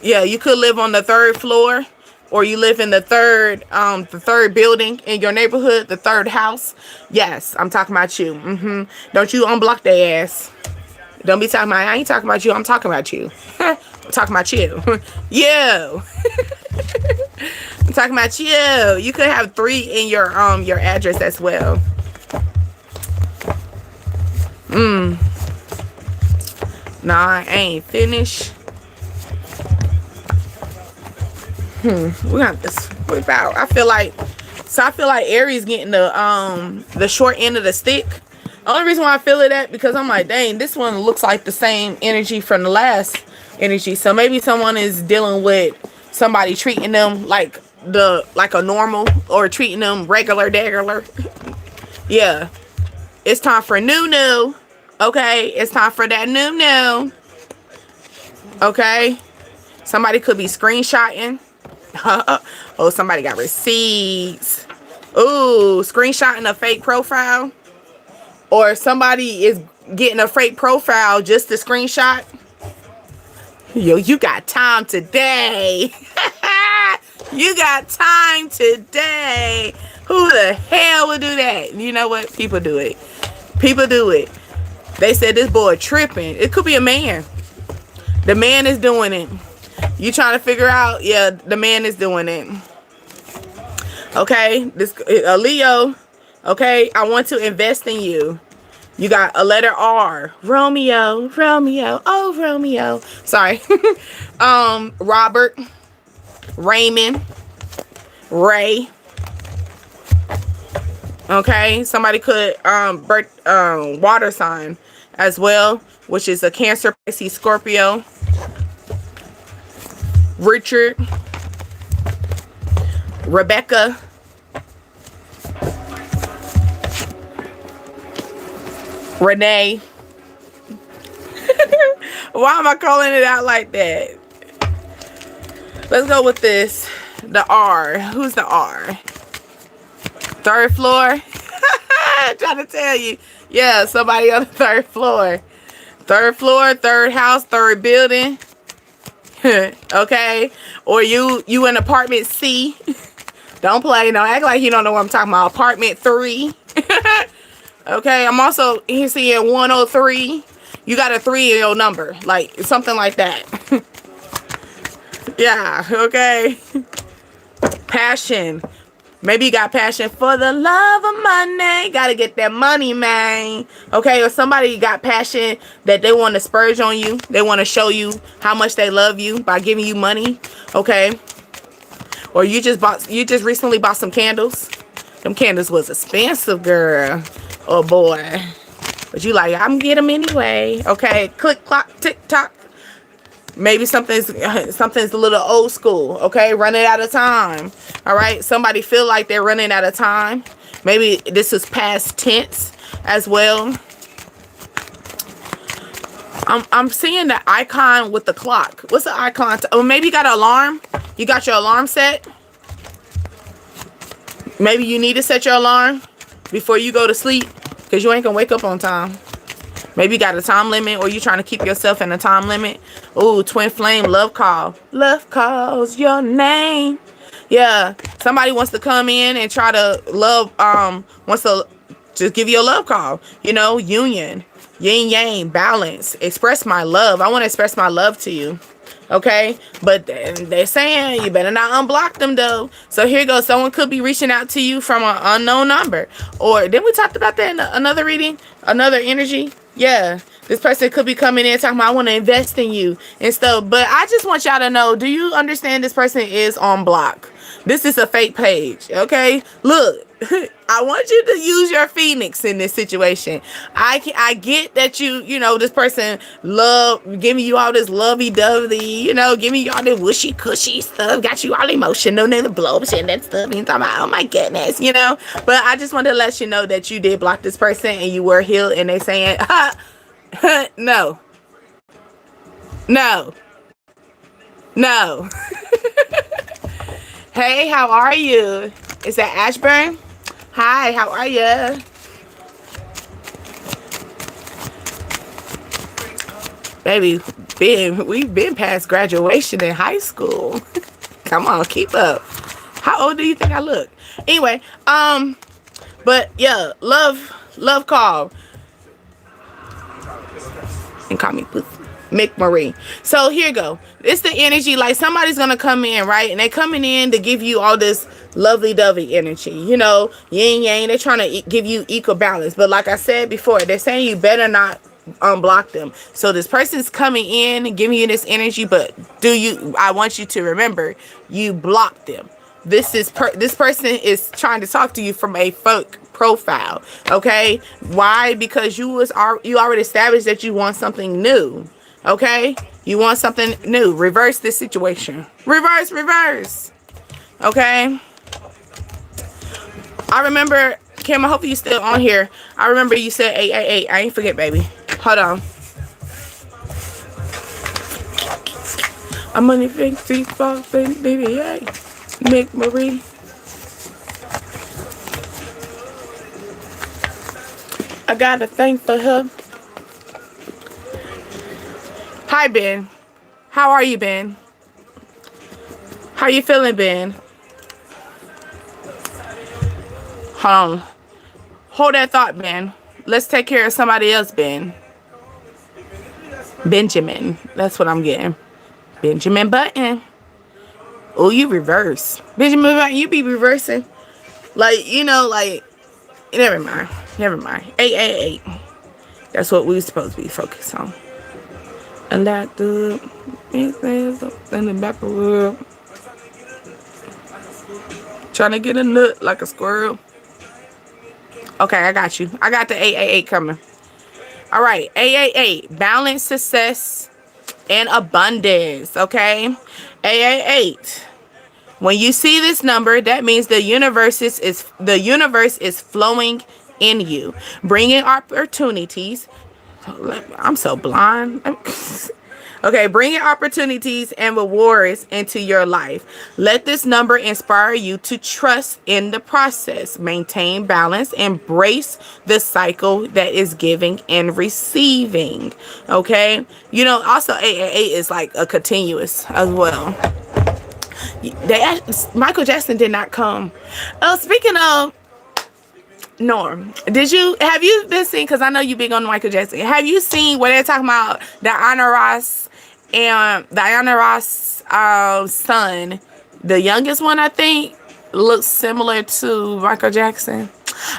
[SPEAKER 1] yeah, you could live on the 3rd floor, or you live in the third building in your neighborhood, the 3rd house. Yes, I'm talking about you. Don't you unblock their ass. Don't be talking about, I ain't talking about you, I'm talking about you. I'm talking about you. You. I'm talking about you. You could have 3 in your address as well. Nah, I ain't finished. We got this whip out. I feel like Aries getting the short end of the stick. Only reason why I feel it that, because I'm like, dang, this one looks like the same energy from the last energy. So maybe someone is dealing with somebody treating them like a normal, or treating them regular. Yeah. It's time for new. Okay, it's time for that new. Okay, somebody could be screenshotting. Oh, somebody got receipts. Ooh, screenshotting a fake profile, or somebody is getting a fake profile just to screenshot. Yo, you got time today. You got time today. Who the hell would do that? You know what? People do it. People do it. They said this boy tripping. It could be a man. The man is doing it. You trying to figure out? Yeah, the man is doing it. Okay, this Leo. Okay, I want to invest in you. You got a letter R. Romeo, Romeo, oh Romeo. Sorry. Robert, Raymond, Ray. Okay, somebody could water sign as well, which is a Cancer, Pisces, Scorpio. Richard, Rebecca, Renee. Why am I calling it out like that? Let's go with this. The R. Who's the R? Third floor. I'm trying to tell you. Yeah, somebody on the third floor. Third floor, third house, third building. Okay. Or you in apartment C. Don't play. Don't act like you don't know what I'm talking about. Apartment 3. Okay. I'm also here seeing 103. You got a 3 in your number. Like something like that. Yeah. Okay. Passion. Maybe you got passion for the love of money. Gotta get that money, man. Okay, or somebody got passion that they want to spurge on you. They want to show you how much they love you by giving you money. Okay. Or you just recently bought some candles. Them candles was expensive, girl. Oh boy. But you like, I'm get them anyway. Okay. Click, clock, tick, tock. Maybe something's a little old school. Okay, running out of time. All right, somebody feel like they're running out of time. Maybe this is past tense as well. I'm seeing the icon with the clock. What's the icon? Oh, maybe you got an alarm. You got your alarm set. Maybe you need to set your alarm before you go to sleep because you ain't gonna wake up on time. Maybe you got a time limit or you trying to keep yourself in a time limit. Ooh, twin flame, love call. Love calls your name. Yeah, somebody wants to come in and try to wants to just give you a love call. You know, union, yin yang, balance, express my love. I want to express my love to you. Okay, but they're saying you better not unblock them though. So here goes. Someone could be reaching out to you from an unknown number. Or then we talked about that in another reading, another energy. Yeah, this person could be coming in talking about, I want to invest in you and stuff. But I just want y'all to know, do you understand this person is on block? This is a fake page, okay? Look, I want you to use your phoenix in this situation. I get that you know, this person giving you all this lovey-dovey, you know, giving you all this wishy-cushy stuff, got you all emotional and the blow-ups and that stuff. And talking about, oh my goodness, you know. But I just want to let you know that you did block this person and you were healed, and they saying, no. No. No. Hey, how are you? Is that Ashburn? Hi, how are you? Baby, we've been past graduation in high school. Come on, keep up. How old do you think I look? Anyway, but yeah, love call. And call me pussy. Mick Marie. So here you go. It's the energy like somebody's gonna come in, right? And they're coming in to give you all this lovely dovey energy, you know, yin yang. They're trying to give you equal balance. But like I said before, they're saying you better not unblock them. So this person's coming in and giving you this energy, but I want you to remember, you blocked them. This person is trying to talk to you from a fake profile. Okay, why? Because you already established that you want something new. Okay, you want something new. Reverse this situation. Reverse. Okay, I remember, Kim, I hope you still on here. I remember you said 888. I ain't forget, baby. Hold on. I'm on the 54, baby. Hey, Mick Marie. I got a thing for her. Hi, Ben. How are you, Ben? How you feeling, Ben? Hold on. Hold that thought, Ben. Let's take care of somebody else, Ben. Benjamin. That's what I'm getting. Benjamin Button. Oh, you reverse. Benjamin Button, you be reversing. Like, you know, like, Never mind. Never mind. 888. That's what we were supposed to be focused on. And that the in the back of the world. Trying to get a nut like a squirrel. Okay, I got you. I got the 888 coming. All right, 888. Balance, success, and abundance. Okay, 888. When you see this number, that means the universe is flowing in you, bringing opportunities. I'm so blind. Okay, bringing opportunities and rewards into your life. Let this number inspire you to trust in the process, maintain balance, embrace the cycle that is giving and receiving. Okay, you know, also 888 is like a continuous as well. Michael Jackson did not come. Speaking of Norm, have you been seeing, because I know you big on Michael Jackson, have you seen where they're talking about Diana Ross and Diana Ross' son, the youngest one, I think, looks similar to Michael Jackson?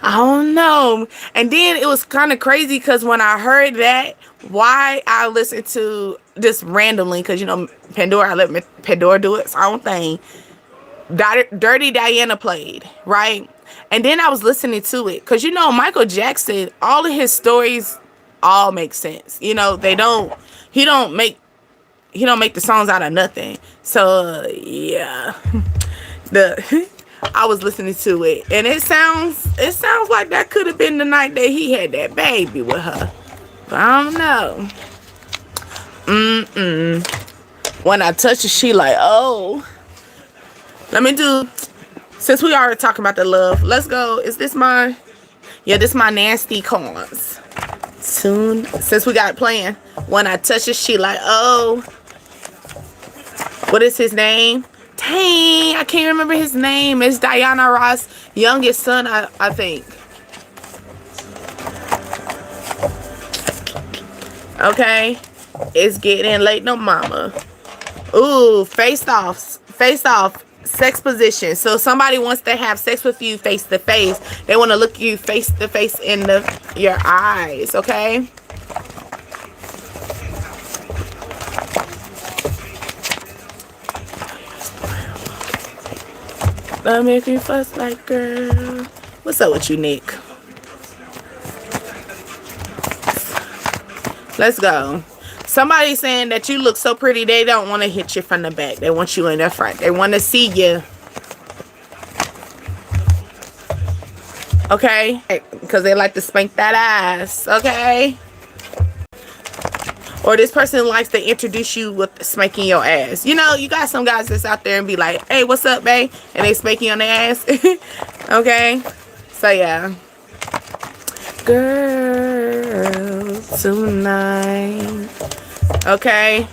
[SPEAKER 1] I don't know. And then it was kind of crazy because when I heard that, why I listened to this randomly, because you know Pandora, I let Pandora do its own thing. Dirty Diana played, right? And then I was listening to it because you know Michael Jackson, all of his stories all make sense. You know, he don't make the songs out of nothing. So yeah. I was listening to it and it sounds like that could have been the night that he had that baby with her. But I don't know. When I touch it, she like, oh. Since we already talking about the love, let's go. Is this mine? Yeah, this my nasty cards. Soon, since we got it playing. When I touch it, she like, oh. What is his name? Dang, I can't remember his name. It's Diana Ross' youngest son, I think. Okay. It's getting late, no mama. Ooh, face off. Sex position. So somebody wants to have sex with you face to face. They want to look you face to face in your eyes, okay? Don't make me fuss like girl. What's up with you, Nick? Let's go. Somebody's saying that you look so pretty, they don't want to hit you from the back. They want you in the front. They want to see you. Okay? Because they like to spank that ass. Okay? Or this person likes to introduce you with spanking your ass. You know, you got some guys that's out there and be like, hey, what's up, babe? And they spank you on their ass. Okay? So, yeah. Girl, tonight. Okay.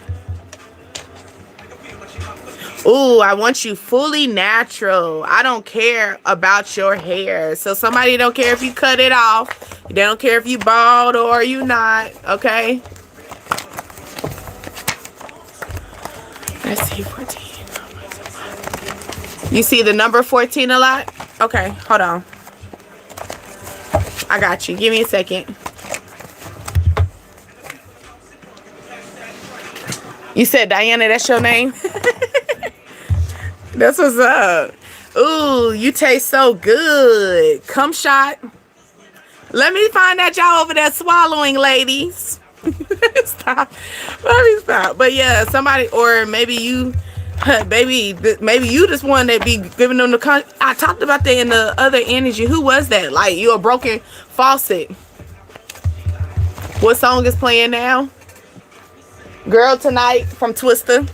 [SPEAKER 1] Ooh, I want you fully natural. I don't care about your hair. So somebody don't care if you cut it off. They don't care if you bald or you not. Okay. Let's see, 14. You see the number 14 a lot? Okay, hold on. I got you. Give me a second. You said Diana, that's your name? That's what's up. Ooh, you taste so good. Cum shot. Let me find out y'all over there swallowing, ladies. Stop. Let me stop. But yeah, somebody, or maybe you, maybe you just one that be giving them the I talked about that in the other energy. Who was that? Like you a broken faucet. What song is playing now? Girl Tonight from Twister.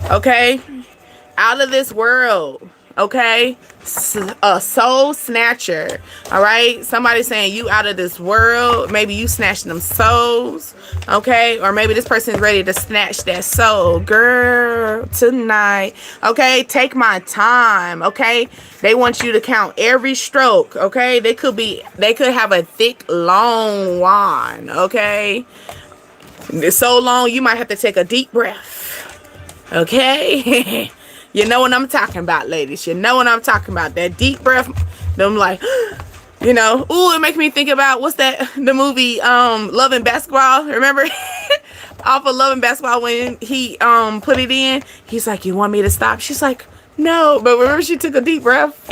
[SPEAKER 1] Okay. Out of this world. Okay. A soul snatcher. All right. Somebody saying you out of this world. Maybe you snatched them souls. Okay. Or maybe this person is ready to snatch that soul. Girl tonight. Okay. Take my time. Okay. They want you to count every stroke. Okay. They could have a thick, long wand. Okay. It's so long you might have to take a deep breath. Okay? You know what I'm talking about, ladies. You know what I'm talking about. That deep breath. Them like, you know. Ooh, it makes me think about, what's that? The movie Love and Basketball. Remember? Off of Love and Basketball, when he put it in. He's like, you want me to stop? She's like, no. But remember, she took a deep breath.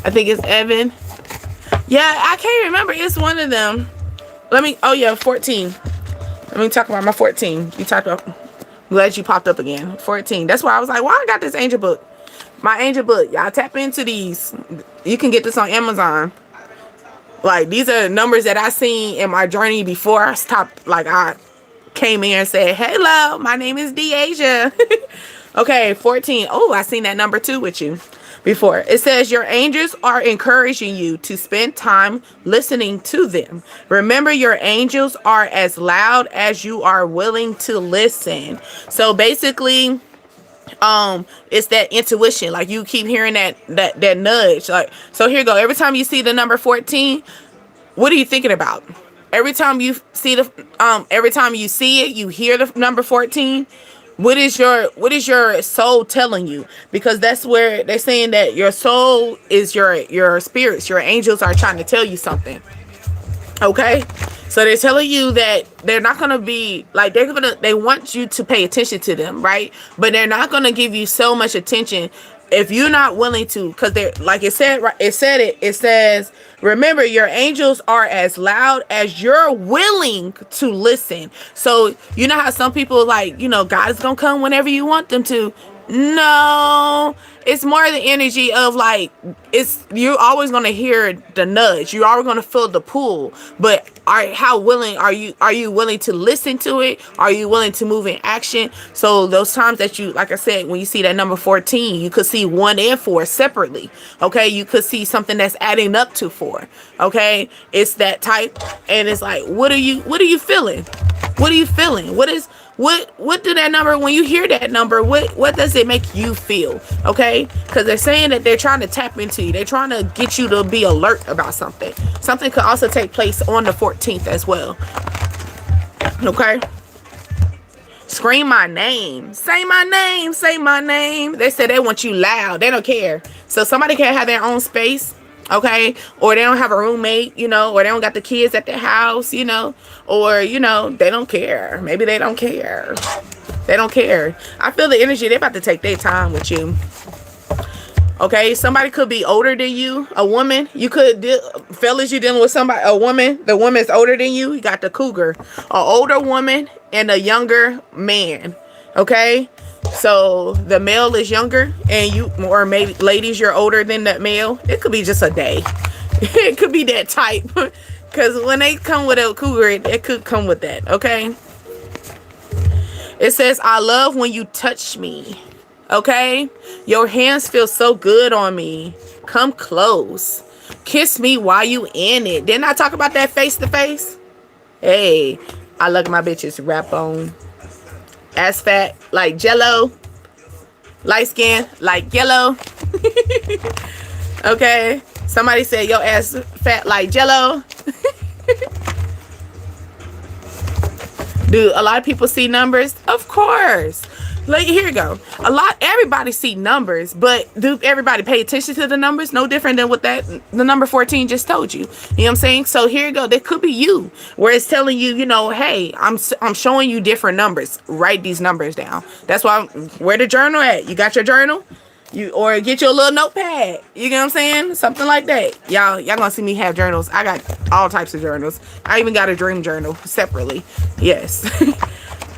[SPEAKER 1] I think it's Evan. Yeah, I can't remember. It's one of them. Oh yeah, 14. Let me talk about my 14. You talked about, I'm glad you popped up again. 14. That's why I was like, why I got this angel book? My angel book. Y'all tap into these. You can get this on Amazon. Like, these are numbers that I seen in my journey before I stopped. Like, I came in and said, hello, my name is Deasia. Okay, 14. Oh, I seen that number too with you before. It says your angels are encouraging you to spend time listening to them. Remember, your angels are as loud as you are willing to listen. So basically, it's that intuition. Like, you keep hearing that nudge. Like, so here you go. Every time you see the number 14, what are you thinking about? Every time you see it, you hear the number 14. What is your soul telling you? Because that's where they're saying that your soul is your spirits. Your angels are trying to tell you something. Okay? So they're telling you that they're not going to be like, they want you to pay attention to them, right? But they're not going to give you so much attention if you're not willing to, because they're, like it says, remember, your angels are as loud as you're willing to listen. So you know how some people, like, you know, God is gonna come whenever you want them to. No, it's more the energy of, like, you're always gonna hear the nudge. You're always gonna feel the pull. But how willing are you? Are you willing to listen to it? Are you willing to move in action? So those times that you, like I said, when you see that number 14, you could see 1 and 4 separately. Okay, you could see something that's adding up to 4. Okay, it's that type, and it's like, what are you feeling? What are you feeling? What do that number, when you hear that number, what does it make you feel? Okay? Because they're saying that they're trying to tap into you. They're trying to get you to be alert about something. Something could also take place on the 14th as well. Okay? Scream my name. Say my name. Say my name. They said they want you loud. They don't care. So somebody can have their own space. Okay, or they don't have a roommate, you know, or they don't got the kids at their house, you know, or, you know, they don't care. Maybe they don't care. They don't care. I feel the energy. They're about to take their time with you. Okay, somebody could be older than you, a woman. You could, fellas, you dealing with somebody, a woman. The woman's older than you. You got the cougar, an older woman and a younger man. Okay. So the male is younger, and you, or maybe ladies, you're older than that male. It could be just a day. It could be that type. Because when they come with a cougar, it could come with that. Okay. It says, I love when you touch me. Okay. Your hands feel so good on me. Come close. Kiss me while you in it. Didn't I talk about that face to face? Hey, I like my bitches rap on. Ass fat like jello, light skin like yellow. Okay, somebody said your ass fat like jello. Do a lot of people see numbers? Of course. Like, here you go. Everybody see numbers, but do everybody pay attention to the numbers? No different than what the number 14 just told you. You know what I'm saying? So here you go. That could be you, where it's telling you, you know, hey, I'm showing you different numbers. Write these numbers down. That's why. Where the journal at? You got your journal? Or get you a little notepad. You know what I'm saying? Something like that. Y'all gonna see me have journals. I got all types of journals. I even got a dream journal separately. Yes.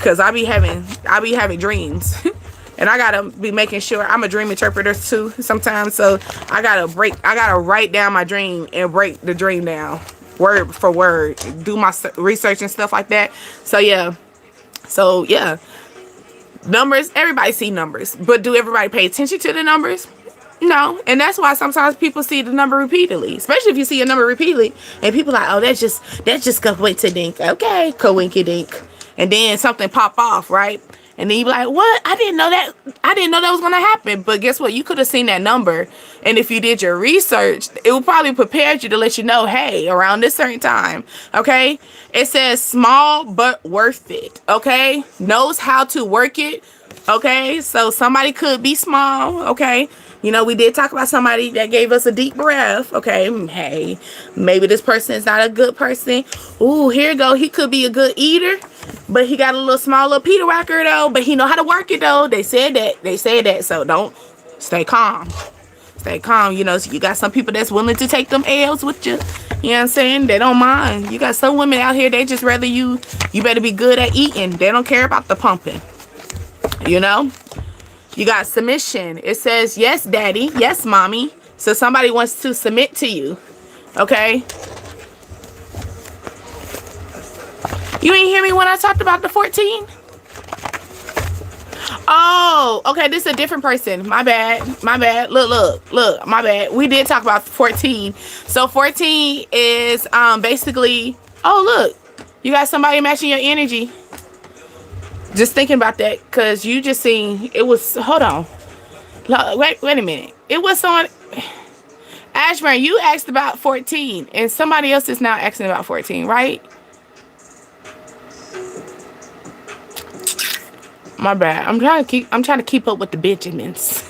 [SPEAKER 1] Cause I be having dreams. And I gotta be making sure, I'm a dream interpreter too sometimes. So I gotta write down my dream and break the dream down word for word, do my research and stuff like that. So yeah. Numbers, everybody see numbers, but do everybody pay attention to the numbers? No. And that's why sometimes people see the number repeatedly, especially if you see a number repeatedly and people are like, oh, that's just coincidence. Okay, coincidence. And then something pop off, right? And then you be like, what? I didn't know that was going to happen. But guess what? You could have seen that number. And if you did your research, it would probably prepare you to let you know, hey, around this certain time. Okay. It says small, but worth it. Okay. Knows how to work it. Okay. So somebody could be small. Okay. You know, we did talk about somebody that gave us a deep breath. Okay. Hey, maybe this person is not a good person. Ooh, here you go. He could be a good eater, but he got a little small little Peter Whacker though, but he know how to work it though. They said that. So don't, stay calm. Stay calm. You know, so you got some people that's willing to take them L's with you. You know what I'm saying? They don't mind. You got some women out here, they just rather you better be good at eating. They don't care about the pumping. You know? You got submission. It says, yes, daddy. Yes, mommy. So somebody wants to submit to you. Okay? You ain't hear me when I talked about the 14? Oh, okay. This is a different person. My bad. My bad. Look. My bad. We did talk about 14. So 14 is basically, oh, look. You got somebody matching your energy. Just thinking about that, because you just seen, it was, hold on. Wait a minute. It was on, Ashburn, you asked about 14, and somebody else is now asking about 14, right? My bad. I'm trying to keep up with the Benjamins.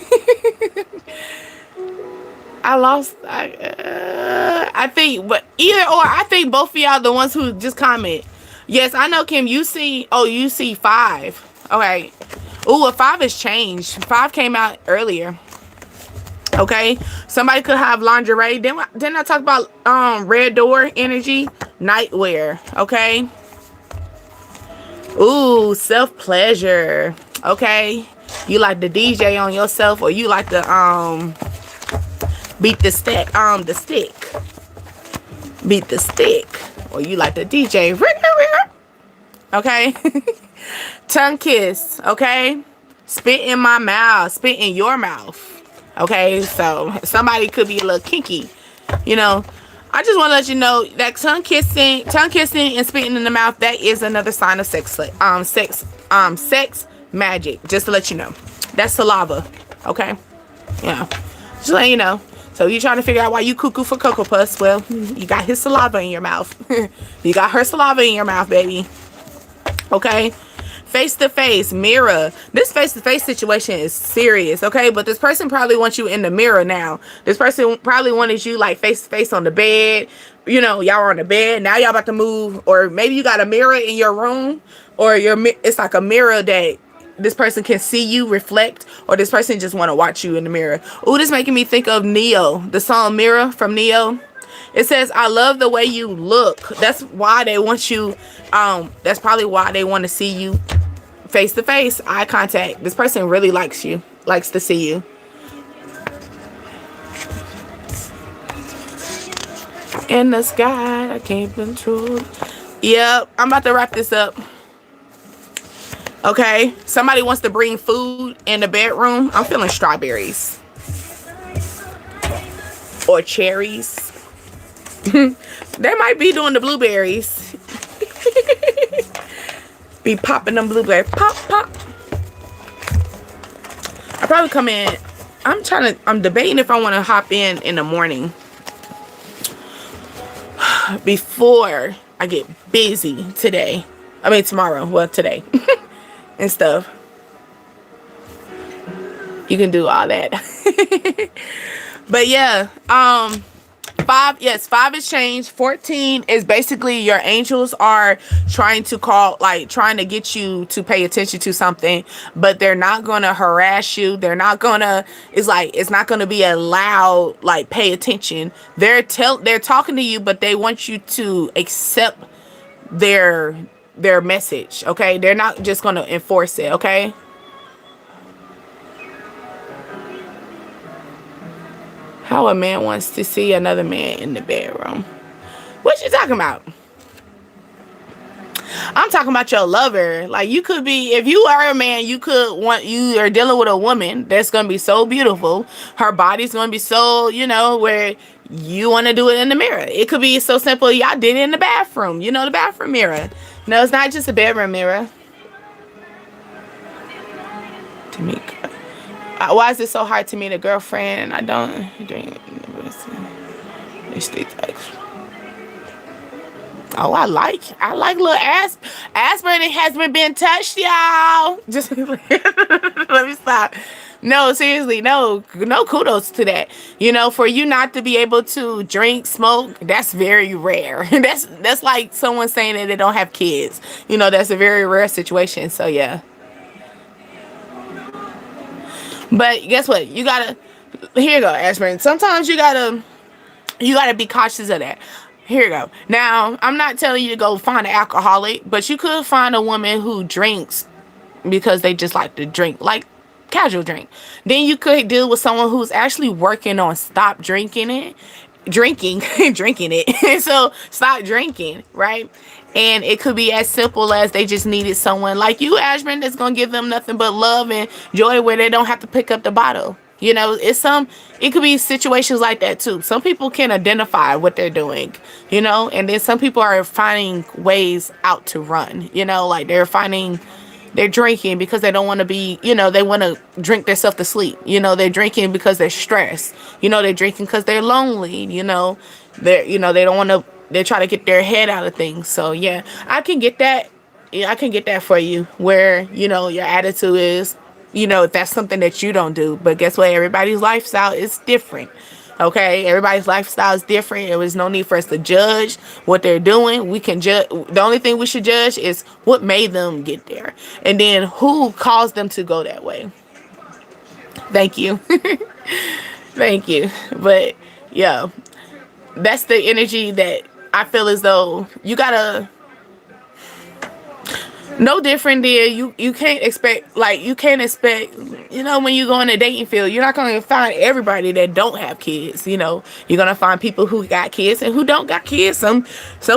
[SPEAKER 1] I think, but either or, I think both of y'all the ones who just comment. Yes, I know, Kim, you see 5. Okay. Ooh, a 5 has changed. 5 came out earlier. Okay. Somebody could have lingerie. Didn't I talk about red door energy? Nightwear. Okay. Ooh, self-pleasure. Okay. You like to DJ on yourself, or you like to beat the stick. Beat the stick. Or you like to DJ. Okay. Tongue kiss. Okay. Spit in my mouth. Spit in your mouth. Okay. So somebody could be a little kinky. You know. I just want to let you know that tongue kissing and spitting in the mouth, that is another sign of sex magic. Just to let you know. That's saliva. Okay. Yeah. Just letting you know. So you trying to figure out why you cuckoo for Cocoa Puffs? Well, you got his saliva in your mouth. You got her saliva in your mouth, baby. Okay. Face to face, mirror. This face to face situation is serious, okay? But this person probably wants you in the mirror now. This person probably wanted you like face to face on the bed. You know, y'all are on the bed. Now y'all about to move. Or maybe you got a mirror in your room. Or it's like a mirror that this person can see you reflect. Or this person just want to watch you in the mirror. Ooh, this making me think of Neo. The song Mirror from Neo. It says, I love the way you look. That's why they want you. That's probably why they want to see you face to face, eye contact. This person really likes you, likes to see you. In the sky, I can't control. Yep, I'm about to wrap this up. Okay, somebody wants to bring food in the bedroom. I'm feeling strawberries or cherries. They might be doing the blueberries. Be popping them blueberries. Pop, pop. I probably come in. I'm debating if I want to hop in the morning. Before I get busy today. I mean tomorrow. Well, today. And stuff. You can do all that. But yeah. 5, yes, 5 is changed. 14 is basically your angels are trying to trying to get you to pay attention to something, but they're not going to harass you. They're not going to, it's not going to be a loud, pay attention. They're talking to you, but they want you to accept their message, okay? They're not just going to enforce it, okay? How a man wants to see another man in the bedroom. What you talking about? I'm talking about your lover. Like, you could be, if you are a man, you are dealing with a woman that's going to be so beautiful. Her body's going to be so, where you want to do it in the mirror. It could be so simple. Y'all did it in the bathroom. The bathroom mirror. No, it's not just a bedroom mirror. Why is it so hard to meet a girlfriend? I don't drink. Oh, I like little aspirin. It has been touched, y'all. Just let me stop. No, seriously, no kudos to that. You know, for you not to be able to drink, smoke, that's very rare. That's like someone saying that they don't have kids. You know, that's a very rare situation. So yeah. But guess what? You gotta, here you go, aspirin. Sometimes you gotta be cautious of that. Here you go. Now, I'm not telling you to go find an alcoholic, but you could find a woman who drinks because they just like to drink, like casual drink. Then you could deal with someone who's actually working on stop drinking it. Drinking it. So stop drinking, right? And it could be as simple as they just needed someone like you, Ashburn, that's gonna give them nothing but love and joy, where they don't have to pick up the bottle. You know, it could be situations like that too. Some people can identify what they're doing, you know, and then some people are finding ways out to run, you know, like they're drinking because they don't want to be, you know, they want to drink themselves to sleep. You know, they're drinking because they're stressed. You know, they're drinking because they're lonely. You know, they don't want to, they try to get their head out of things. So yeah, I can get that. Yeah, I can get that for you, where, you know, your attitude is, you know, if that's something that you don't do. But guess what? Everybody's lifestyle is different. Okay, everybody's lifestyle is different. There was no need for us to judge what they're doing. We can judge. The only thing we should judge is what made them get there, and then who caused them to go that way. Thank you. Thank you. But yeah, that's the energy that I feel as though you gotta. No different than you can't expect, you know, when you go in the dating field, you're not going to find everybody that don't have kids. You know, you're going to find people who got kids and who don't got kids. Some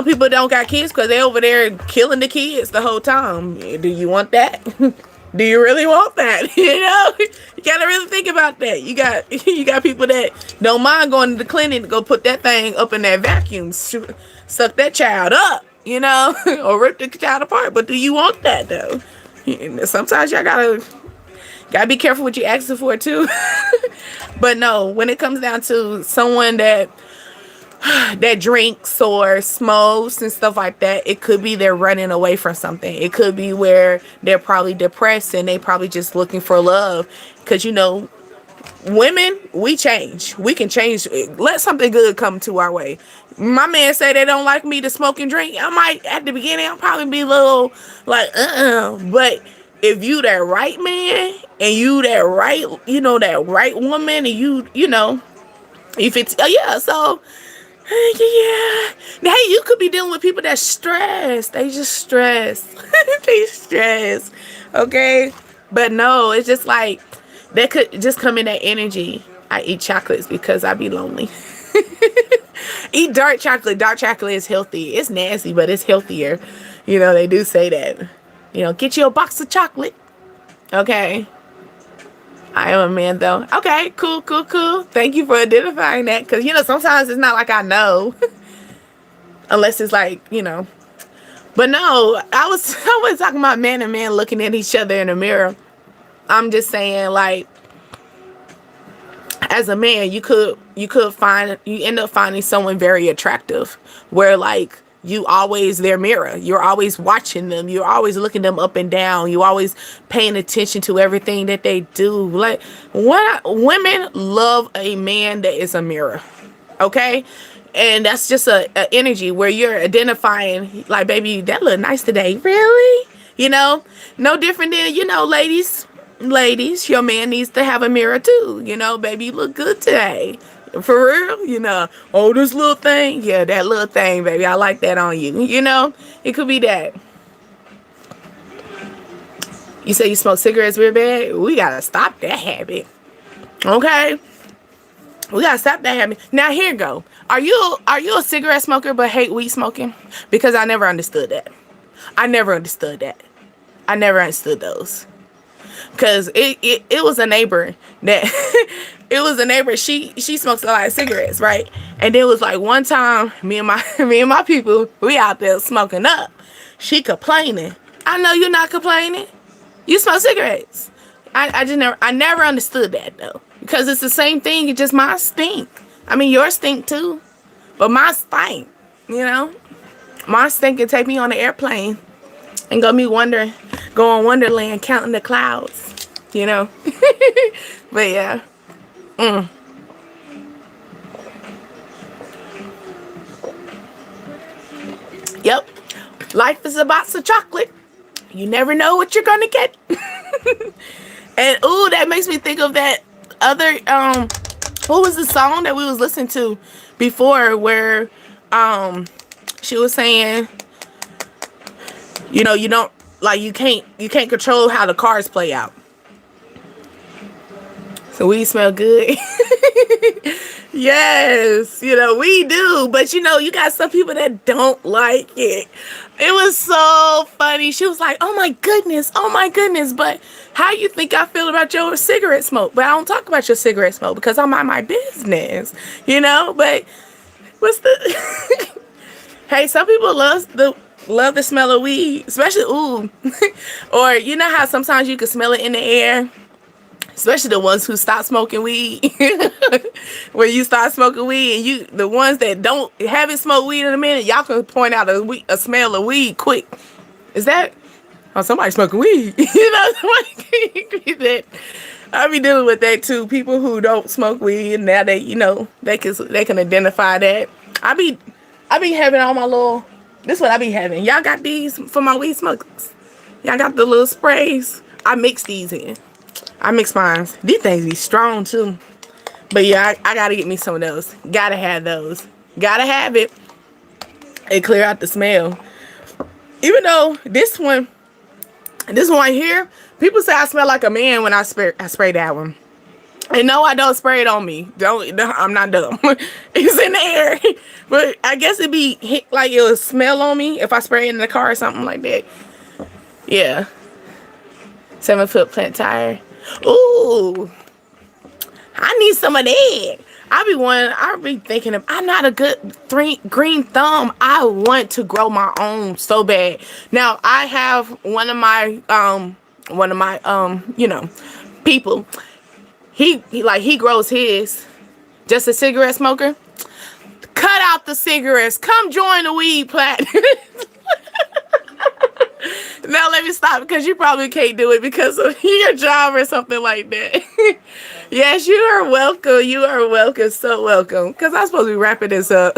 [SPEAKER 1] people don't got kids because they're over there killing the kids the whole time. Do you want that? Do you really want that? You know, you got to really think about that. You got people that don't mind going to the clinic to go put that thing up in that vacuum, suck that child up. You know, or rip the child apart. But do you want that though? Sometimes y'all gotta be careful what you're asking for too. But no, when it comes down to someone that drinks or smokes and stuff like that, it could be they're running away from something. It could be where they're probably depressed and they probably just looking for love. Because, you know, women, we change. We can change. Let something good come to our way. My man say they don't like me to smoke and drink. I might, at the beginning, I'll probably be a little like, But if you that right man and you that right, you know, that right woman, and you know, if it's, yeah, so, yeah. Hey, you could be dealing with people that stress. They just stress. They stress. Okay? But no, it's just like, that could just come in that energy. I eat chocolates because I be lonely. Eat dark chocolate. Dark chocolate is healthy. It's nasty, but it's healthier. You know, they do say that. You know, get you a box of chocolate. Okay. I am a man, though. Okay, cool. Thank you for identifying that. Because, you know, sometimes it's not like I know. Unless it's like, you know. But no, I was talking about man and man looking at each other in the mirror. I'm just saying, like, as a man, you end up finding someone very attractive, where like you always their mirror. You're always watching them. You're always looking them up and down. You're always paying attention to everything that they do. Like, women love a man that is a mirror. Okay. And that's just a energy where you're identifying, like, baby, that look nice today. Really? You know, no different than, you know, ladies, your man needs to have a mirror too. You know, baby, you look good today. For real, you know. Oh, this little thing. Yeah, that little thing, baby. I like that on you. You know, it could be that. You say you smoke cigarettes real bad? We gotta stop that habit. Okay? We gotta stop that habit. Now, here you go. Are you a cigarette smoker but hate weed smoking? Because I never understood that. I never understood those. Because it was a neighbor that she smokes a lot of cigarettes, right? And then it was like one time me and my people, we out there smoking up. She complaining. I know you're not complaining. You smoke cigarettes. I never understood that though, because it's the same thing. It's just mine stink. I mean, yours stink too, but mine stink. You know, mine stink and take me on the airplane and go on Wonderland counting the clouds. You know, but yeah. Yep, life is a box of chocolate. You never know what you're gonna get. And ooh, that makes me think of that other what was the song that we was listening to before, where she was saying, you know, you don't, like, you can't control how the cards play out. So we smell good. Yes, you know, we do. But, you know, you got some people that don't like it. It was so funny. She was like, oh, my goodness. But how you think I feel about your cigarette smoke? But I don't talk about your cigarette smoke because I'm on my business, you know? But what's the... Hey, some people love the smell of weed, especially, ooh. Or you know how sometimes you can smell it in the air? Especially the ones who stop smoking weed. When you start smoking weed, and the ones that haven't smoked weed in a minute, y'all can point out a smell of weed quick. Is that? Oh, somebody smoking weed. You know, somebody can that. I be dealing with that too. People who don't smoke weed, and now they can identify that. I be having all my little. This is what I be having. Y'all got these for my weed smokers. Y'all got the little sprays. I mix these in. I mix mine. These things be strong too. But yeah, I gotta get me some of those. Gotta have those. Gotta have it. And clear out the smell. Even though this one here, people say I smell like a man when I spray that one. And no, I don't spray it on me. I'm not dumb. It's in the air. But I guess it'd be like it would smell on me if I spray it in the car or something like that. Yeah. 7-foot plant tire. Ooh, I need some of that. I be thinking of, I'm not a good green thumb. I want to grow my own so bad. Now I have one of my you know, people. He grows his. Just a cigarette smoker. Cut out the cigarettes. Come join the weed plat. Now let me stop, because you probably can't do it because of your job or something like that. Yes, you are welcome. You are welcome. So welcome. Because I'm supposed to be wrapping this up.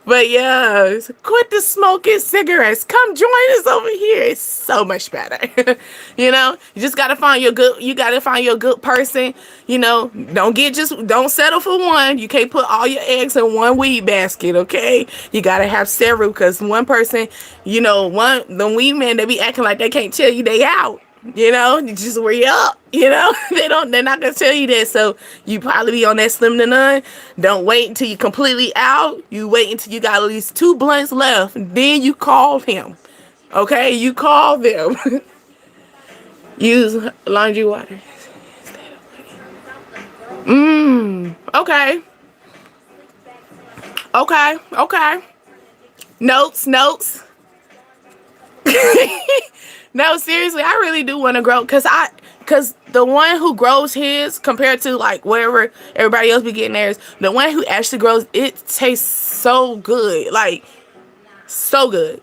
[SPEAKER 1] But yeah, quit the smoking cigarettes. Come join us over here. It's so much better. You know, you just gotta find your good person. You know, don't settle for one. You can't put all your eggs in one weed basket, okay? You gotta have several, because one person, you know, the weed men, they be acting like they can't tell you they out. You know, you just where you up, you know, they're not gonna tell you that. So you probably be on that slim to none. Don't wait until you completely out. You wait until you got at least 2 blunts left. Then you call him. Okay, you call them. Use laundry water. Okay. Notes. No, seriously, I really do want to grow, because the one who grows his, compared to like wherever everybody else be getting theirs, the one who actually grows, it tastes so good, like so good.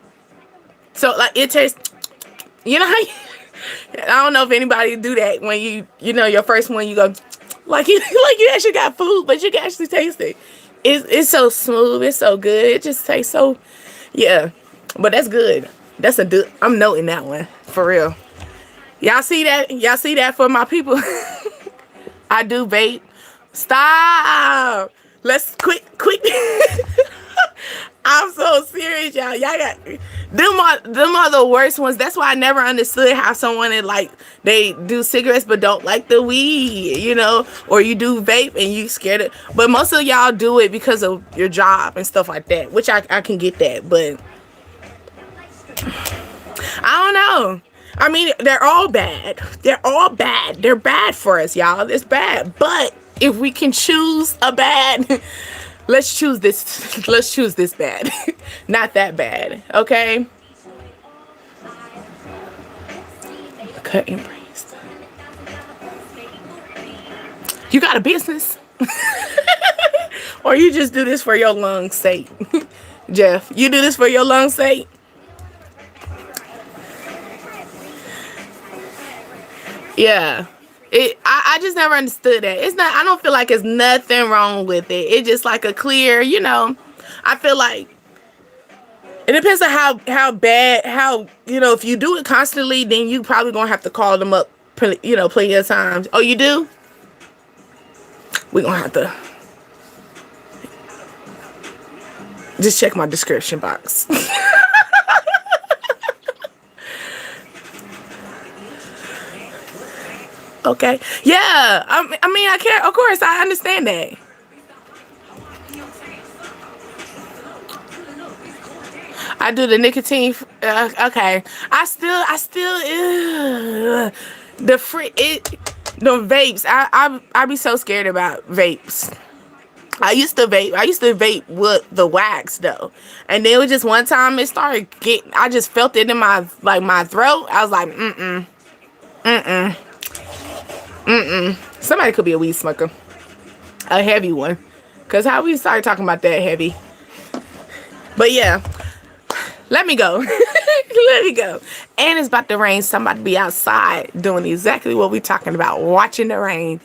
[SPEAKER 1] So like it tastes, you know how I don't know if anybody do that when you know your first one, you go like you actually got food, but you can actually taste it. It's so smooth, it's so good, it just tastes so, yeah. But that's good. I'm noting that one for real. Y'all see that? Y'all see that for my people? I do vape. Stop. Let's quit. I'm so serious, y'all. Y'all got them are the worst ones. That's why I never understood how someone they do cigarettes but don't like the weed, you know, or you do vape and you scared it. But most of y'all do it because of your job and stuff like that, which I can get that, but I don't know. I mean, they're all bad. They're bad for us, y'all. It's bad. But if we can choose a bad, let's choose this. Let's choose this bad. Not that bad. Okay? Cut and brace. You got a business? Or you just do this for your lungs' sake? Jeff, you do this for your lungs' sake? Yeah. I just never understood that. It's not, I don't feel like it's nothing wrong with it. It's just like a clear, you know, I feel like it depends on how bad, you know, if you do it constantly, then you probably gonna have to call them up, you know, plenty of times. Oh, you do? We're gonna have to just check my description box. Okay. Yeah. I mean, I can't. Of course, I understand that. I do the nicotine. Okay. I still. The vapes. I be so scared about vapes. I used to vape with the wax though, and then it was just one time it started getting. I just felt it in my throat. I was like, Somebody could be a weed smoker, a heavy one, cause how we started talking about that heavy. But yeah, let me go. Let me go. And it's about to rain. Somebody be outside doing exactly what we talking about, watching the rain.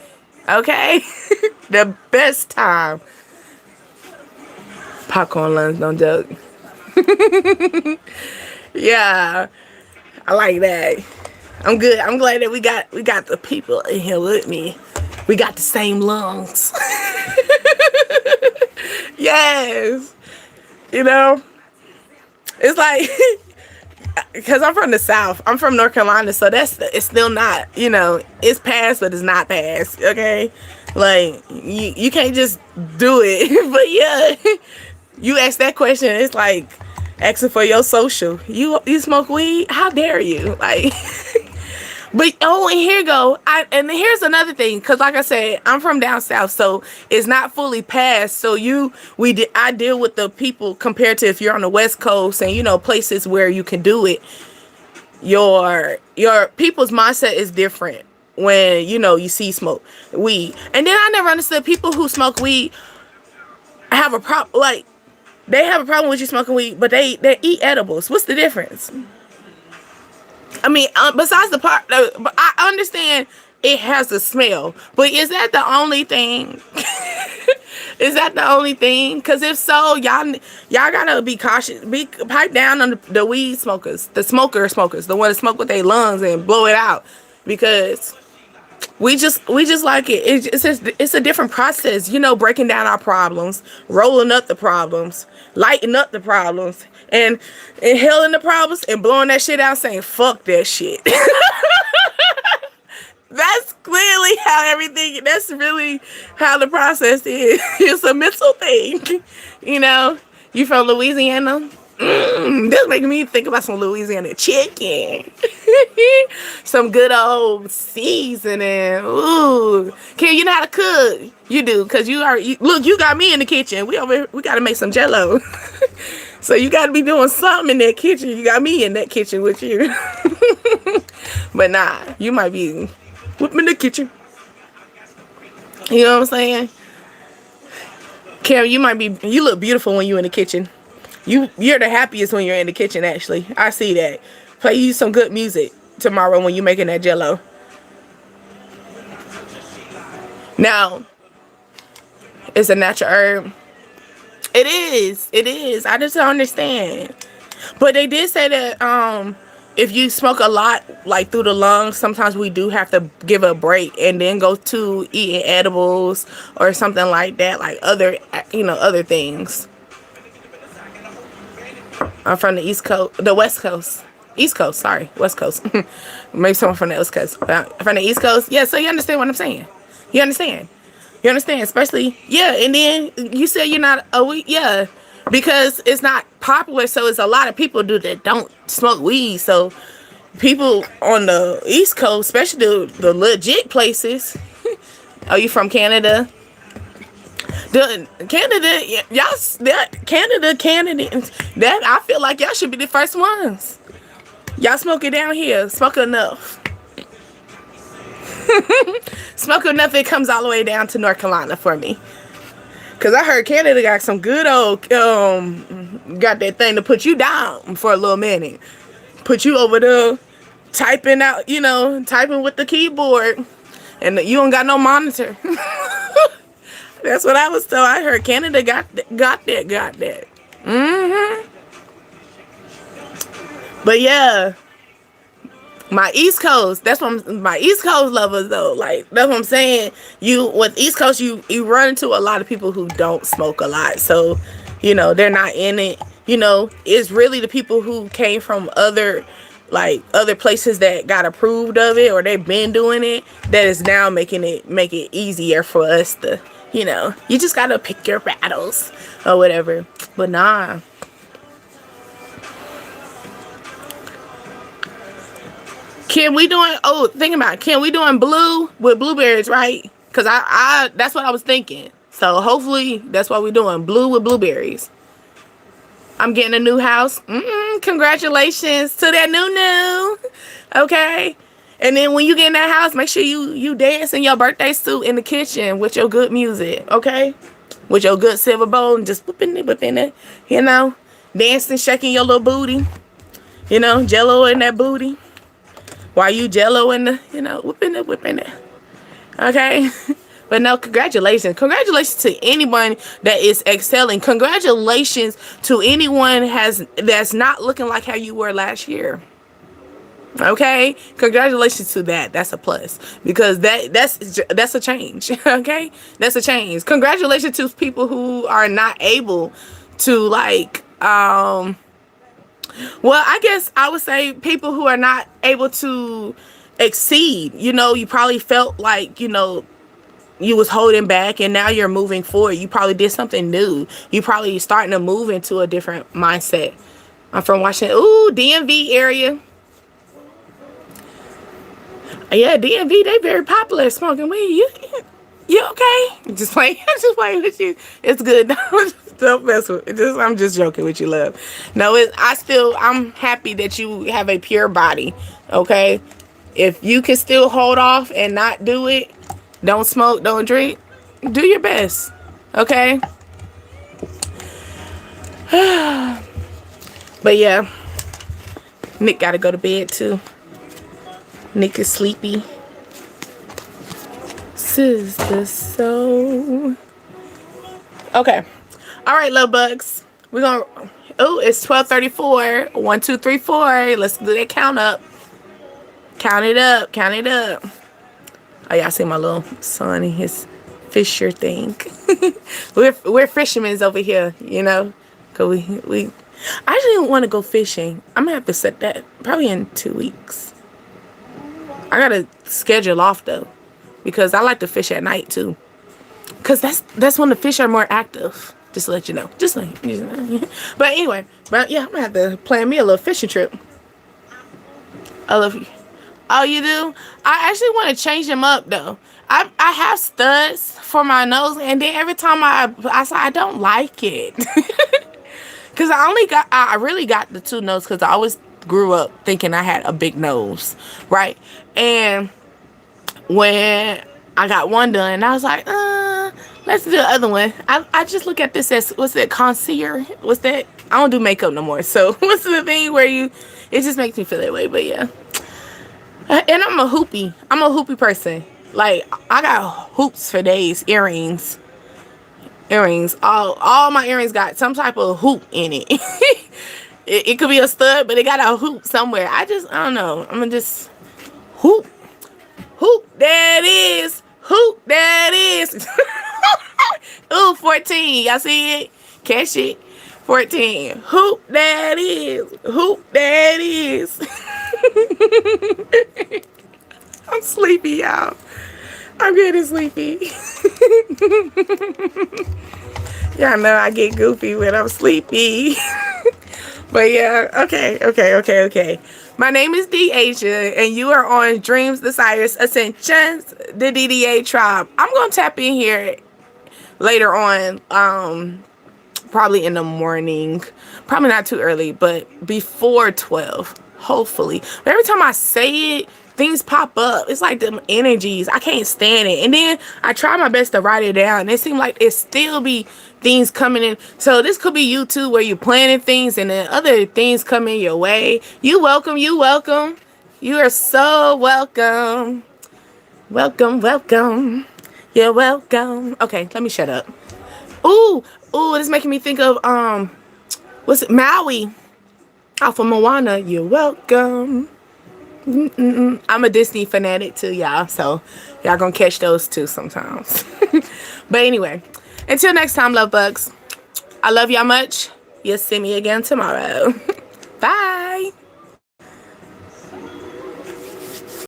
[SPEAKER 1] Okay. The best time. Popcorn lunch, don't joke. Yeah, I like that. I'm good. I'm glad that we got the people in here with me. We got the same lungs. Yes. You know, it's like, because I'm from the South. I'm from North Carolina, so it's still not, you know, it's past, but it's not past. Okay. Like, you can't just do it. But yeah, you ask that question, it's like asking for your social. You smoke weed? How dare you? Like, but oh, and here go. And here's another thing, because like I said, I'm from down south, so it's not fully passed. So I deal with the people compared to if you're on the West Coast and, you know, places where you can do it. Your people's mindset is different when, you know, you see smoke weed. And then I never understood people who smoke weed have a problem. Like, they have a problem with you smoking weed, but they eat edibles. What's the difference? I mean, besides the part, but I understand it has a smell, but is that the only thing? Is that the only thing? Because if so, y'all gotta be cautious. Pipe down on the weed smokers, the smokers, the ones that smoke with their lungs and blow it out, because we just like it. It's a different process, you know, breaking down our problems, rolling up the problems, lighting up the problems, and inhaling the problems and blowing that shit out, saying fuck that shit. That's clearly that's really how the process is. It's a mental thing. You know, you from Louisiana? This making me think about some Louisiana chicken. Some good old seasoning. Ooh. Kim, you know how to cook? You do, because look, you got me in the kitchen. We got to make some jello. So you got to be doing something in that kitchen. You got me in that kitchen with you. But nah, you might be with me in the kitchen. You know what I'm saying? Kim, you look beautiful when you're in the kitchen. You're the happiest when you're in the kitchen, actually. I see that. Play you some good music tomorrow when you're making that jello. Now, it's a natural herb. It is. I just don't understand. But they did say that if you smoke a lot, like through the lungs, sometimes we do have to give a break and then go to eating edibles or something like that, like other things. I'm from the East Coast, the West Coast. East Coast, sorry. West Coast. Maybe someone from the West Coast. But from the East Coast. Yeah, so you understand what I'm saying. You understand? Especially, yeah, and then you said you're not a weed, yeah, because it's not popular, so it's a lot of people that don't smoke weed. So people on the East Coast, especially the legit places. Are you from Canada? Canada, that I feel like y'all should be the first ones. Y'all smoke it down here. Smoke enough. Smoke enough it comes all the way down to North Carolina for me. Cause I heard Canada got some good old got that thing to put you down for a little minute. Put you over there typing out, you know, typing with the keyboard. And you don't got no monitor. That's what I was told. I heard Canada got that. But yeah, my East Coast, that's what my East Coast lovers though. Like, that's what I'm saying. You, with East Coast, you run into a lot of people who don't smoke a lot. So, you know, they're not in it. You know, it's really the people who came from other places that got approved of it, or they've been doing it, that is now make it easier for us to, you know, you just gotta pick your battles or whatever. But nah. Can we doing, can we doing blue with blueberries, right? Because I that's what I was thinking. So hopefully that's what we're doing. Blue with blueberries. I'm getting a new house. Congratulations to that new. Okay. And then when you get in that house, make sure you dance in your birthday suit in the kitchen with your good music. Okay. With your good silver bowl and just whipping it, you know. Dancing, shaking your little booty. You know, jello in that booty. While you jello in the, you know, whipping it. Okay. But no, congratulations. Congratulations to anyone that is excelling. Congratulations to anyone that's not looking like how you were last year. Okay? Congratulations to that. That's a plus. Because that's a change. Okay? That's a change. Congratulations to people who are not able to, like, well, I guess I would say people who are not able to exceed. You know, you probably felt like, you know, you was holding back, and now you're moving forward. You probably did something new. You probably starting to move into a different mindset. I'm from Washington. Ooh, DMV area. Yeah, DMV, they very popular smoking weed. You okay? Just playing with you. It's good. Don't mess with it. I'm just joking with you, love. No, I'm happy that you have a pure body. Okay? If you can still hold off and not do it, don't smoke, don't drink, do your best. Okay? But yeah, Nick gotta go to bed too. Nick is sleepy. Sister soul. Okay. All right, love bugs. We're gonna. Oh, it's 12:34. 1, 2, 3, 4. Let's do that count up. Count it up. Count it up. Oh, y'all see my little son and his fisher thing. we're fishermen over here, you know. Cause we. I actually want to go fishing. I'm gonna have to set that probably in 2 weeks. I gotta schedule off though, because I like to fish at night too. Cause that's when the fish are more active. Just to let you know. Just like you know. But anyway, yeah, I'm gonna have to plan me a little fishing trip. I love you. Oh, you do? I actually want to change them up though. I have studs for my nose, and then every time I say I don't like it. Cause I really got the two noses, cause I always grew up thinking I had a big nose, right? And when I got one done, I was like, let's do the other one. I just look at this as, what's that, concealer? What's that? I don't do makeup no more. So what's the thing where it just makes me feel that way. But yeah. And I'm a hoopy person. Like, I got hoops for days. Earrings. All my earrings got some type of hoop in it. It could be a stud, but it got a hoop somewhere. I don't know. I'm gonna just hoop. There it is. Hoop. There it is. Ooh, 14. Y'all see it? Catch it. 14. Hoop. There it is. Hoop. There it is. I'm sleepy, y'all. I'm getting sleepy. Y'all know I get goofy when I'm sleepy. But yeah, okay. My name is Deasia, and you are on Dreams, Desires, Ascensions, the DDA Tribe. I'm going to tap in here later on, probably in the morning. Probably not too early, but before 12, hopefully. But every time I say it, things pop up. It's like them energies. I can't stand it. And then I try my best to write it down. And it seems like it still be things coming in. So this could be you too, where you're planning things and then other things coming your way. You welcome. You welcome. You are so welcome. Welcome, welcome. You're welcome. Okay, let me shut up. Ooh, this is making me think of what's it? Maui. Off of Moana. You're welcome. I'm a Disney fanatic too, y'all. So y'all gonna catch those too sometimes. But anyway, until next time, love bugs. I love y'all much. You'll see me again tomorrow. Bye.